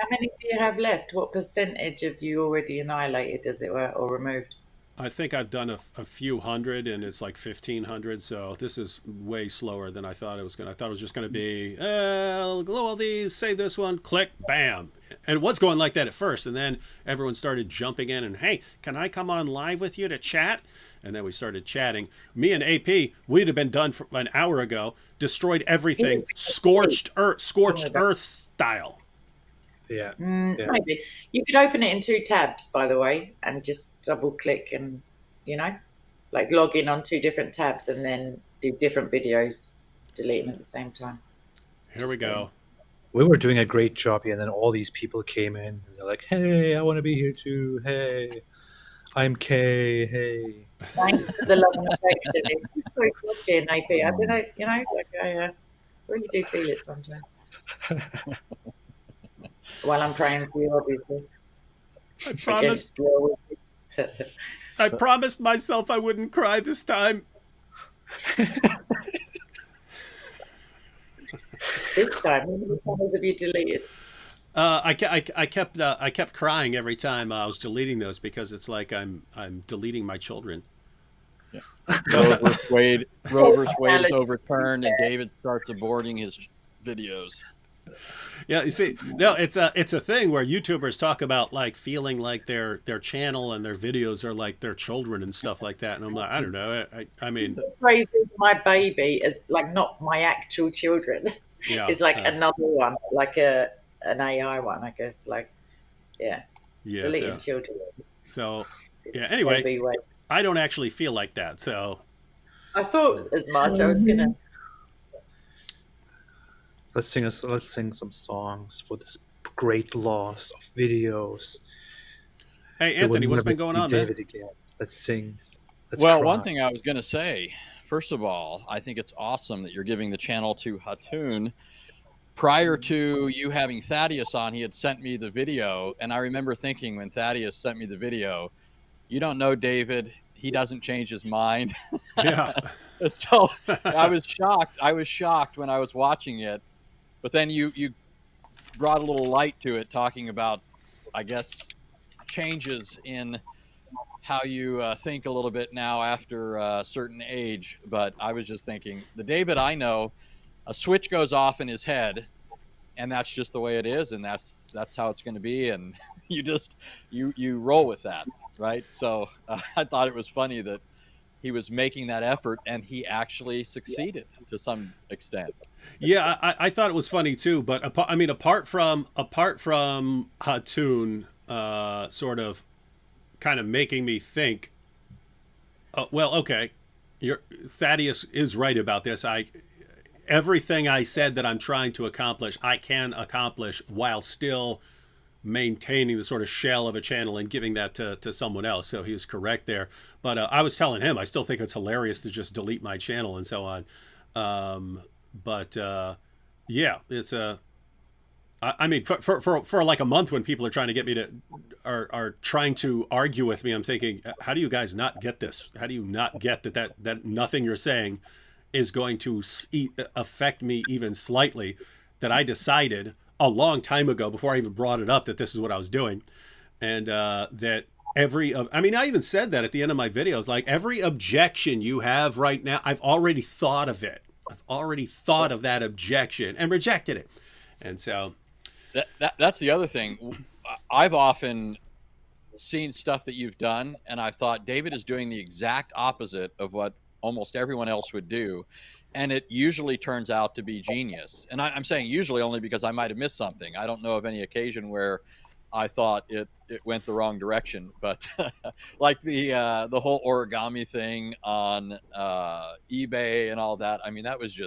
many do you have left? What percentage have you already annihilated, as it were, or removed? I think I've done a few hundred, and it's like 1,500. So this is way slower than I thought it was going to. I thought it was just going to be, all these, save this one, click, bam. And it was going like that at first, and then everyone started jumping in and, hey, can I come on live with you to chat? And then we started chatting. Me and AP, we'd have been done for an hour ago, destroyed everything, scorched earth style. Yeah. Maybe. You could open it in 2 tabs, by the way, and just double click and, like log in on 2 different tabs and then do different videos, delete them at the same time. Here we go. We were doing a great job here, and then all these people came in. And they're like, hey, I want to be here too. Hey, I'm Kay. Hey. Thanks for the love and affection. It's just so exciting, AP. I don't know, I really do feel it sometimes. While I'm praying for you, obviously. I promised myself I wouldn't cry this time. This time, how many times have you deleted? I kept crying every time I was deleting those because it's like I'm deleting my children. Yeah. Rover's Wade is overturned, and David starts aborting his videos. Yeah, you see, no, it's a thing where YouTubers talk about like feeling like their channel and their videos are like their children and stuff like that, and I'm like, I don't know. I mean, praising my baby as like not my actual children. Yeah, it's like another one, like an AI one, I guess. Like, deleting children. So, yeah. Anyway, I don't actually feel like that. So, I thought as much. I was gonna. Let's sing some songs for this great loss of videos. Hey, Anthony, what's been going on, man? David again. Let's sing. Well, one thing I was going to say, first of all, I think it's awesome that you're giving the channel to Hatun. Prior to you having Thaddeus on, he had sent me the video, and I remember thinking when Thaddeus sent me the video, you don't know David, he doesn't change his mind. Yeah. So I was shocked. I was shocked when I was watching it. But then you brought a little light to it, talking about, I guess, changes in how you think a little bit now after a certain age. But I was just thinking, the David I know, a switch goes off in his head, and that's just the way it is, and that's how it's going to be, and you just you roll with that, right? So I thought it was funny that he was making that effort, and he actually succeeded to some extent. Yeah, I thought it was funny too. But apart from Hatun sort of kind of making me think, well, okay, Thaddeus is right about this. Everything I said that I'm trying to accomplish, I can accomplish while still maintaining the sort of shell of a channel and giving that to someone else. So he was correct there. But I was telling him, I still think it's hilarious to just delete my channel and so on. Yeah, it's I mean, for like a month when people are trying to get me to, are trying to argue with me, I'm thinking, how do you guys not get this? How do you not get that nothing you're saying is going to affect me even slightly? That I decided a long time ago, before I even brought it up, that this is what I was doing. And that I even said that at the end of my videos, like, every objection you have right now, I've already thought of it. I've already thought of that objection and rejected it. And so that's the other thing. I've often seen stuff that you've done, and I've thought David is doing the exact opposite of what almost everyone else would do. And it usually turns out to be genius. And I'm saying usually only because I might have missed something. I don't know of any occasion where I thought it went the wrong direction. But like the whole origami thing on eBay and all that, I mean, that was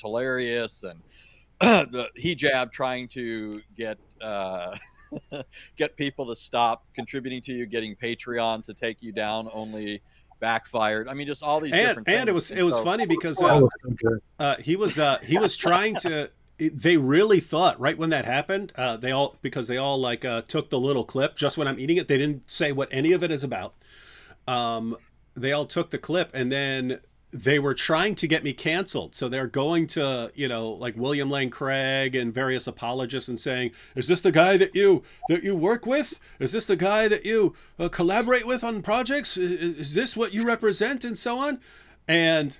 hilarious. And the hijab trying to get people to stop contributing to you, getting Patreon to take you down, only backfired. I mean, just all these different things. And it was funny because he was trying to. They really thought right when that happened. They all like took the little clip just when I'm eating it. They didn't say what any of it is about. They all took the clip, and then they were trying to get me canceled. So they're going to, like William Lane Craig and various apologists and saying, is this the guy that you work with? Is this the guy that you collaborate with on projects? Is this what you represent? And so on. And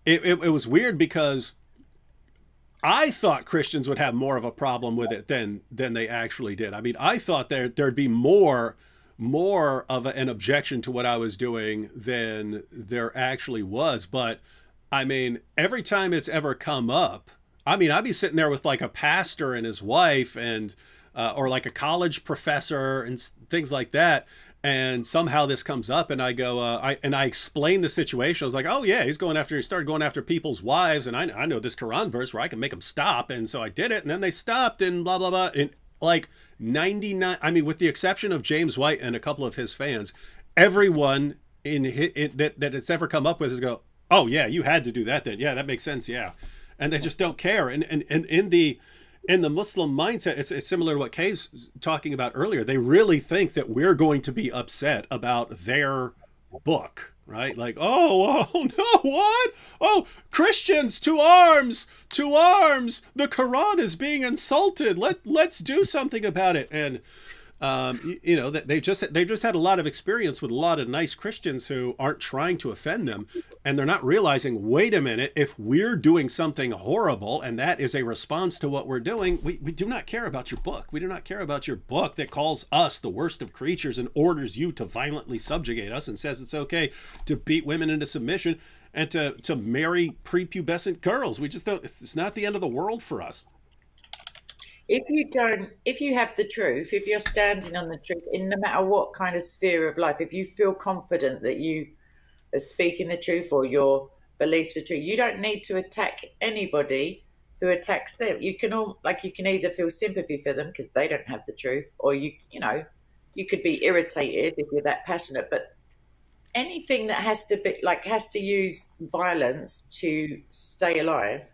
it was weird because I thought Christians would have more of a problem with it than they actually did. I mean, I thought there'd be more of an objection to what I was doing than there actually was. But I mean, every time it's ever come up, I mean, I'd be sitting there with like a pastor and his wife and or like a college professor and things like that, and somehow this comes up, and I go I explain the situation. I was like, oh yeah, he started going after people's wives, and I know this Quran verse where I can make them stop, and so I did it, and then they stopped, and blah blah blah. And like 99, I mean, with the exception of James White and a couple of his fans, everyone that it's ever come up with is go, oh yeah, you had to do that then. Yeah, that makes sense. Yeah. And they just don't care. And in the Muslim mindset, it's similar to what Kay's talking about earlier. They really think that we're going to be upset about their book, right? Like, oh no, what? Oh, Christians, to arms! The Quran is being insulted. Let's do something about it. And that they just had a lot of experience with a lot of nice Christians who aren't trying to offend them, and they're not realizing, wait a minute, if we're doing something horrible and that is a response to what we're doing, we do not care about your book. We do not care about your book that calls us the worst of creatures and orders you to violently subjugate us and says it's okay to beat women into submission and to marry prepubescent girls. We just don't. It's not the end of the world for us. If you have the truth, if you're standing on the truth in no matter what kind of sphere of life, if you feel confident that you are speaking the truth or your beliefs are true, you don't need to attack anybody who attacks them. You can either feel sympathy for them because they don't have the truth, or you could be irritated if you're that passionate. But anything that has to use violence to stay alive,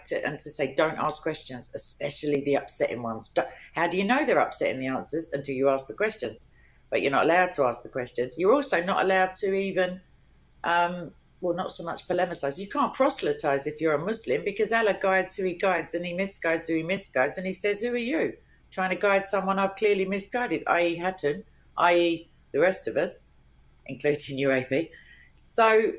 to say don't ask questions, especially the upsetting ones. How do you know they're upsetting the answers until you ask the questions? But you're not allowed to ask the questions. You're also not allowed to even, not so much polemicize. You can't proselytize if you're a Muslim, because Allah guides who he guides and he misguides who he misguides. And he says, who are you? Trying to guide someone I've clearly misguided, i.e. Hatun. i.e. the rest of us, including you, AP. So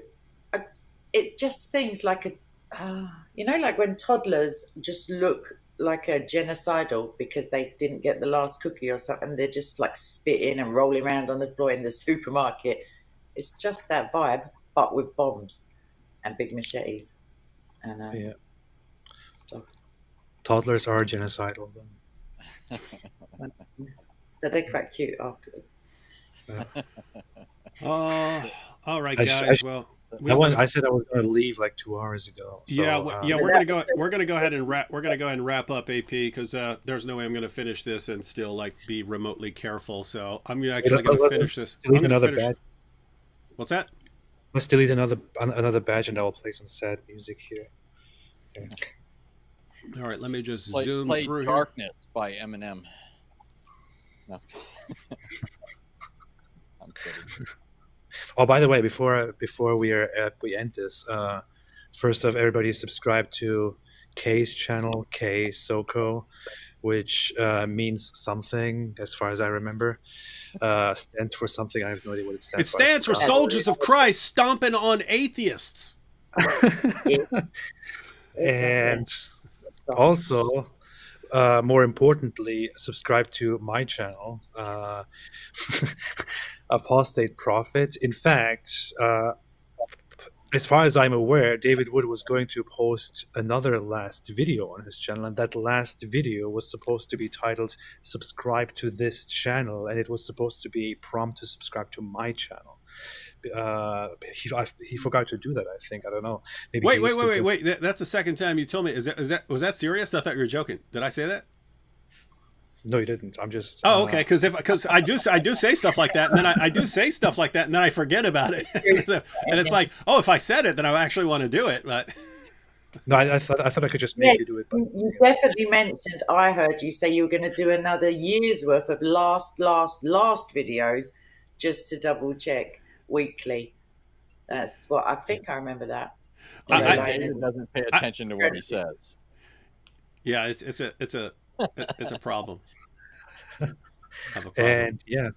it just seems like like when toddlers just look like a genocidal because they didn't get the last cookie or something, they're just like spitting and rolling around on the floor in the supermarket. It's just that vibe, but with bombs and big machetes and stuff. Toddlers are genocidal. But they're quite cute afterwards. All right, guys. I said I was going to leave like 2 hours ago. So, we're gonna go ahead and wrap up, AP, because there's no way I'm gonna finish this and still like be remotely careful. So I'm actually gonna finish this. Delete another badge. What's that? Let's delete another badge, and I will play some sad music here. Okay. All right, let me just zoom through Darkness here. By Eminem. No. I'm kidding. Oh, by the way, before we end this, first off, everybody subscribe to K's channel, K Soko, which means something as far as I remember. Stands for something. I have no idea what it stands for. It stands for Soldiers of Christ Stomping on Atheists. And also, more importantly, subscribe to my channel, Apostate Prophet. In fact, as far as I'm aware, David Wood was going to post another last video on his channel, and that last video was supposed to be titled "Subscribe to this channel," and it was supposed to be a prompt to subscribe to my channel. He forgot to do that. I think. I don't know. Maybe wait. That's the second time you told me. Was that serious? I thought you were joking. Did I say that? No, you didn't. I'm just. Oh, okay. Because I do say stuff like that, and then I do say stuff like that, and then I forget about it. And it's like, oh, if I said it, then I actually want to do it. But no, I thought I could just make you do it. But... You definitely mentioned. I heard you say you were going to do another year's worth of last videos, just to double check weekly. That's what I think. I remember that. David doesn't pay attention to what he says. Yeah, it's a problem. And yeah.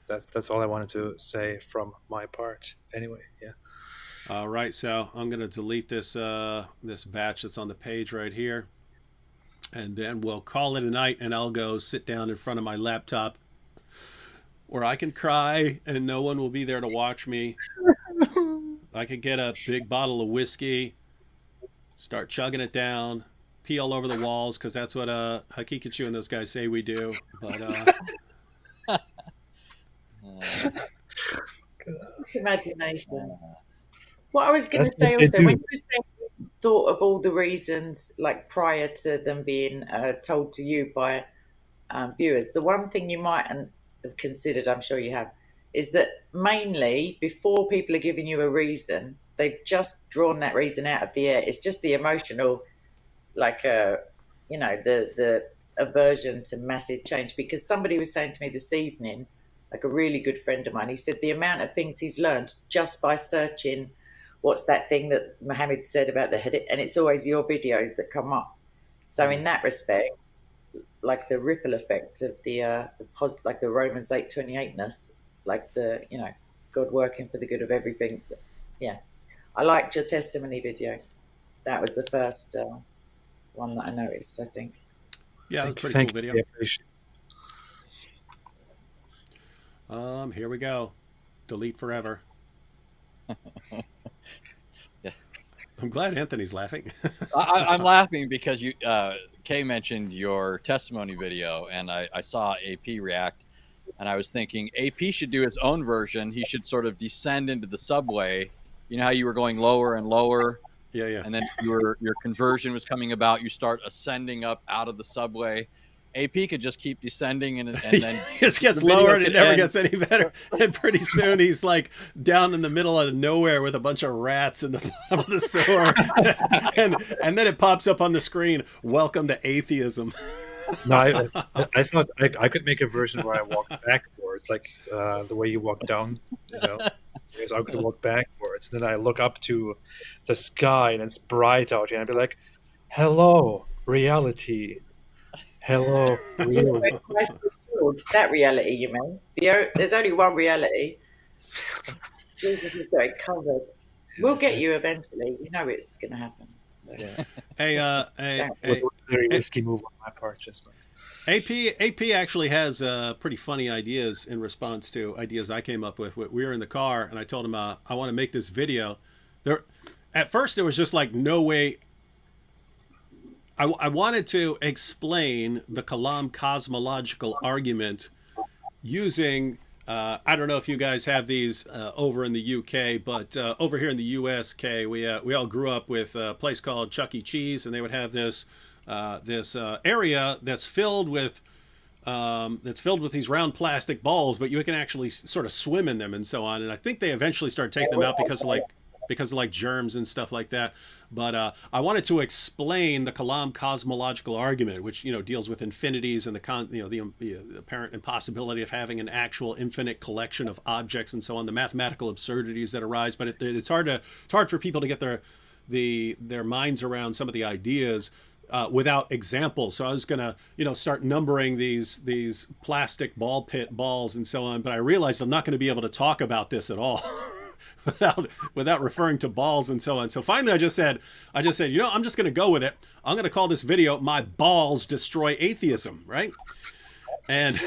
That's all I wanted to say from my part. Anyway, yeah. All right, so I'm gonna delete this this batch that's on the page right here, and then we'll call it a night. And I'll go sit down in front of my laptop, where I can cry and no one will be there to watch me. I could get a big bottle of whiskey, start chugging it down. Pee all over the walls, because that's what Hakikachu and those guys say we do. But imagination. What I was going to say also, when you were saying you thought of all the reasons, like prior to them being told to you by viewers, the one thing you might have considered, I'm sure you have, is that mainly before people are giving you a reason, they've just drawn that reason out of the air. It's just the emotional. Like the aversion to massive change, because somebody was saying to me this evening, like a really good friend of mine, he said the amount of things he's learned just by searching what's that thing that Mohammed said about the head, and it's always your videos that come up. So in that respect, like the ripple effect of like the Romans 8:28ness, like the God working for the good of everything. Yeah, I liked your testimony video. That was the first one that I noticed, I think. Yeah, it was a pretty cool video. Here we go. Delete forever. Yeah. I'm glad Anthony's laughing. I'm laughing because Kay mentioned your testimony video, and I saw AP react, and I was thinking AP should do his own version. He should sort of descend into the subway. You know how you were going lower and lower? Yeah. And then your conversion was coming about. You start ascending up out of the subway. AP could just keep descending and then it just gets lower and it never gets any better. And pretty soon he's like down in the middle of nowhere with a bunch of rats in the bottom of the sewer. and then it pops up on the screen, "Welcome to atheism." No, I thought I could make a version where I walk backwards, like the way you walk down, I could walk backwards. Then I look up to the sky and it's bright out here, and I'd be like, "Hello, reality. Hello, real." world, that reality, you mean? There's only one reality. Jesus has got it covered. We'll get you eventually. You know it's going to happen. So. Yeah. Hey, very risky move on my part, just AP actually has pretty funny ideas in response to ideas I came up with. We were in the car, and I told him I want to make this video. At first, there was just like no way. I wanted to explain the Kalam cosmological argument using. I don't know if you guys have these over in the UK, but over here in the US, we all grew up with a place called Chuck E. Cheese, and they would have this area that's filled with these round plastic balls, but you can actually sort of swim in them and so on. And I think they eventually started taking them out because of germs and stuff like that. But I wanted to explain the Kalam cosmological argument, which deals with infinities and the apparent impossibility of having an actual infinite collection of objects and so on, the mathematical absurdities that arise. But it's hard for people to get their minds around some of the ideas without examples. So I was gonna start numbering these plastic ball pit balls and so on. But I realized I'm not going to be able to talk about this at all. without referring to balls and so on. So finally I just said, I'm just going to go with it. I'm going to call this video "My Balls Destroy Atheism," right? And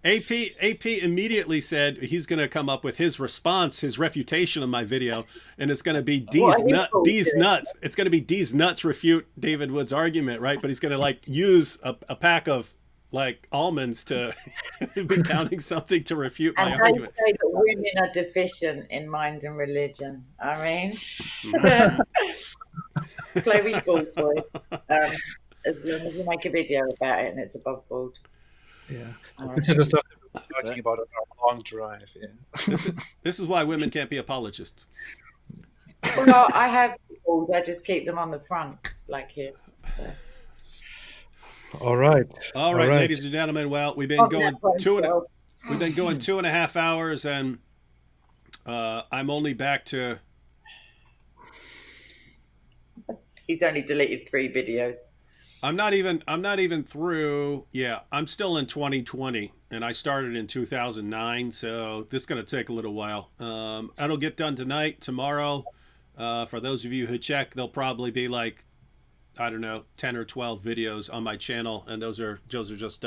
AP immediately said he's going to come up with his response, his refutation of my video, and it's going to be D's nuts. It's going to be D's nuts refute David Wood's argument, right? But he's going to use a pack of almonds to be counting something to refute my argument. Say that women are deficient in mind and religion. I mean, play with balls, boy. As long as you make a video about it and it's above board. Yeah, this is the stuff that we're talking about on our long drive. Yeah, this is why women can't be apologists. Well, no, I have balls. I just keep them on the front, like here. So. All right, ladies and gentlemen. Well, we've been going 2.5 hours, and I'm only back to. He's only deleted 3 videos. I'm not even through. Yeah, I'm still in 2020, and I started in 2009. So this is going to take a little while. It'll get done tonight, tomorrow. For those of you who check, there'll probably be 10 or 12 videos on my channel, and those are just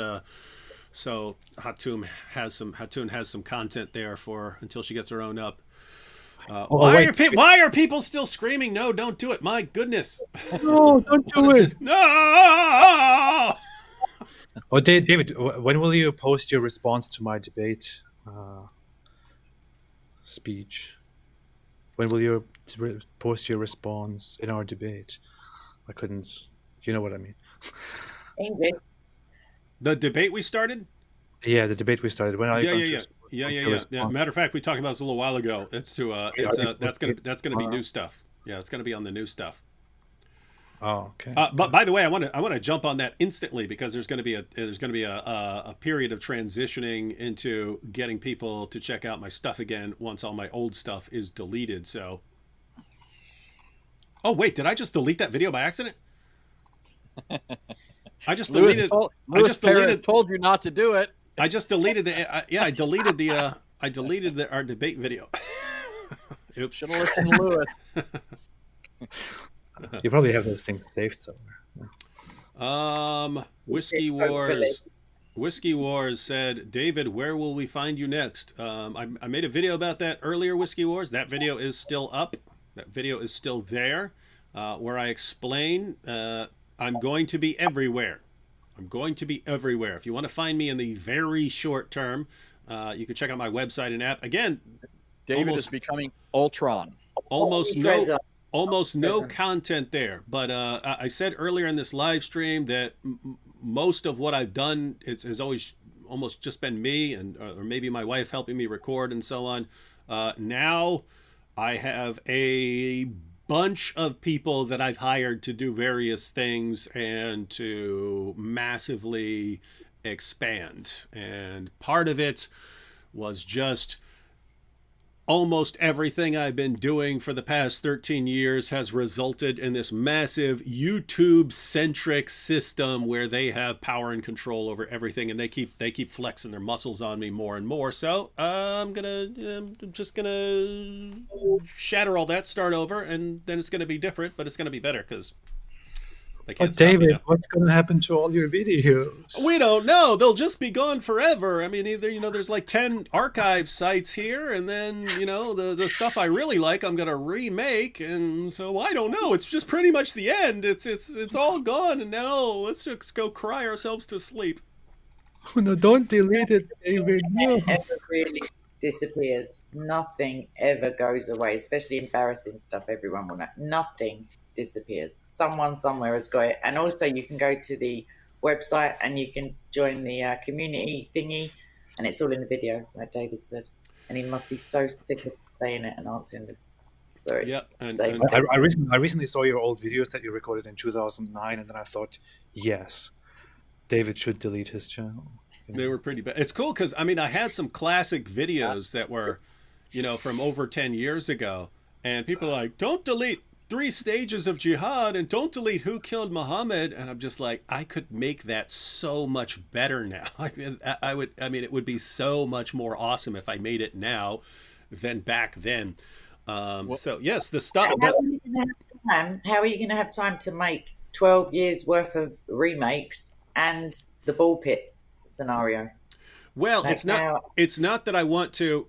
so Hatum has some content there for until she gets her own up. Why are people still screaming? No, don't do it! My goodness! No, don't do it! No! Oh, David, when will you post your response to my debate speech? When will you post your response in our debate? I couldn't. You know what I mean? English. The debate we started? Yeah, the debate we started. When Yeah. Matter of fact, we talked about this a little while ago. That's gonna be new stuff. Yeah, it's gonna be on the new stuff. Oh, okay. But by the way, I want to jump on that instantly because there's gonna be a period of transitioning into getting people to check out my stuff again once all my old stuff is deleted. So. Oh wait, did I just delete that video by accident? I just deleted. Told you not to do it. I just deleted I deleted our debate video. Oops. Should have listened to Lewis. You probably have those things saved somewhere. Whiskey Wars said, David, where will we find you next? I made a video about that earlier, Whiskey Wars. That video is still up. That video is still there, where I explain I'm going to be everywhere. I'm going to be everywhere. If you want to find me in the very short term, you can check out my website and app. Again, David is becoming Ultron. Almost no content there. But I said earlier in this live stream that most of what I've done has always almost just been me and or maybe my wife helping me record and so on. Now I have a bunch of people that I've hired to do various things and to massively expand. And part of it was just almost everything I've been doing for the past 13 years has resulted in this massive YouTube-centric system where they have power and control over everything, and they keep flexing their muscles on me more and more. So I'm just gonna shatter all that, start over, and then it's gonna be different, but it's gonna be better because they can't stop me David, now. what's going to happen to all your videos? We don't know. They'll just be gone forever. I mean, either, there's like 10 archive sites here, and then, the stuff I really like, I'm going to remake. And so I don't know. It's just pretty much the end. It's all gone. And now let's just go cry ourselves to sleep. Oh, no, don't delete it, David. No. Ever really disappears. Nothing ever goes away, especially embarrassing stuff. Everyone will know. Nothing disappears. Someone somewhere has got it. And also you can go to the website and you can join the community thingy, and it's all in the video, like David said. And he must be so sick of saying it and answering this. Sorry. Yep. I recently saw your old videos that you recorded in 2009, and then I thought, yes, David should delete his channel. They were pretty bad. It's cool because, I had some classic videos that were, from over 10 years ago, and people are like, don't delete 3 stages of jihad and don't delete who killed Muhammad. And I'm just like, I could make that so much better now. It would be so much more awesome if I made it now than back then. So yes, the stuff. How are you going to have time to make 12 years worth of remakes and the ball pit scenario? Well, like it's not that I want to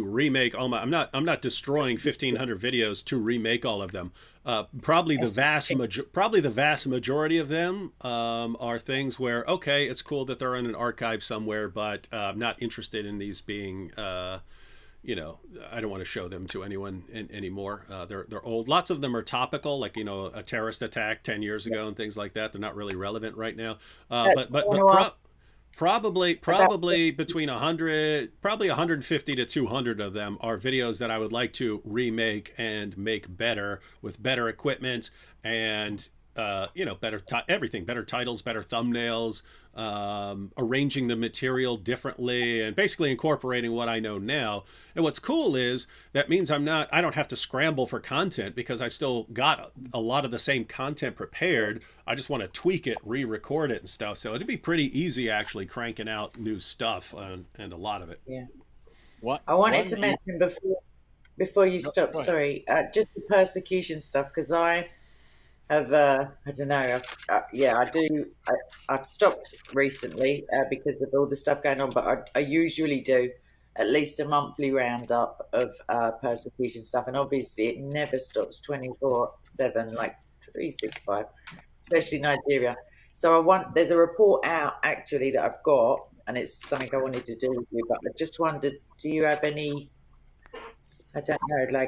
remake all my, I'm not destroying 1,500 videos to remake all of them. Probably the vast majority of them are things where, okay, it's cool that they're in an archive somewhere, but I'm not interested in these being, I don't want to show them to anyone anymore. They're old. Lots of them are topical, like, a terrorist attack 10 years ago and things like that. They're not really relevant right now. Probably between 150 to 200 of them are videos that I would like to remake and make better with better equipment and better everything, better titles, better thumbnails, arranging the material differently, and basically incorporating what I know now. And what's cool is that means I don't have to scramble for content because I've still got a lot of the same content prepared. I just want to tweak it, re-record it and stuff. So it'd be pretty easy actually cranking out new stuff and a lot of it. Yeah. I wanted to mention before you stop, sorry, just the persecution stuff, because I have, I don't know, I've stopped recently because of all the stuff going on, but I usually do at least a monthly roundup of persecution stuff, and obviously it never stops 24/7, like 365, especially Nigeria. So there's a report out actually that I've got, and it's something I wanted to do with you, but I just wondered, do you have any, I don't know,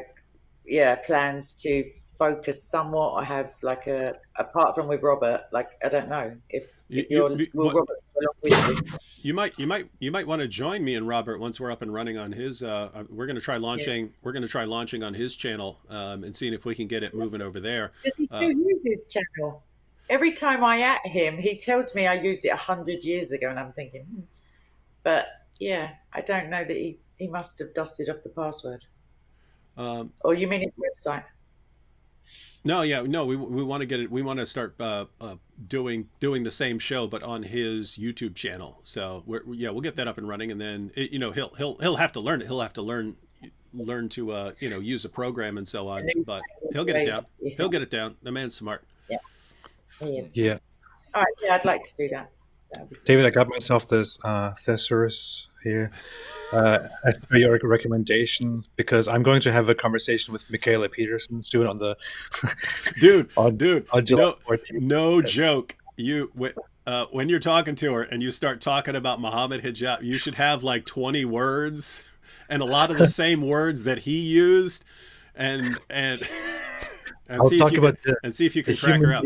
plans to focus somewhat, or have like apart from with Robert, like, I don't know if Robert along with you might want to join me and Robert once we're up and running on his we're going to try launching on his channel and seeing if we can get it moving over there. Does he still use his channel? Every time I at him, he tells me I used it 100 years ago, and I'm thinking, but yeah, I don't know that he must have dusted off the password. Or you mean his website? No, we want to get it. We want to start doing the same show, but on his YouTube channel. So we'll get that up and running, and then he'll have to learn it. He'll have to learn to use a program and so on. But he'll get it down. He'll get it down. The man's smart. Yeah. All right. Yeah, I'd like to do that. David, I got myself this thesaurus here as per your recommendation, because I'm going to have a conversation with Michaela Peterson soon on the no joke. When you're talking to her and you start talking about Muhammad hijab, you should have like 20 words and a lot of the same words that he used, and I'll see talk if you about can, and see if you can crack her out.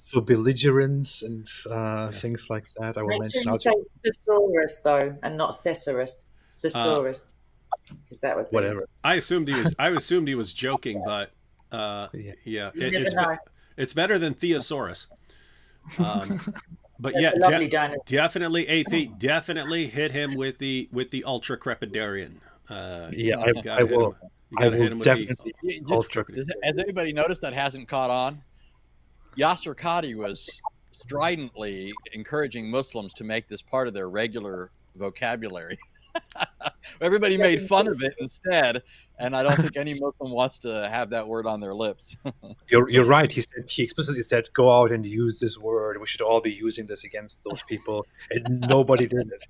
For belligerence and things like that, I will mention. Make sure you say thesaurus though, and not thesaurus. Thesaurus, because that would be... whatever. I assumed he was joking, but it's better than thesaurus. But yeah, definitely AP, definitely hit him with the ultra crepidarian. Yeah, I will. I will definitely. Has anybody noticed that hasn't caught on? Yasser Qadi was stridently encouraging Muslims to make this part of their regular vocabulary. Everybody made fun of it instead, and I don't think any Muslim wants to have that word on their lips. You're right. He explicitly said, "Go out and use this word. We should all be using this against those people," and nobody did it.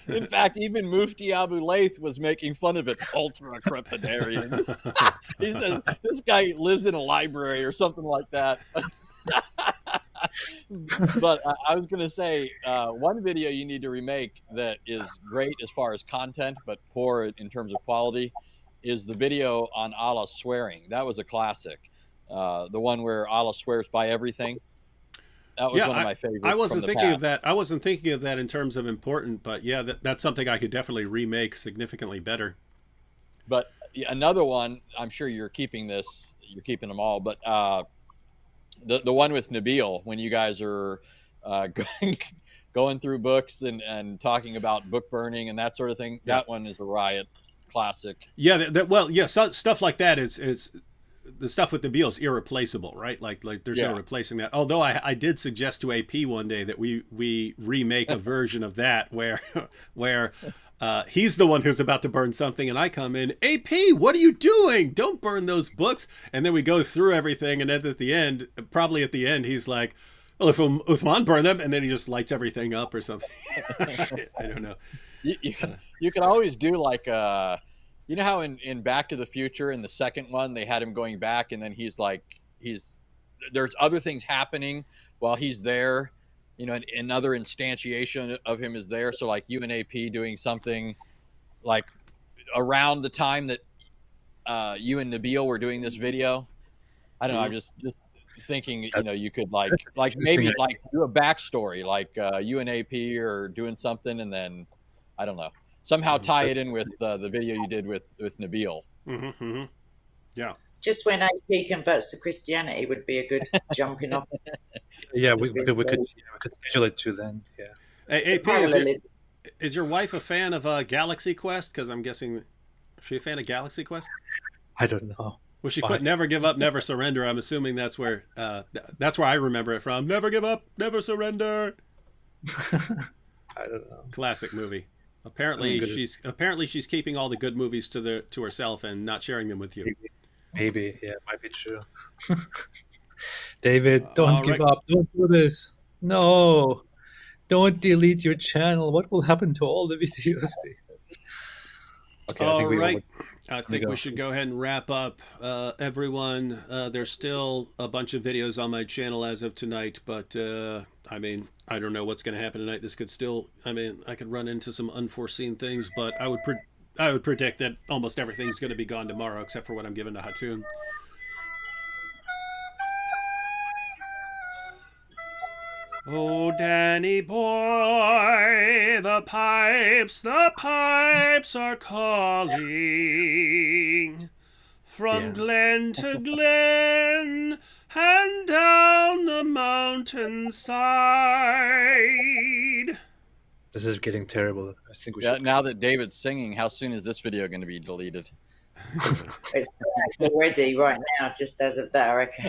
In fact, even Mufti Abu Layth was making fun of it. Ultra crepidarian. He says this guy lives in a library or something like that. But I was going to say, one video you need to remake that is great as far as content, but poor in terms of quality, is the video on Allah swearing. That was a classic. The one where Allah swears by everything. That was one of my favorites. I wasn't thinking of that. I wasn't thinking of that in terms of important, but yeah, that's something I could definitely remake significantly better. But another one, I'm sure you're keeping this. You're keeping them all, but the one with Nabil, when you guys are going through books and talking about book burning and that sort of thing, that one is a riot. Classic. Yeah, stuff like that is the stuff with Nabil is irreplaceable, right? Like there's no replacing that. Although I did suggest to AP one day that we remake a version of that where he's the one who's about to burn something and I come in, AP, what are you doing? Don't burn those books. And then we go through everything, and then at the end, he's like, well, if Uthman burned them, and then he just lights everything up or something. I don't know. You can always do like you know how in Back to the Future, in the second one, they had him going back, and then there's other things happening while he's there. You know, another instantiation of him is there. So like you and AP doing something like around the time that you and Nabil were doing this video. I don't know. I'm just thinking, you know, you could like maybe like do a backstory, like you and AP are doing something, and then I don't know, somehow tie it in with the video you did with Nabil. Mm-hmm. Yeah. Just when AP converts to Christianity would be a good jumping off. Yeah, we could schedule it to then. Yeah. Hey, AP, is your wife a fan of Galaxy Quest? Because I'm guessing, is she a fan of Galaxy Quest? I don't know. Well, she quit Never Give Up, Never Surrender. I'm assuming that's where I remember it from. Never give up, never surrender. I don't know. Classic movie. Apparently she's keeping all the good movies to herself and not sharing them with you. Maybe, yeah, it might be true. David, don't give up. Don't do this. No. Don't delete your channel. What will happen to all the videos? Okay, I think we should go ahead and wrap up. Everyone, there's still a bunch of videos on my channel as of tonight, but I mean, I don't know what's going to happen tonight. This could still, I mean, I could run into some unforeseen things, but I would predict that almost everything's going to be gone tomorrow except for what I'm giving to Hatun. Oh, Danny boy, the pipes are calling from glen to glen and down the mountainside. This is getting terrible. I think we should. Now that David's singing, how soon is this video going to be deleted? It's already right now, just as of that, I reckon.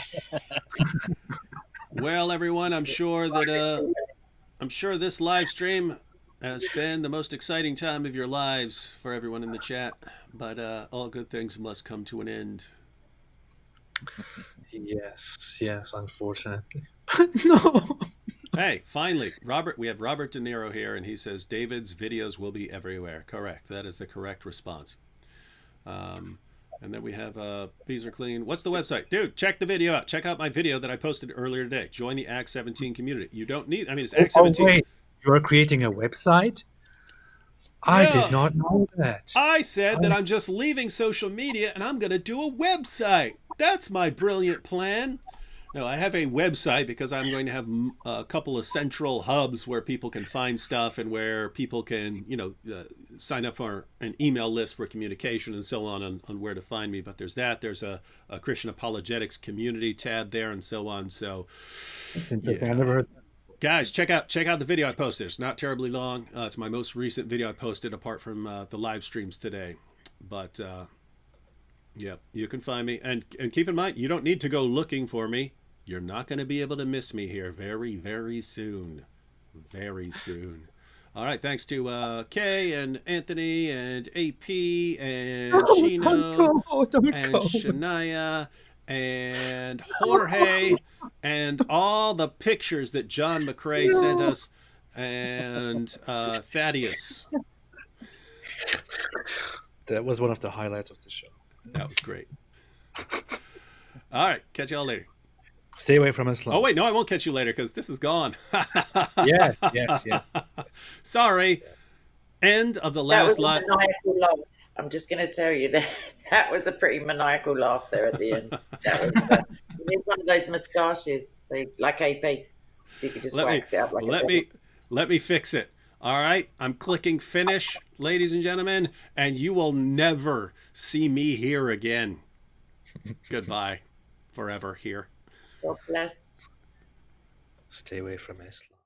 Well, everyone, I'm sure this live stream has been the most exciting time of your lives for everyone in the chat. But all good things must come to an end. Yes, unfortunately. But no. Hey, finally, we have Robert De Niro here, and he says David's videos will be everywhere. Correct. That is the correct response. And then we have Bees Are Clean. What's the website? Dude, check the video out. Check out my video that I posted earlier today. Join the Act 17 community. You don't need, I mean, it's Act 17. Wait, you are creating a website? I did not know that. I said that I'm just leaving social media and I'm going to do a website. That's my brilliant plan. No, I have a website because I'm going to have a couple of central hubs where people can find stuff and where people can, sign up for an email list for communication and so on where to find me. But there's that. There's a Christian Apologetics community tab there and so on. So, I never heard that. Guys, check out the video I posted. It's not terribly long. It's my most recent video I posted, apart from the live streams today. But yeah, you can find me, and keep in mind, you don't need to go looking for me. You're not going to be able to miss me here very, very soon. Very soon. All right, thanks to Kay and Anthony and AP and Chino and Shania and Jorge and all the pictures that John McCrae sent us, and Thaddeus. That was one of the highlights of the show. That was great. All right, catch y'all later. Stay away from Islam. Oh wait, no, I won't catch you later because this is gone. yes. Sorry. End of the last live. That was a maniacal laugh. I'm just going to tell you that was a pretty maniacal laugh there at the end. That was you need one of those moustaches, so like AP, so you could just wax it up like let me fix it. All right, I'm clicking finish, ladies and gentlemen, and you will never see me here again. Goodbye, forever here. God bless. Stay away from Islam.